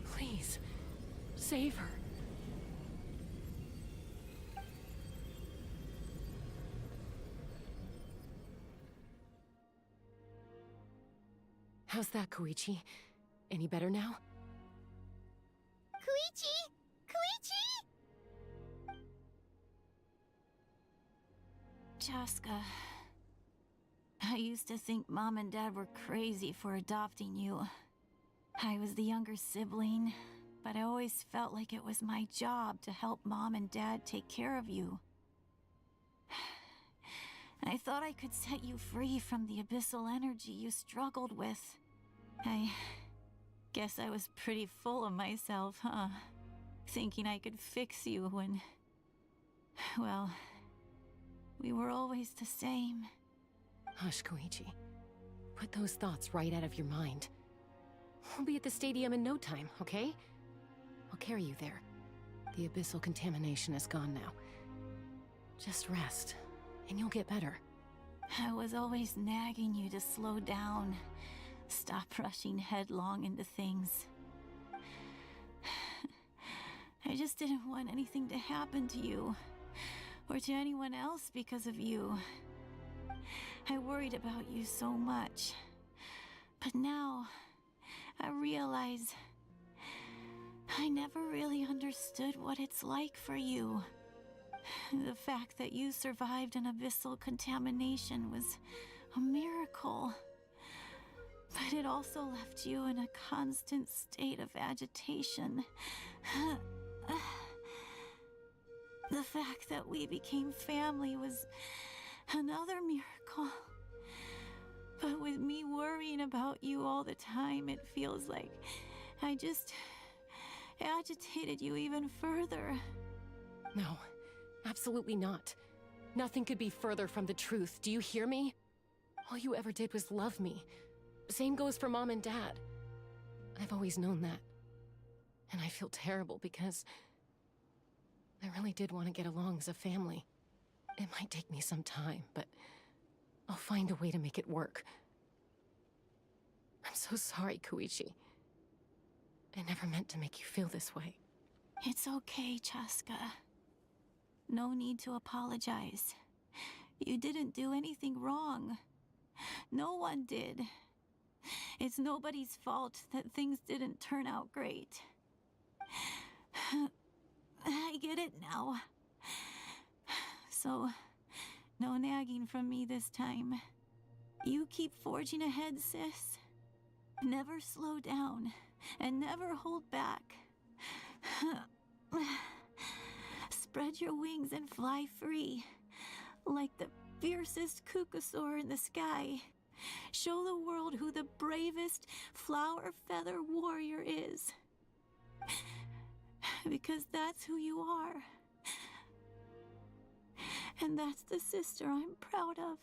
Please, save her. How's that, Koichi? Any better now? Koichi! Koichi! Chaska, I used to think Mom and Dad were crazy for adopting you. I was the younger sibling, but I always felt like it was my job to help Mom and Dad take care of you. I thought I could set you free from the abyssal energy you struggled with. I guess I was pretty full of myself, huh? Thinking I could fix you when... well, we were always the same. Hush, Koichi. Put those thoughts right out of your mind. We'll be at the stadium in no time, okay? I'll carry you there. The abyssal contamination is gone now. Just rest, and you'll get better. I was always nagging you to slow down. Stop rushing headlong into things. I just didn't want anything to happen to you, or to anyone else because of you. I worried about you so much. But now, I realize I never really understood what it's like for you. The fact that you survived an abyssal contamination was a miracle. But it also left you in a constant state of agitation. The fact that we became family was another miracle. about you all the time, it feels like I just agitated you even further. No, absolutely not. Nothing could be further from the truth. Do you hear me? All you ever did was love me. Same goes for Mom and Dad. I've always known that. And I feel terrible because I really did want to get along as a family. It might take me some time, but I'll find a way to make it work. I'm so sorry, Koichi. I never meant to make you feel this way. It's okay, Chaska. No need to apologize. You didn't do anything wrong. No one did. It's nobody's fault that things didn't turn out great. I get it now. So, no nagging from me this time. You keep forging ahead, sis. Never slow down, and never hold back. Spread your wings and fly free, like the fiercest kukusaur in the sky. Show the world who the bravest flower feather warrior is. Because that's who you are. And that's the sister I'm proud of.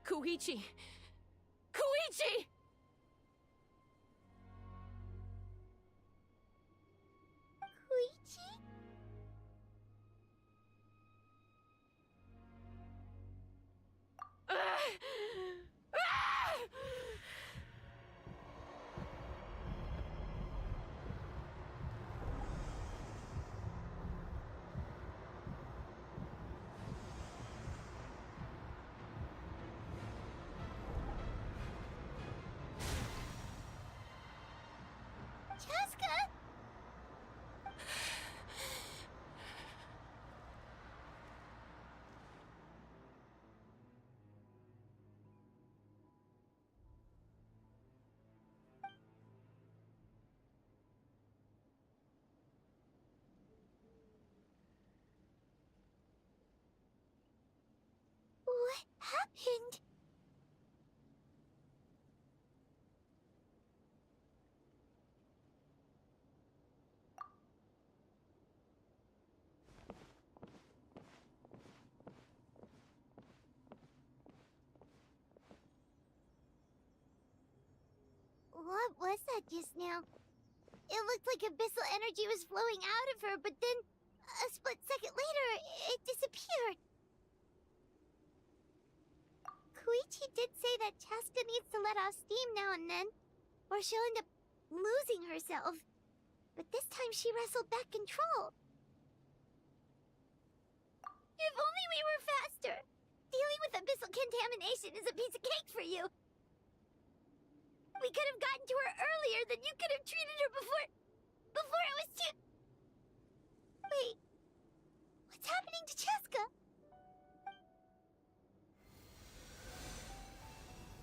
Koichi! Koichi! Koichi? Chaska? What happened? What was that just now? It looked like abyssal energy was flowing out of her, but then, a split second later, it disappeared. Koichi did say that Chaska needs to let off steam now and then, or she'll end up losing herself. But this time she wrestled back control. If only we were faster! Dealing with abyssal contamination is a piece of cake for you! We could have gotten to her earlier, then you could have treated her before it was too... Wait, what's happening to Chaska?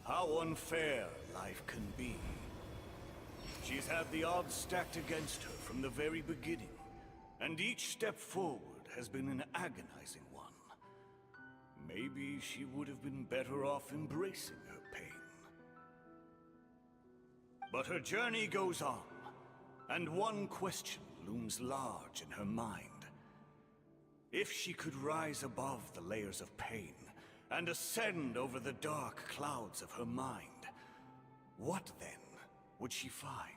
How unfair life can be. She's had the odds stacked against her from the very beginning, and each step forward has been an agonizing one. Maybe she would have been better off embracing her pain. But her journey goes on, and one question looms large in her mind. If she could rise above the layers of pain and ascend over the dark clouds of her mind, what then would she find?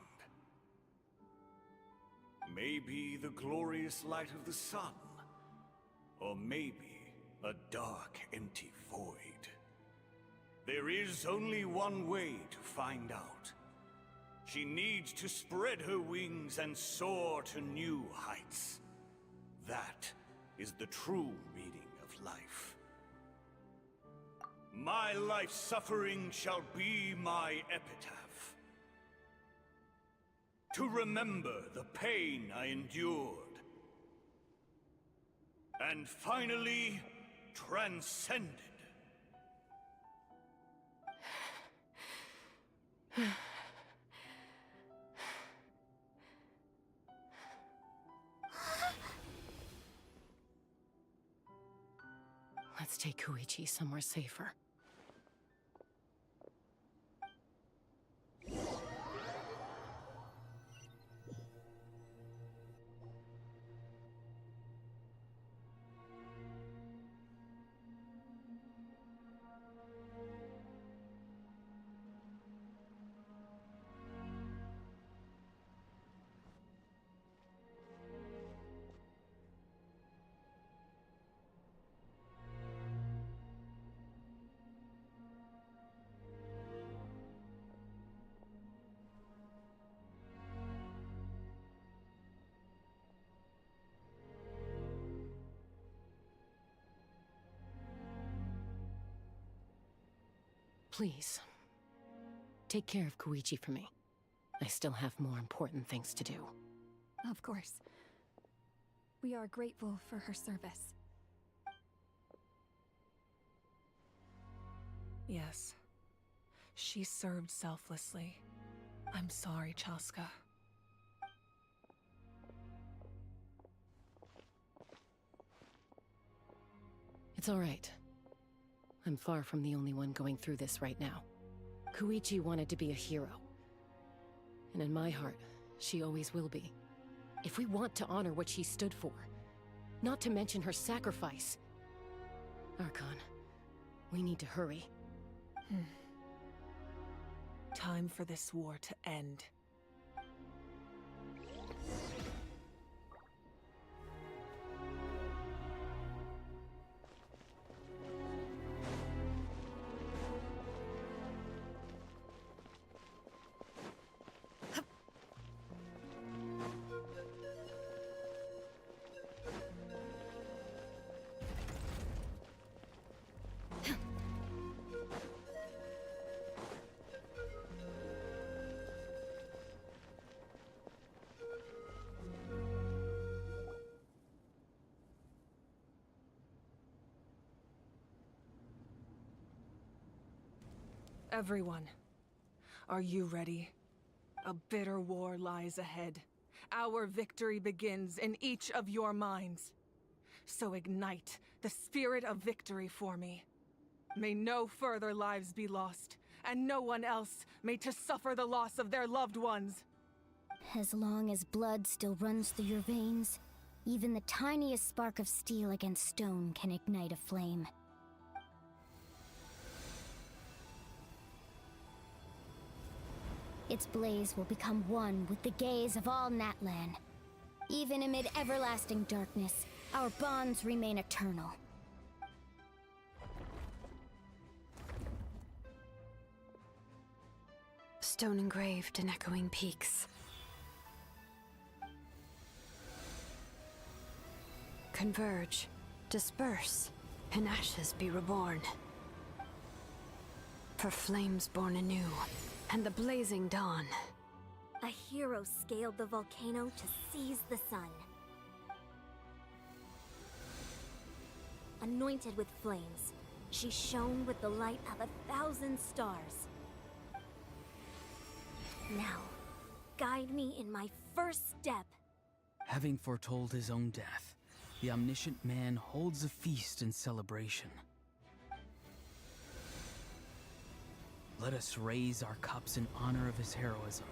Maybe the glorious light of the sun, or maybe a dark, empty void. There is only one way to find out. She needs to spread her wings and soar to new heights. That is the true meaning of life. My life's suffering shall be my epitaph. To remember the pain I endured. And finally, transcended. Let's take Koichi somewhere safer. Please, take care of Koichi for me. I still have more important things to do. Of course. We are grateful for her service. Yes. She served selflessly. I'm sorry, Chaska. It's all right. I'm far from the only one going through this right now. Koichi wanted to be a hero. And in my heart, she always will be. If we want to honor what she stood for, not to mention her sacrifice. Archon, we need to hurry. Time for this war to end. Everyone, are you ready? A bitter war lies ahead. Our victory begins in each of your minds. So ignite the spirit of victory for me. May no further lives be lost, and no one else may to suffer the loss of their loved ones. As long as blood still runs through your veins, even the tiniest spark of steel against stone can ignite a flame. Its blaze will become one with the gaze of all Natlan. Even amid everlasting darkness, our bonds remain eternal. Stone engraved in echoing peaks. Converge, disperse, in ashes be reborn. For flames born anew, and the blazing dawn. A hero scaled the volcano to seize the sun. Anointed with flames, she shone with the light of 1,000 stars. Now, guide me in my first step. Having foretold his own death, the omniscient man holds a feast in celebration. Let us raise our cups in honor of his heroism,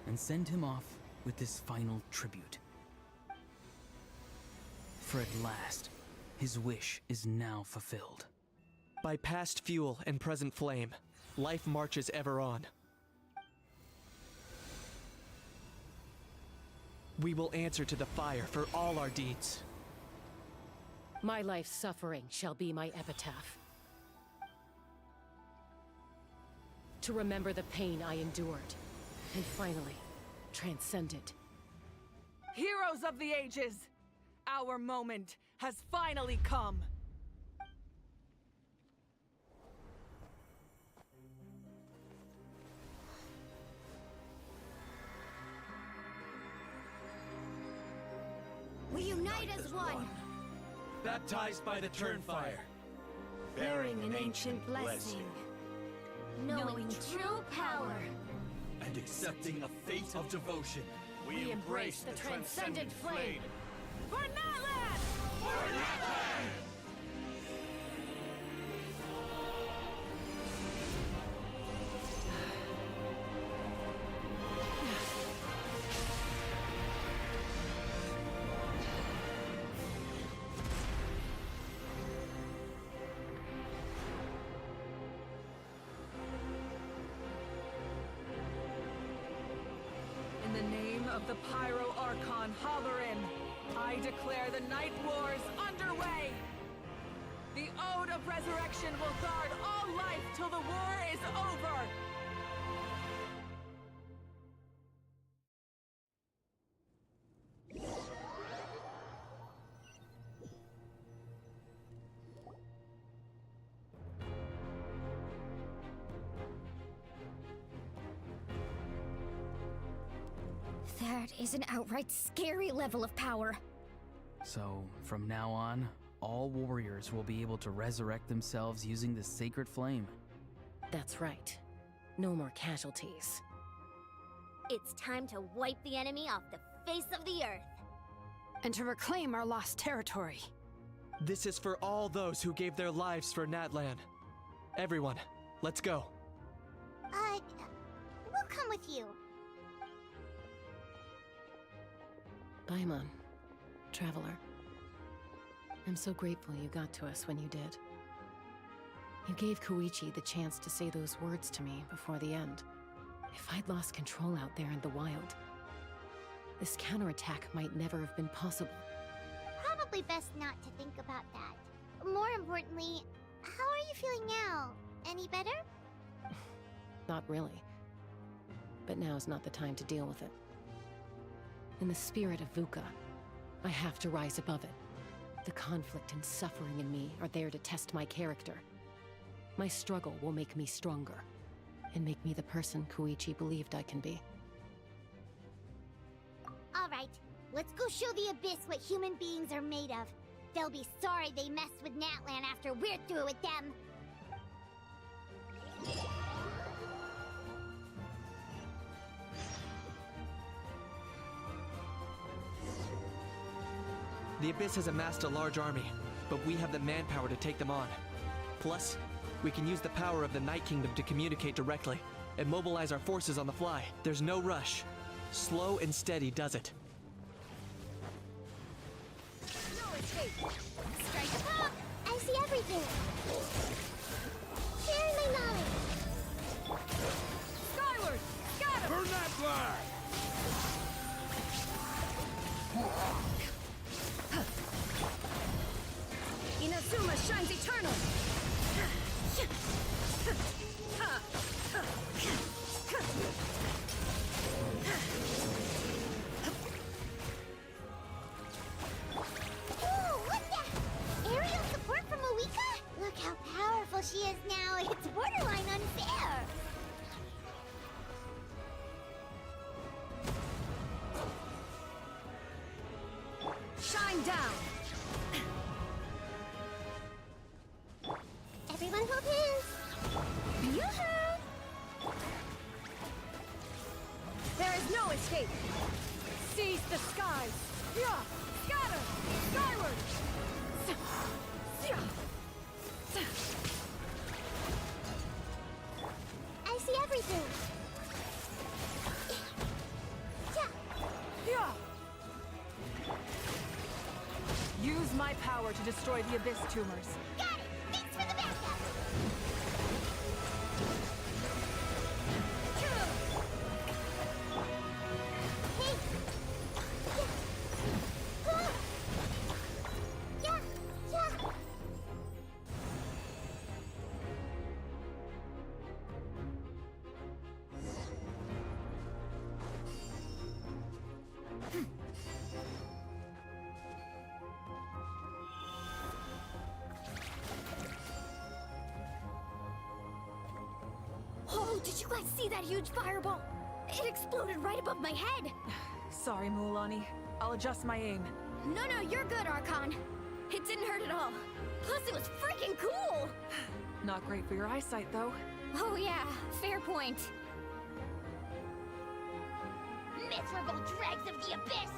and send him off with this final tribute. For at last, his wish is now fulfilled. By past fuel and present flame, life marches ever on. We will answer to the fire for all our deeds. My life's suffering shall be my epitaph. To remember the pain I endured, and finally, transcend it. Heroes of the ages! Our moment has finally come! We unite as one! Baptized by the Turnfire, Bearing an ancient blessing. Knowing true power. and accepting a fate of devotion. We embrace the transcendent flame. For Natlan! For Natlan! In the name of the Pyro Archon Halloran, I declare the Night Wars underway! The Ode of Resurrection will guard all life till the war is over! That is an outright scary level of power. So, from now on, all warriors will be able to resurrect themselves using the sacred flame. That's right. No more casualties. It's time to wipe the enemy off the face of the earth. And to reclaim our lost territory. This is for all those who gave their lives for Natlan. Everyone, let's go. We'll come with you. Paimon, traveler. I'm so grateful you got to us when you did. You gave Koichi the chance to say those words to me before the end. If I'd lost control out there in the wild, this counterattack might never have been possible. Probably best not to think about that. More importantly, how are you feeling now? Any better? Not really. But now's not the time to deal with it. In the spirit of VUCA, I have to rise above it. The conflict and suffering in me are there to test my character. My struggle will make me stronger, and make me the person Koichi believed I can be. Alright, let's go show the Abyss what human beings are made of. They'll be sorry they messed with Natlan after we're through with them. The Abyss has amassed a large army, but we have the manpower to take them on. Plus, we can use the power of the Night Kingdom to communicate directly and mobilize our forces on the fly. There's no rush. Slow and steady does it. No escape! Strike the pop! I see everything! Share my knowledge! Skyward! Scatter! Burn that flag! Inazuma shines eternal! Ooh, what the? Aerial support from Awika? Look how powerful she is now. It's borderline unfair. Shine down! Everyone hold hands. Yoo-hoo! There is no escape! Seize the skies! Yeah! Scatter! Skyward! I see everything. Yeah! Use my power to destroy the Abyss tumors. Got it! Thanks for the backup! Hey! Yeah! Yeah! Oh, did you guys see that huge fireball? It exploded right above my head. Sorry, Mualani. I'll adjust my aim. No, you're good, Archon. It didn't hurt at all. Plus, it was freaking cool. Not great for your eyesight, though. Oh yeah, fair point. miserable dregs of the Abyss!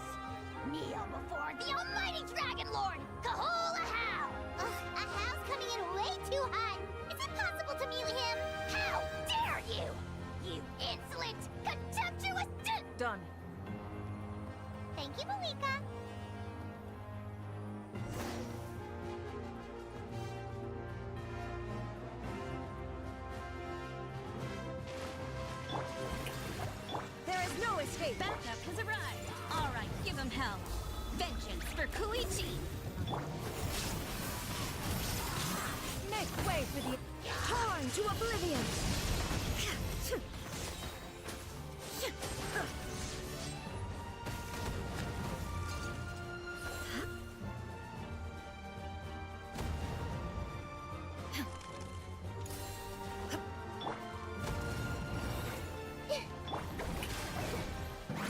Kneel before the almighty Dragon Lord, Kahula Hal! Ugh, a Hal's coming in way too hot. Is it possible to melee him? How dare you! You insolent, contemptuous Done. Thank you, Malika. There is no escape. Backup has arrived. All right, give him hell. Vengeance for Koichi. Make way for the torn to oblivion.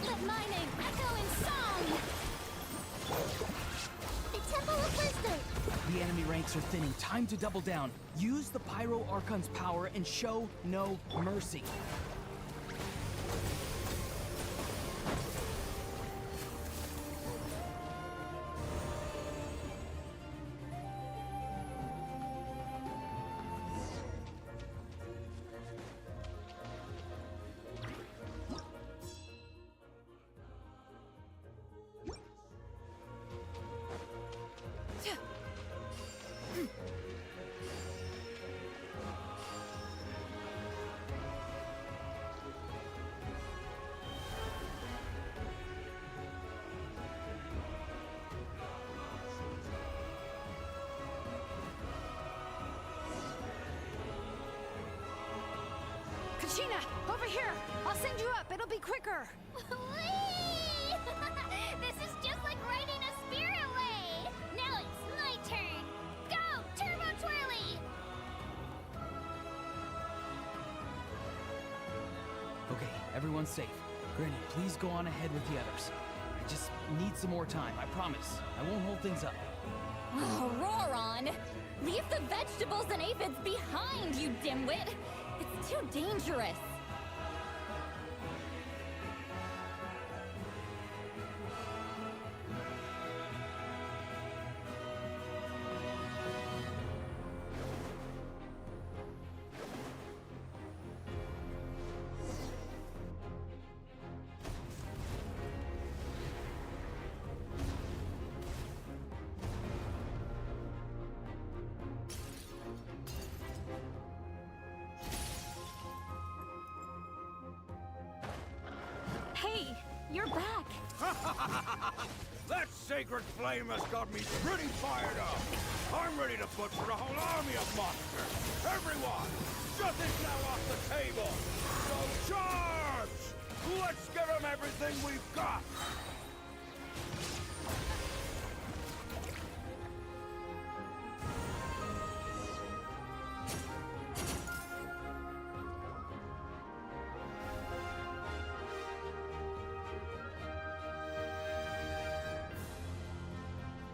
Let my name echo in song! The Temple of Wisdom. The enemy ranks are thinning. Time to double down. Use the Pyro Archon's power and show no mercy. Kachina, over here! I'll send you up, it'll be quicker! Whee! This is just like riding a spirit way! Now it's my turn! Go, Turbo Twirly! Okay, everyone's safe. Granny, please go on ahead with the others. I just need some more time, I promise. I won't hold things up. Oh, Roron! Leave the vegetables and aphids behind, you dimwit! It's too dangerous! Hey, you're back. That sacred flame has got me pretty fired up. I'm ready to butcher a whole army of monsters. Everyone, nothing's now off the table. So charge! Let's give them everything we've got.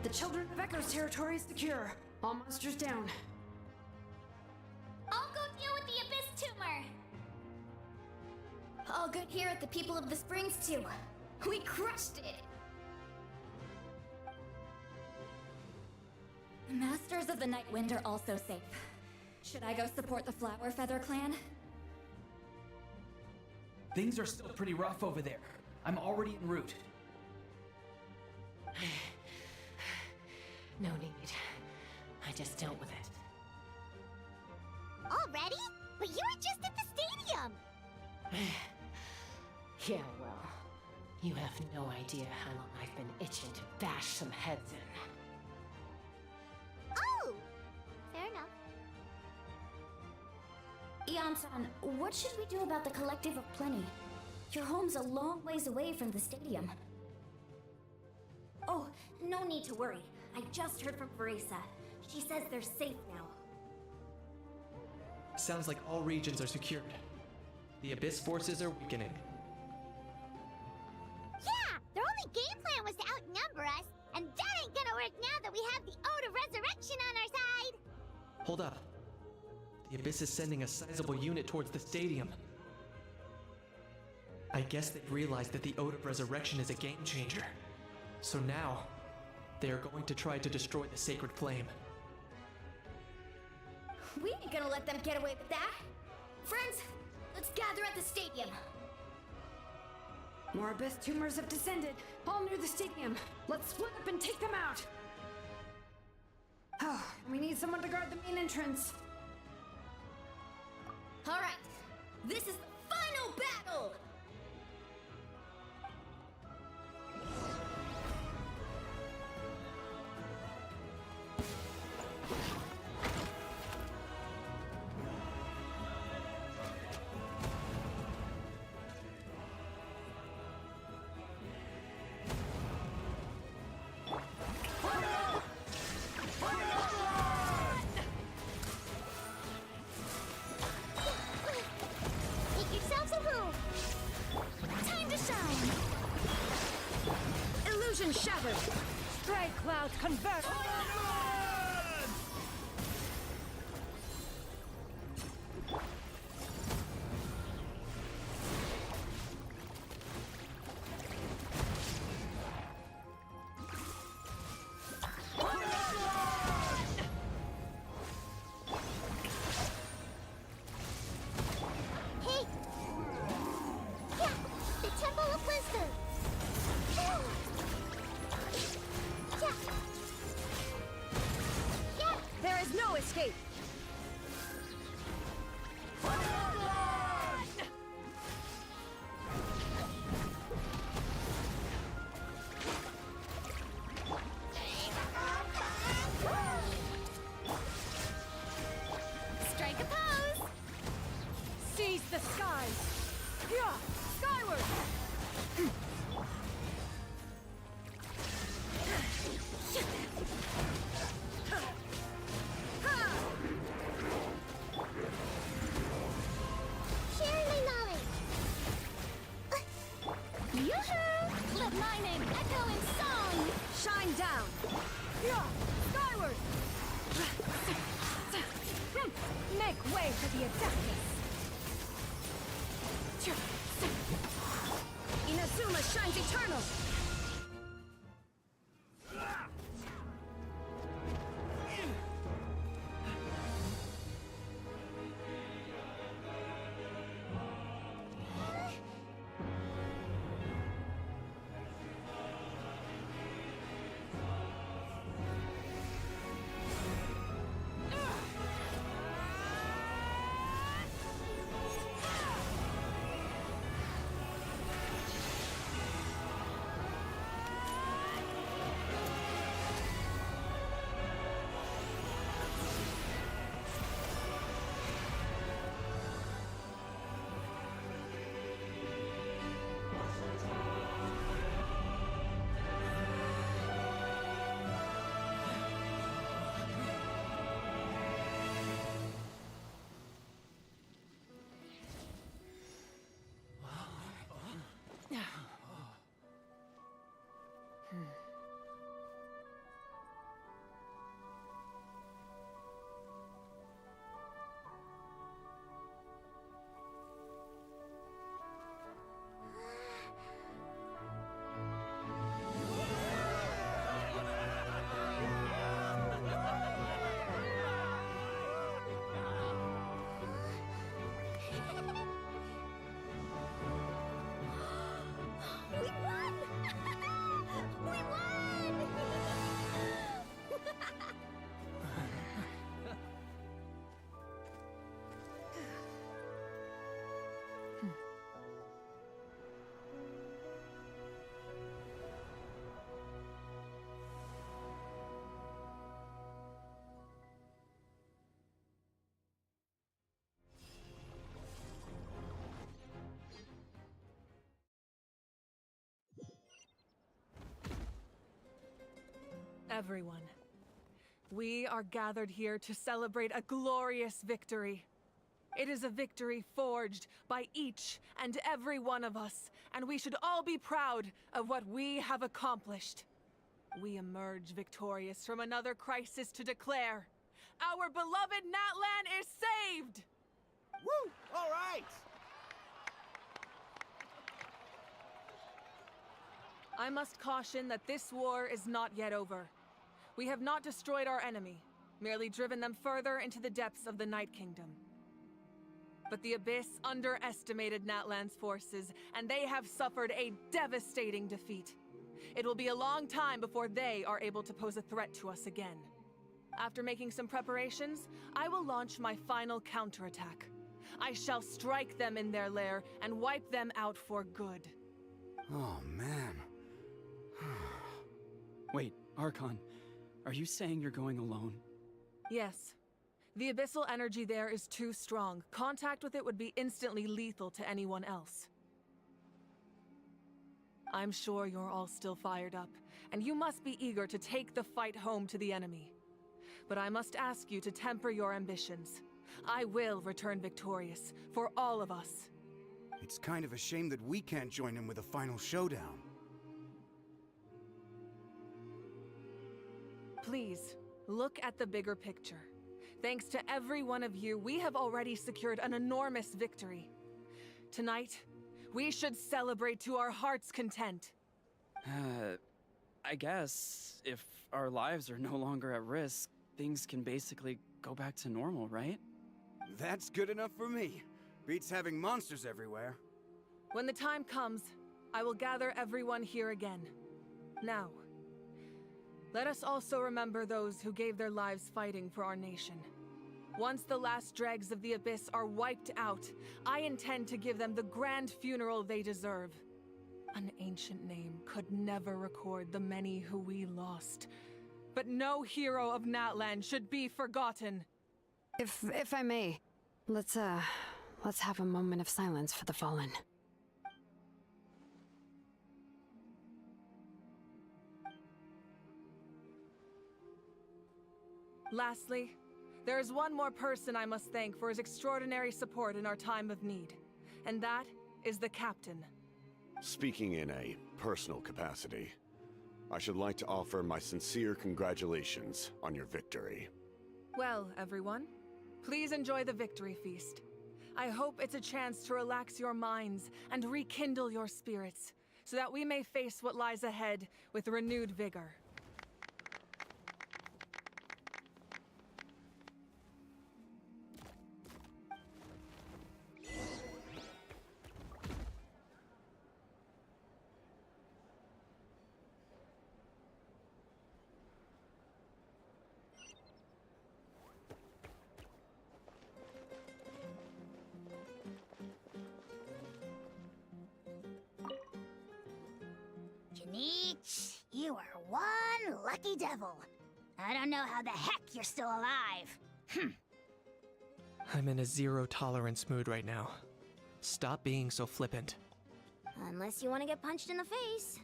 The Children of Echo's territory is secure. All monsters down. I'll go deal with the Abyss tumor! All good here at the People of the Springs, too. We crushed it! The Masters of the Night Wind are also safe. Should I go support the Flower Feather clan? Things are still pretty rough over there. I'm already en route. No need. I just dealt with it. Already? But you were just at the stadium! Yeah, well, you have no idea how long I've been itching to bash some heads in. Oh! Fair enough. Ian-san, what should we do about the Collective of Plenty? Your home's a long ways away from the stadium. Oh, no need to worry. I just heard from Veresa. She says they're safe now. Sounds like all regions are secured. The Abyss forces are weakening. Yeah! Their only game plan was to outnumber us, and that ain't gonna work now that we have the Ode of Resurrection on our side! Hold up. The Abyss is sending a sizable unit towards the stadium. I guess they've realized that the Ode of Resurrection is a game changer. So now, they are going to try to destroy the sacred flame. We ain't gonna let them get away with that. Friends, let's gather at the stadium. More abyss tumors have descended, all near the stadium. Let's split up and take them out. Oh, we need someone to guard the main entrance. All right, this is the final battle! Shattered! Stray clouds convert! Hey! Yeah! The Temple of Wisdom! There is no escape! Strike a pose! Seize the skies! Yeah! Skyward! Share my knowledge! Yoo-hoo! Let my name echo in song! Shine down! Yeah! Skyward! Make way for the Adeptus! Inazuma shines eternal! Everyone, we are gathered here to celebrate a glorious victory. It is a victory forged by each and every one of us, and we should all be proud of what we have accomplished. We emerge victorious from another crisis to declare, our beloved Natlan is saved! Woo! All right! I must caution that this war is not yet over. We have not destroyed our enemy, merely driven them further into the depths of the Night Kingdom. But the Abyss underestimated Natlan's forces, and they have suffered a devastating defeat. It will be a long time before they are able to pose a threat to us again. After making some preparations, I will launch my final counterattack. I shall strike them in their lair and wipe them out for good. Oh, man. Wait, Archon, are you saying you're going alone? Yes. The abyssal energy there is too strong. Contact with it would be instantly lethal to anyone else. I'm sure you're all still fired up, and you must be eager to take the fight home to the enemy. But I must ask you to temper your ambitions. I will return victorious, for all of us. It's kind of a shame that we can't join him with a final showdown. Please, look at the bigger picture. Thanks to every one of you, we have already secured an enormous victory. Tonight, we should celebrate to our heart's content. I guess if our lives are no longer at risk, things can basically go back to normal, right? That's good enough for me. Beats having monsters everywhere. When the time comes, I will gather everyone here again. Now, let us also remember those who gave their lives fighting for our nation. Once the last dregs of the Abyss are wiped out, I intend to give them the grand funeral they deserve. An ancient name could never record the many who we lost. But no hero of Natlan should be forgotten. If I may, let's have a moment of silence for the fallen. Lastly, there is one more person I must thank for his extraordinary support in our time of need, and that is the Captain. Speaking in a personal capacity, I should like to offer my sincere congratulations on your victory. Well, everyone, please enjoy the victory feast. I hope it's a chance to relax your minds and rekindle your spirits, so that we may face what lies ahead with renewed vigor. You are one lucky devil. I don't know how the heck you're still alive. I'm in a zero-tolerance mood right now. Stop being so flippant. Unless you want to get punched in the face.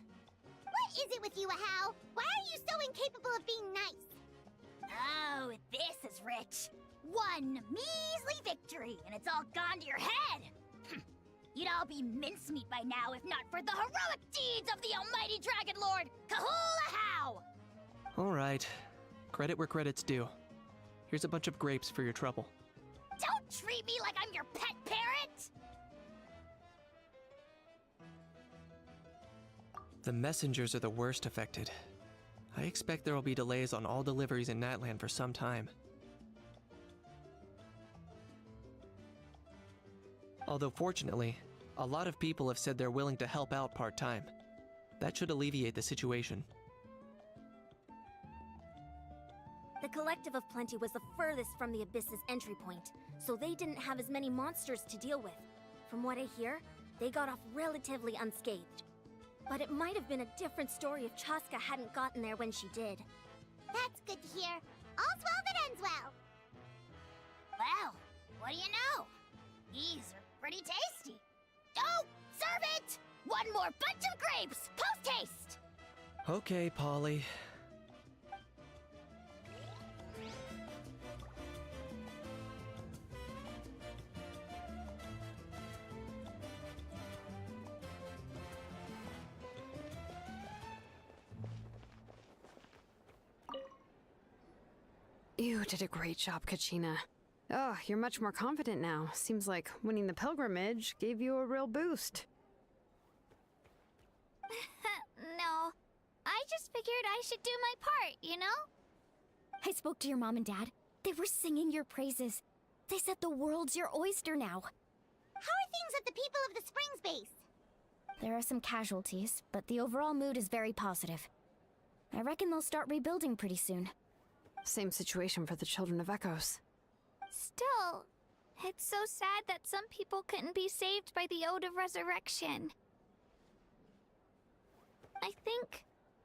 What is it with you, Ahau? Why are you so incapable of being nice? Oh, this is rich. One measly victory, and it's all gone to your head. You'd all be mincemeat by now if not for the heroic deeds of the almighty Dragon Lord, Kahula Hau! Alright. Credit where credit's due. Here's a bunch of grapes for your trouble. Don't treat me like I'm your pet parrot! The messengers are the worst affected. I expect there will be delays on all deliveries in Natlan for some time. Although fortunately, a lot of people have said they're willing to help out part-time. That should alleviate the situation. The Collective of Plenty was the furthest from the Abyss's entry point, so they didn't have as many monsters to deal with. From what I hear, they got off relatively unscathed. But it might have been a different story if Chaska hadn't gotten there when she did. That's good to hear. All's well that ends well. Well, what do you know? These are pretty tasty. Oh, serve it! One more bunch of grapes, post-haste! Okay, Polly. You did a great job, Kachina. Oh, you're much more confident now. Seems like winning the pilgrimage gave you a real boost. No, just figured I should do my part, you know? I spoke to your mom and dad. They were singing your praises. They said the world's your oyster now. How are things at the People of the Springs base? There are some casualties, but the overall mood is very positive. I reckon they'll start rebuilding pretty soon. Same situation for the Children of Echoes. Still, it's so sad that some people couldn't be saved by the Ode of Resurrection. I think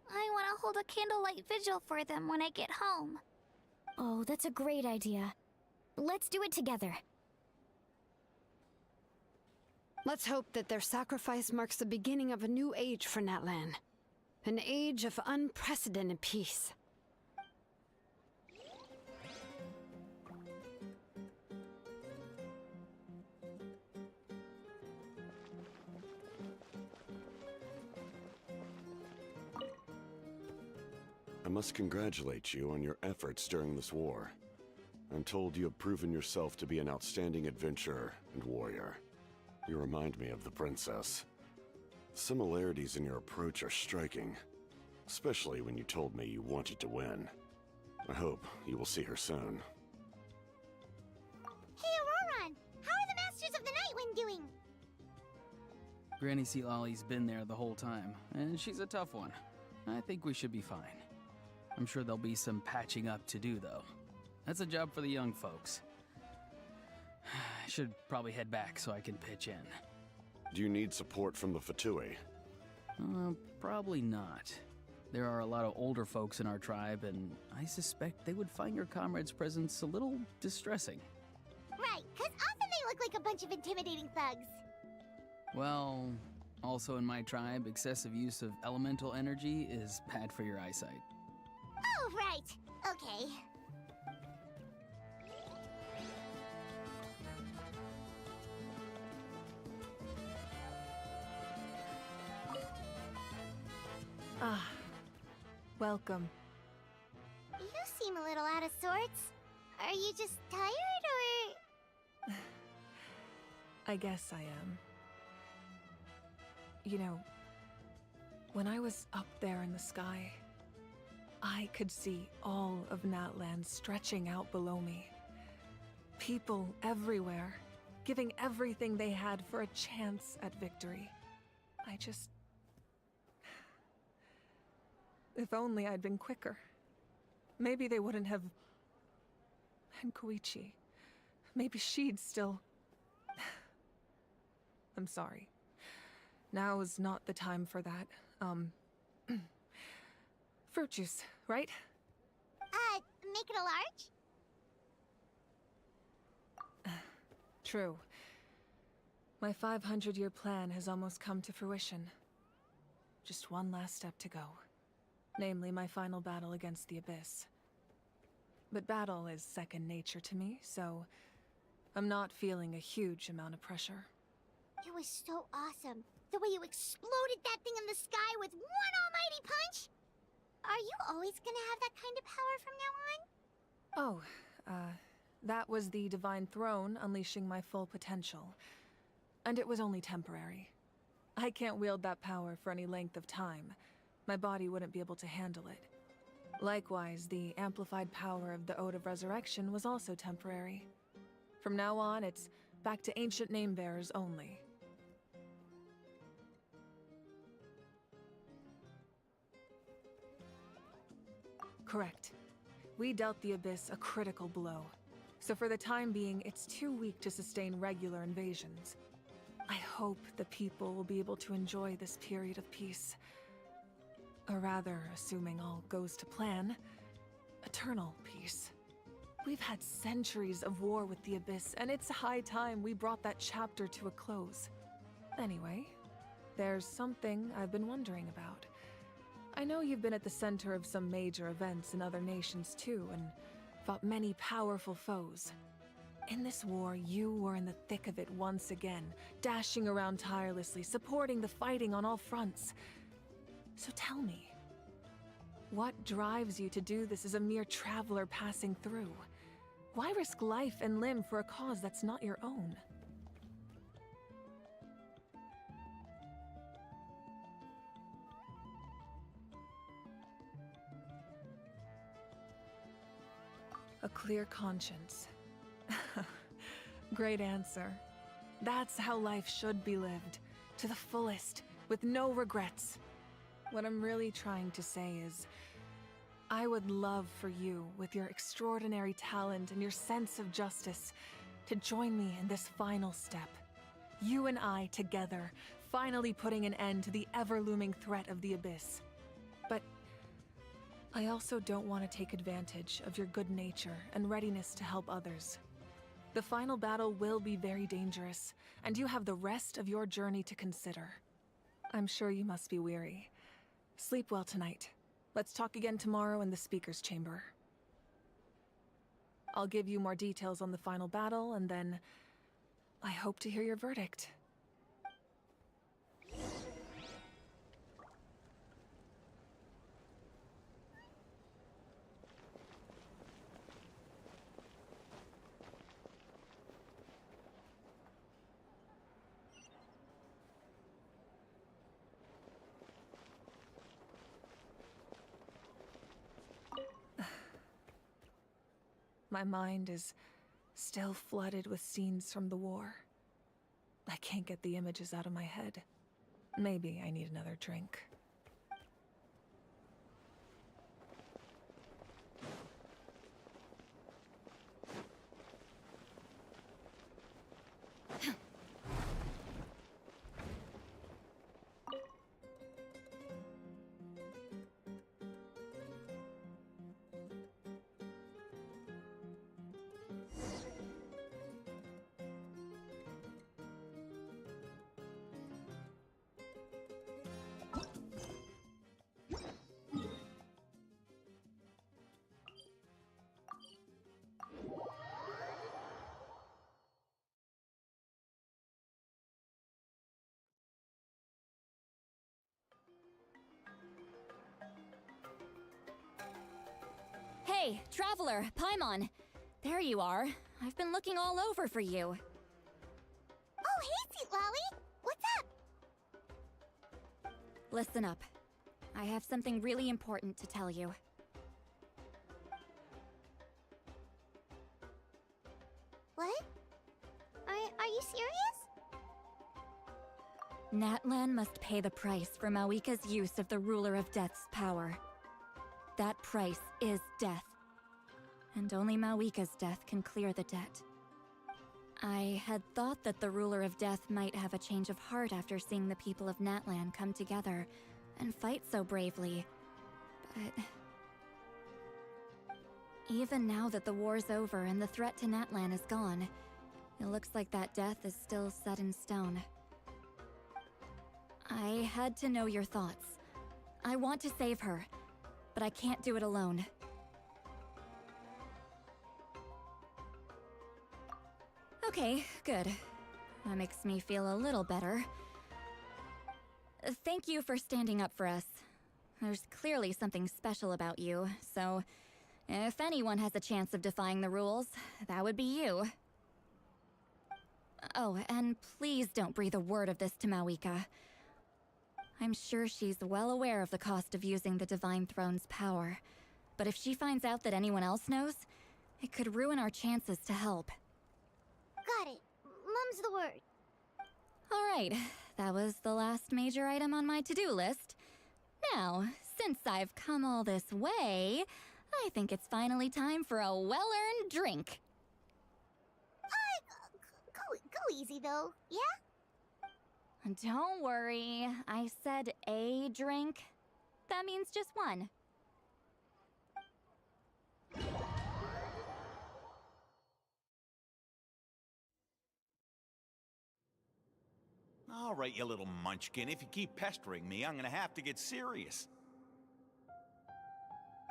I want to hold a candlelight vigil for them when I get home. Oh, that's a great idea. Let's do it together. Let's hope that their sacrifice marks the beginning of a new age for Natlan. An age of unprecedented peace. I must congratulate you on your efforts during this war. I'm told you have proven yourself to be an outstanding adventurer and warrior. You remind me of the princess. Similarities in your approach are striking, especially when you told me you wanted to win. I hope you will see her soon. Hey, Auroron! How are the Masters of the Nightwind doing? Granny Sealolly's been there the whole time, and she's a tough one. I think we should be fine. I'm sure there'll be some patching up to do, though. That's a job for the young folks. I should probably head back so I can pitch in. Do you need support from the Fatui? Probably not. There are a lot of older folks in our tribe, and I suspect they would find your comrade's presence a little distressing. Right, because often they look like a bunch of intimidating thugs. Well, also in my tribe, excessive use of elemental energy is bad for your eyesight. Oh, right. Okay. Ah, welcome. You seem a little out of sorts. Are you just tired, or...? I guess I am. You know, when I was up there in the sky, I could see all of Natlan stretching out below me. People everywhere, giving everything they had for a chance at victory. I just... If only I'd been quicker. Maybe they wouldn't have... And Koichi. Maybe she'd still... I'm sorry. Now is not the time for that. Fruit juice, right? Make it a large? True. My 500-year plan has almost come to fruition. Just one last step to go. Namely, my final battle against the Abyss. But battle is second nature to me, so I'm not feeling a huge amount of pressure. It was so awesome. The way you exploded that thing in the sky with one almighty punch! Are you always gonna have that kind of power from now on? Oh, that was the Divine Throne unleashing my full potential. And it was only temporary. I can't wield that power for any length of time. My body wouldn't be able to handle it. Likewise, the amplified power of the Ode of Resurrection was also temporary. From now on, it's back to ancient name-bearers only. Correct. We dealt the Abyss a critical blow. So for the time being, it's too weak to sustain regular invasions. I hope the people will be able to enjoy this period of peace. Or rather, assuming all goes to plan, eternal peace. We've had centuries of war with the Abyss, and it's high time we brought that chapter to a close. Anyway, there's something I've been wondering about. I know you've been at the center of some major events in other nations too, and fought many powerful foes. In this war, you were in the thick of it once again, dashing around tirelessly, supporting the fighting on all fronts. So tell me, what drives you to do this as a mere traveler passing through? Why risk life and limb for a cause that's not your own? A clear conscience. Great answer. That's how life should be lived, to the fullest, with no regrets. What I'm really trying to say is, I would love for you, with your extraordinary talent and your sense of justice, to join me in this final step. You and I together, finally putting an end to the ever-looming threat of the Abyss. But I also don't want to take advantage of your good nature and readiness to help others. The final battle will be very dangerous, and you have the rest of your journey to consider. I'm sure you must be weary. Sleep well tonight. Let's talk again tomorrow in the speaker's chamber. I'll give you more details on the final battle, and then I hope to hear your verdict. My mind is still flooded with scenes from the war. I can't get the images out of my head. Maybe I need another drink. Hey, Traveler, Paimon! There you are. I've been looking all over for you. Oh, hey, Sweet Lolly! What's up? Listen up. I have something really important to tell you. What? Are you serious? Natlan must pay the price for Mawika's use of the Ruler of Death's power. That price is death. And only Mawika's death can clear the debt. I had thought that the Ruler of Death might have a change of heart after seeing the people of Natlan come together and fight so bravely, but... even now that the war's over and the threat to Natlan is gone, it looks like that death is still set in stone. I had to know your thoughts. I want to save her, but I can't do it alone. Okay, good. That makes me feel a little better. Thank you for standing up for us. There's clearly something special about you, so if anyone has a chance of defying the rules, that would be you. Oh, and please don't breathe a word of this to Mawika. I'm sure she's well aware of the cost of using the Divine Throne's power, but if she finds out that anyone else knows, it could ruin our chances to help. Got it. Mum's the word. Alright, that was the last major item on my to-do list. Now, since I've come all this way, I think it's finally time for a well-earned drink. Go easy, though, yeah? Don't worry, I said a drink. That means just one. All right, you little munchkin, if you keep pestering me, I'm gonna have to get serious.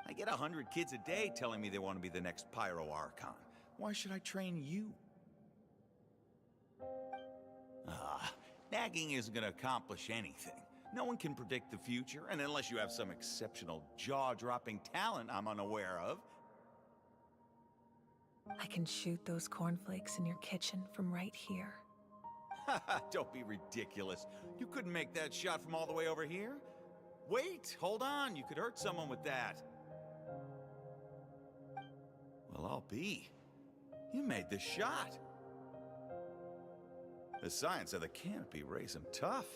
I get 100 kids a day telling me they want to be the next Pyro Archon. Why should I train you? Nagging isn't gonna accomplish anything. No one can predict the future, and unless you have some exceptional jaw-dropping talent I'm unaware of. I can shoot those cornflakes in your kitchen from right here. Don't be ridiculous. You couldn't make that shot from all the way over here? Wait, hold on, you could hurt someone with that. Well, I'll be. You made the shot. The science of the canopy raised some tough.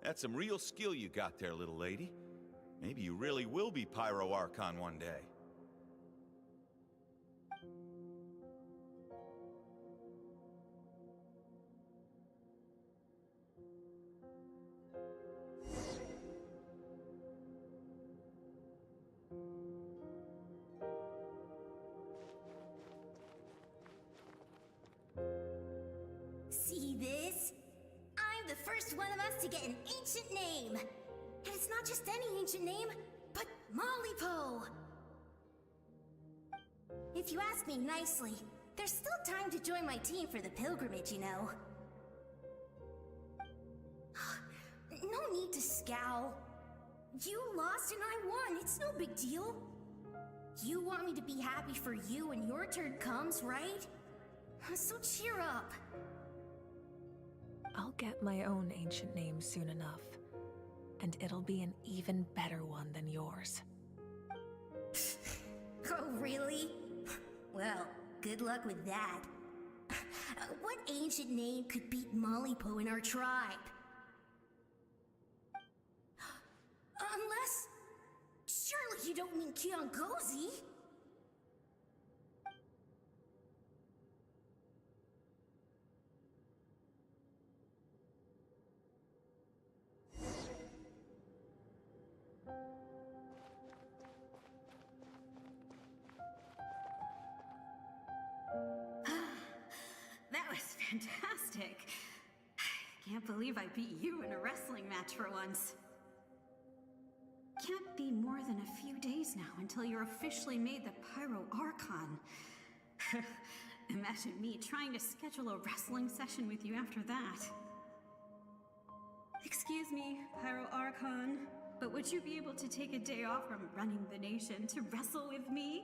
That's some real skill you got there, little lady. Maybe you really will be Pyro Archon one day. See this? I'm the first one of us to get an ancient name. And it's not just any ancient name, but Malipo. If you ask me nicely, there's still time to join my team for the pilgrimage, you know. No need to scowl. You lost and I won, it's no big deal. You want me to be happy for you when your turn comes, right? So cheer up. I'll get my own ancient name soon enough. And it'll be an even better one than yours. Oh, really? Well, good luck with that. What ancient name could beat Malipo in our tribe? Unless... surely you don't mean Kiongozi? That was fantastic. Can't believe I beat you in a wrestling match for once. Can't be more than a few days now until you're officially made the Pyro Archon. Imagine me trying to schedule a wrestling session with you after that. Excuse me, Pyro Archon, but would you be able to take a day off from running the nation to wrestle with me?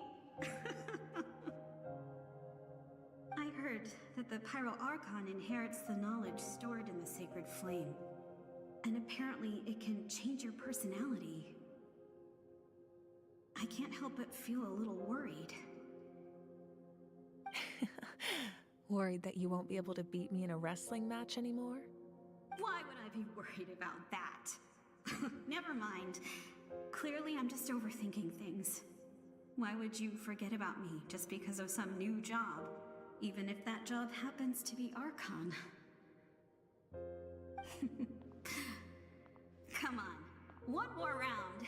I heard that the Pyro Archon inherits the knowledge stored in the sacred flame. And apparently it can change your personality. I can't help but feel a little worried. Worried that you won't be able to beat me in a wrestling match anymore? Why would I be worried about that? Never mind. Clearly I'm just overthinking things. Why would you forget about me just because of some new job? Even if that job happens to be Archon. Come on, one more round.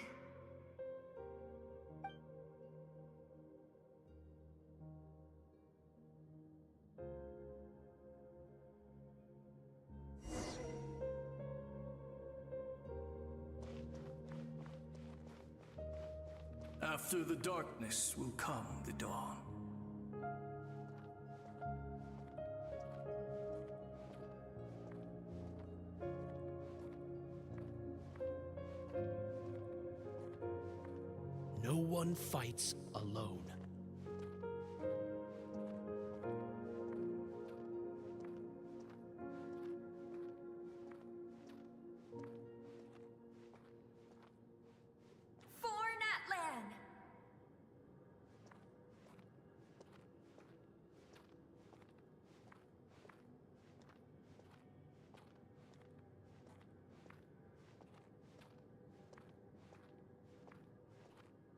After the darkness will come the dawn. No one fights alone. For Natlan!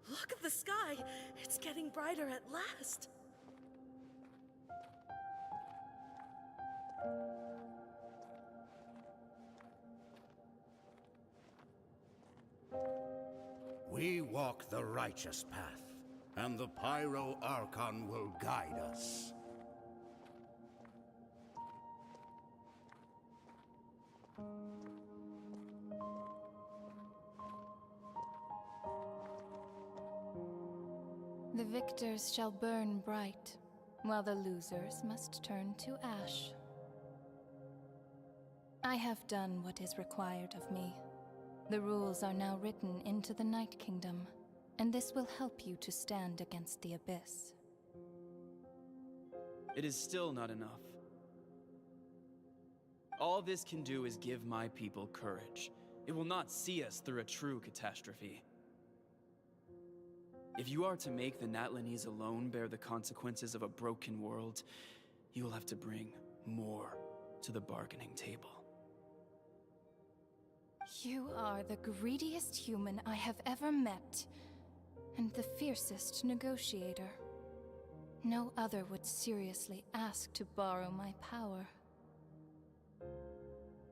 Look at the sky! It's getting brighter at last! We walk the righteous path, and the Pyro Archon will guide us. The victors shall burn bright, while the losers must turn to ash. I have done what is required of me. The rules are now written into the Night Kingdom, and this will help you to stand against the Abyss. It is still not enough. All this can do is give my people courage. It will not see us through a true catastrophe. If you are to make the Natlanese alone bear the consequences of a broken world, you will have to bring more to the bargaining table. You are the greediest human I have ever met, and the fiercest negotiator. No other would seriously ask to borrow my power.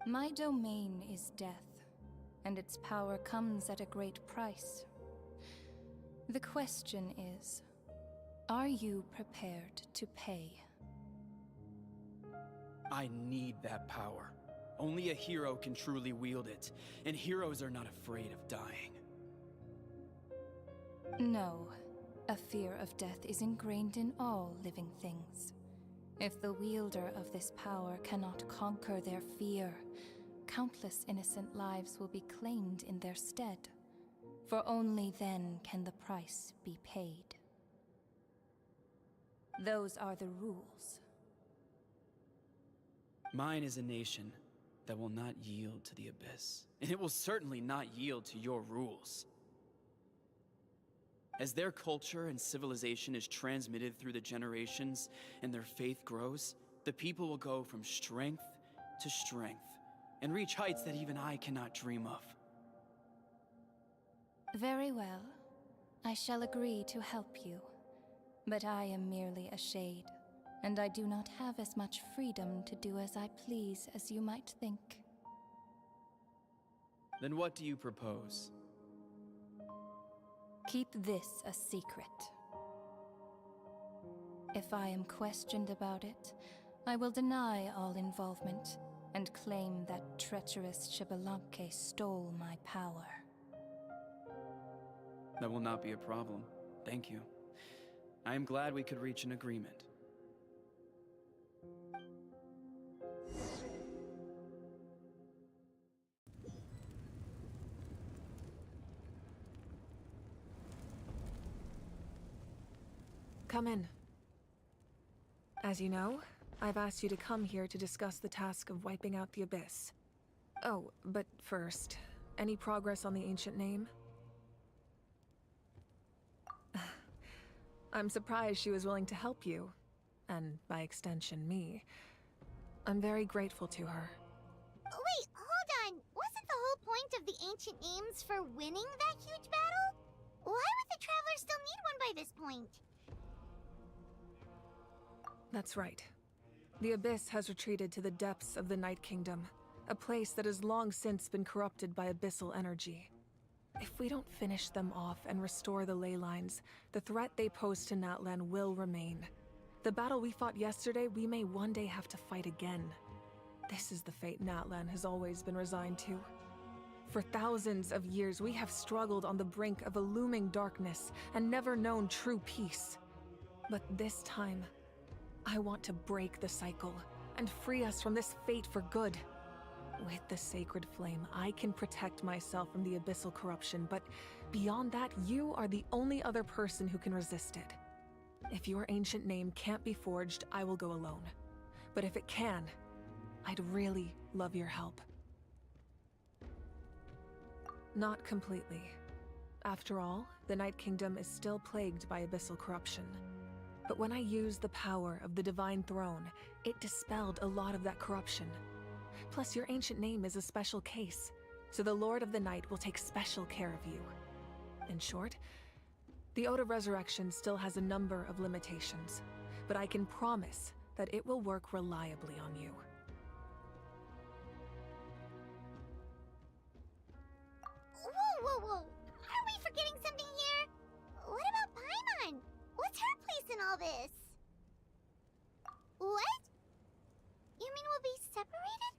My domain is death, and its power comes at a great price. The question is, are you prepared to pay? I need that power. Only a hero can truly wield it, and heroes are not afraid of dying. No. A fear of death is ingrained in all living things. If the wielder of this power cannot conquer their fear, countless innocent lives will be claimed in their stead. For only then can the price be paid. Those are the rules. Mine is a nation that will not yield to the Abyss, and it will certainly not yield to your rules. As their culture and civilization is transmitted through the generations and their faith grows, the people will go from strength to strength and reach heights that even I cannot dream of. Very well. I shall agree to help you. But I am merely a shade, and I do not have as much freedom to do as I please as you might think. Then what do you propose? Keep this a secret. If I am questioned about it, I will deny all involvement and claim that treacherous Xbalanque stole my power. That will not be a problem. Thank you. I am glad we could reach an agreement. Come in. As you know, I've asked you to come here to discuss the task of wiping out the Abyss. Oh, but first, any progress on the ancient name? I'm surprised she was willing to help you, and by extension, me. I'm very grateful to her. Wait, hold on! Wasn't the whole point of the ancient names for winning that huge battle? Why would the Travelers still need one by this point? That's right. The Abyss has retreated to the depths of the Night Kingdom, a place that has long since been corrupted by abyssal energy. If we don't finish them off and restore the ley lines, the threat they pose to Natlan will remain. The battle we fought yesterday, we may one day have to fight again. This is the fate Natlan has always been resigned to. For thousands of years, we have struggled on the brink of a looming darkness and never known true peace. But this time, I want to break the cycle and free us from this fate for good. With the sacred flame, I can protect myself from the abyssal corruption, but beyond that, you are the only other person who can resist it. If your ancient name can't be forged, I will go alone. But if it can, I'd really love your help. Not completely. After all, the Night Kingdom is still plagued by abyssal corruption. But when I used the power of the Divine Throne, it dispelled a lot of that corruption. Plus, your ancient name is a special case, so the Lord of the Night will take special care of you. In short, the Ode of Resurrection still has a number of limitations, but I can promise that it will work reliably on you. Whoa! Are we forgetting something here? What about Paimon? What's her place in all this? What? You mean we'll be separated?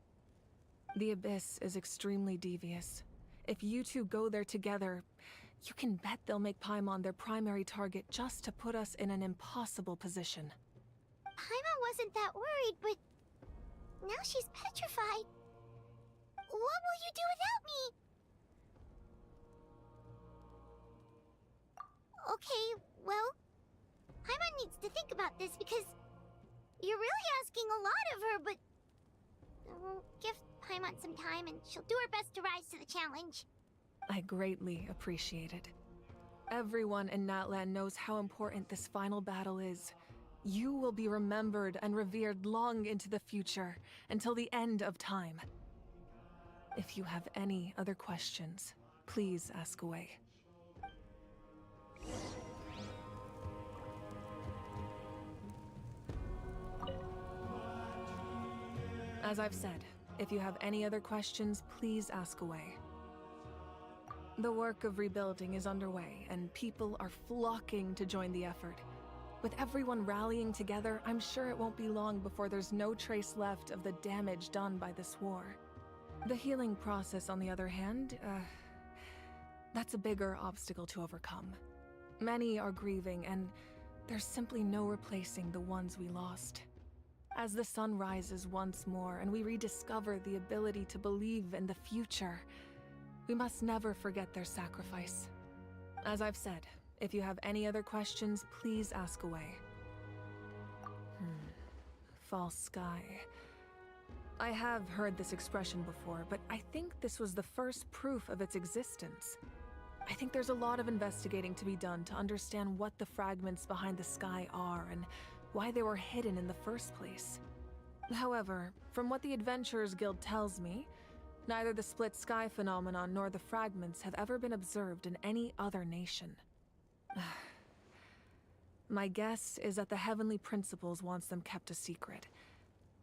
The Abyss is extremely devious. If you two go there together, you can bet they'll make Paimon their primary target just to put us in an impossible position. Paimon wasn't that worried, but now she's petrified. What will you do without me? Okay, well, Paimon needs to think about this because you're really asking a lot of her, but we'll give Paimon some time and she'll do her best to rise to the challenge. I greatly appreciate it. Everyone in Natlan knows how important this final battle is. You will be remembered and revered long into the future, until the end of time. If you have any other questions, please ask away. As I've said, if you have any other questions, please ask away. The work of rebuilding is underway, and people are flocking to join the effort. With everyone rallying together, I'm sure it won't be long before there's no trace left of the damage done by this war. The healing process, on the other hand, that's a bigger obstacle to overcome. Many are grieving, and there's simply no replacing the ones we lost. As the sun rises once more and we rediscover the ability to believe in the future, we must never forget their sacrifice. As I've said, if you have any other questions, please ask away. False sky. I have heard this expression before, but I think this was the first proof of its existence. I think there's a lot of investigating to be done to understand what the fragments behind the sky are and why they were hidden in the first place. However, from what the Adventurers Guild tells me, neither the split sky phenomenon nor the fragments have ever been observed in any other nation. My guess is that the Heavenly Principles wants them kept a secret.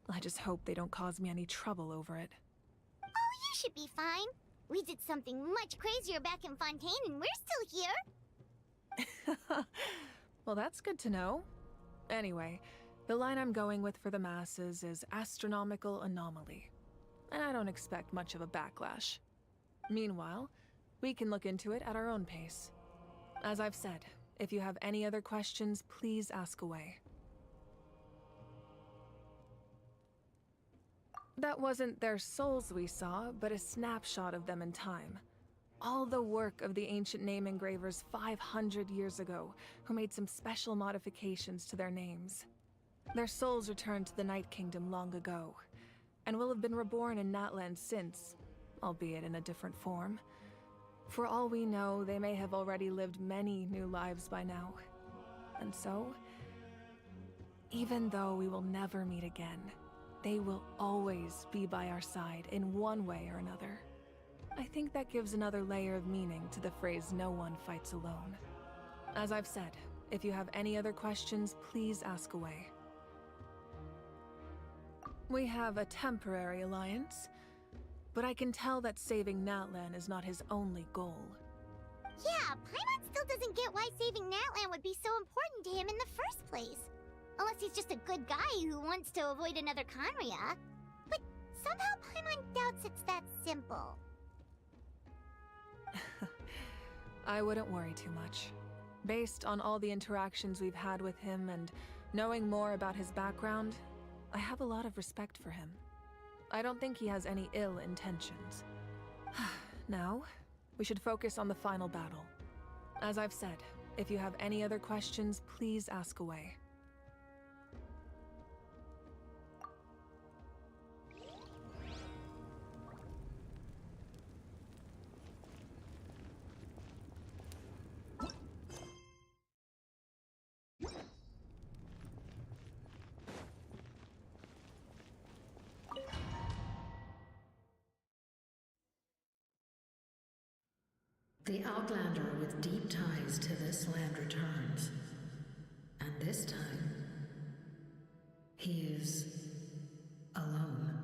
I just hope they don't cause me any trouble over it. Oh, you should be fine. We did something much crazier back in Fontaine and we're still here. Well, that's good to know. Anyway, the line I'm going with for the masses is astronomical anomaly. And I don't expect much of a backlash. Meanwhile, we can look into it at our own pace. As I've said, if you have any other questions, please ask away. That wasn't their souls we saw, but a snapshot of them in time. All the work of the ancient name engravers 500 years ago, who made some special modifications to their names. Their souls returned to the Night Kingdom long ago, and will have been reborn in Natlan since, albeit in a different form. For all we know, they may have already lived many new lives by now. And so, even though we will never meet again, they will always be by our side in one way or another. I think that gives another layer of meaning to the phrase, "No one fights alone." As I've said, if you have any other questions, please ask away. We have a temporary alliance, but I can tell that saving Natlan is not his only goal. Yeah, Paimon still doesn't get why saving Natlan would be so important to him in the first place. Unless he's just a good guy who wants to avoid another Conria. But somehow Paimon doubts it's that simple. I wouldn't worry too much. Based on all the interactions we've had with him and knowing more about his background, I have a lot of respect for him. I don't think he has any ill intentions. Now, we should focus on the final battle. As I've said, if you have any other questions, please ask away. The Outlander with deep ties to this land returns. And this time, he is alone.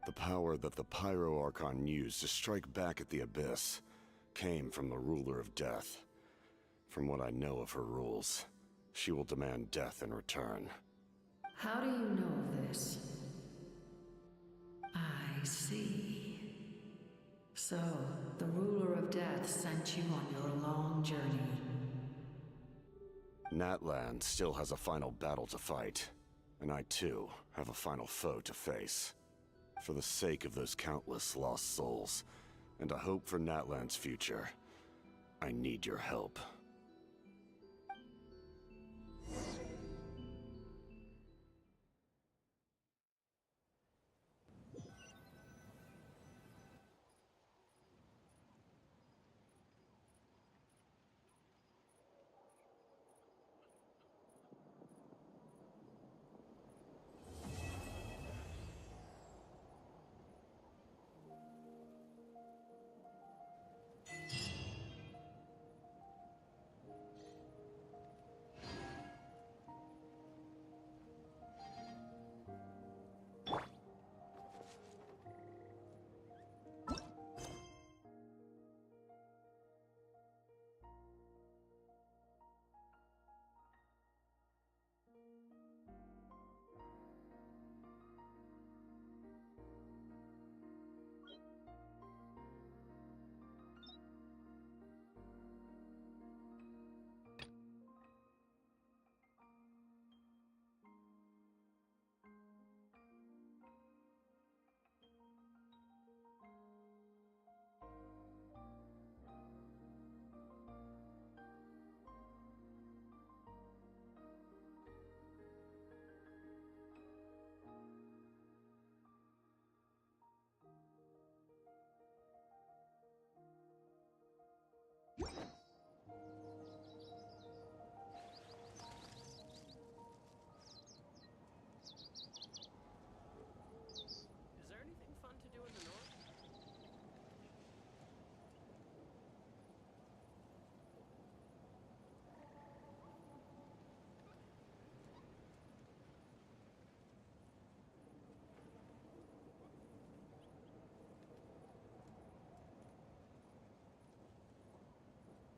The power that the Pyro Archon used to strike back at the Abyss came from the Ruler of Death. From what I know of her rules, she will demand death in return. How do you know of this? I see. So, the Ruler of Death sent you on your long journey. Natlan still has a final battle to fight, and I too have a final foe to face. For the sake of those countless lost souls, and a hope for Natlan's future, I need your help.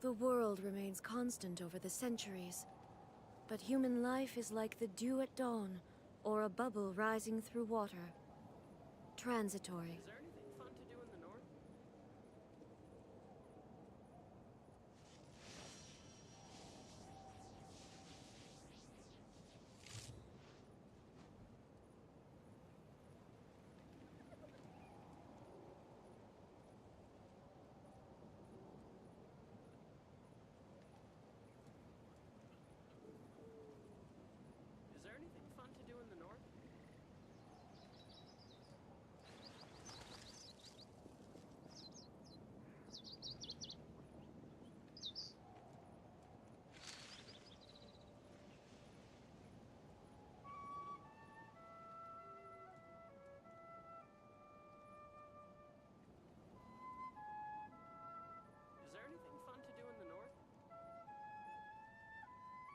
The world remains constant over the centuries, but human life is like the dew at dawn, or a bubble rising through water. Transitory.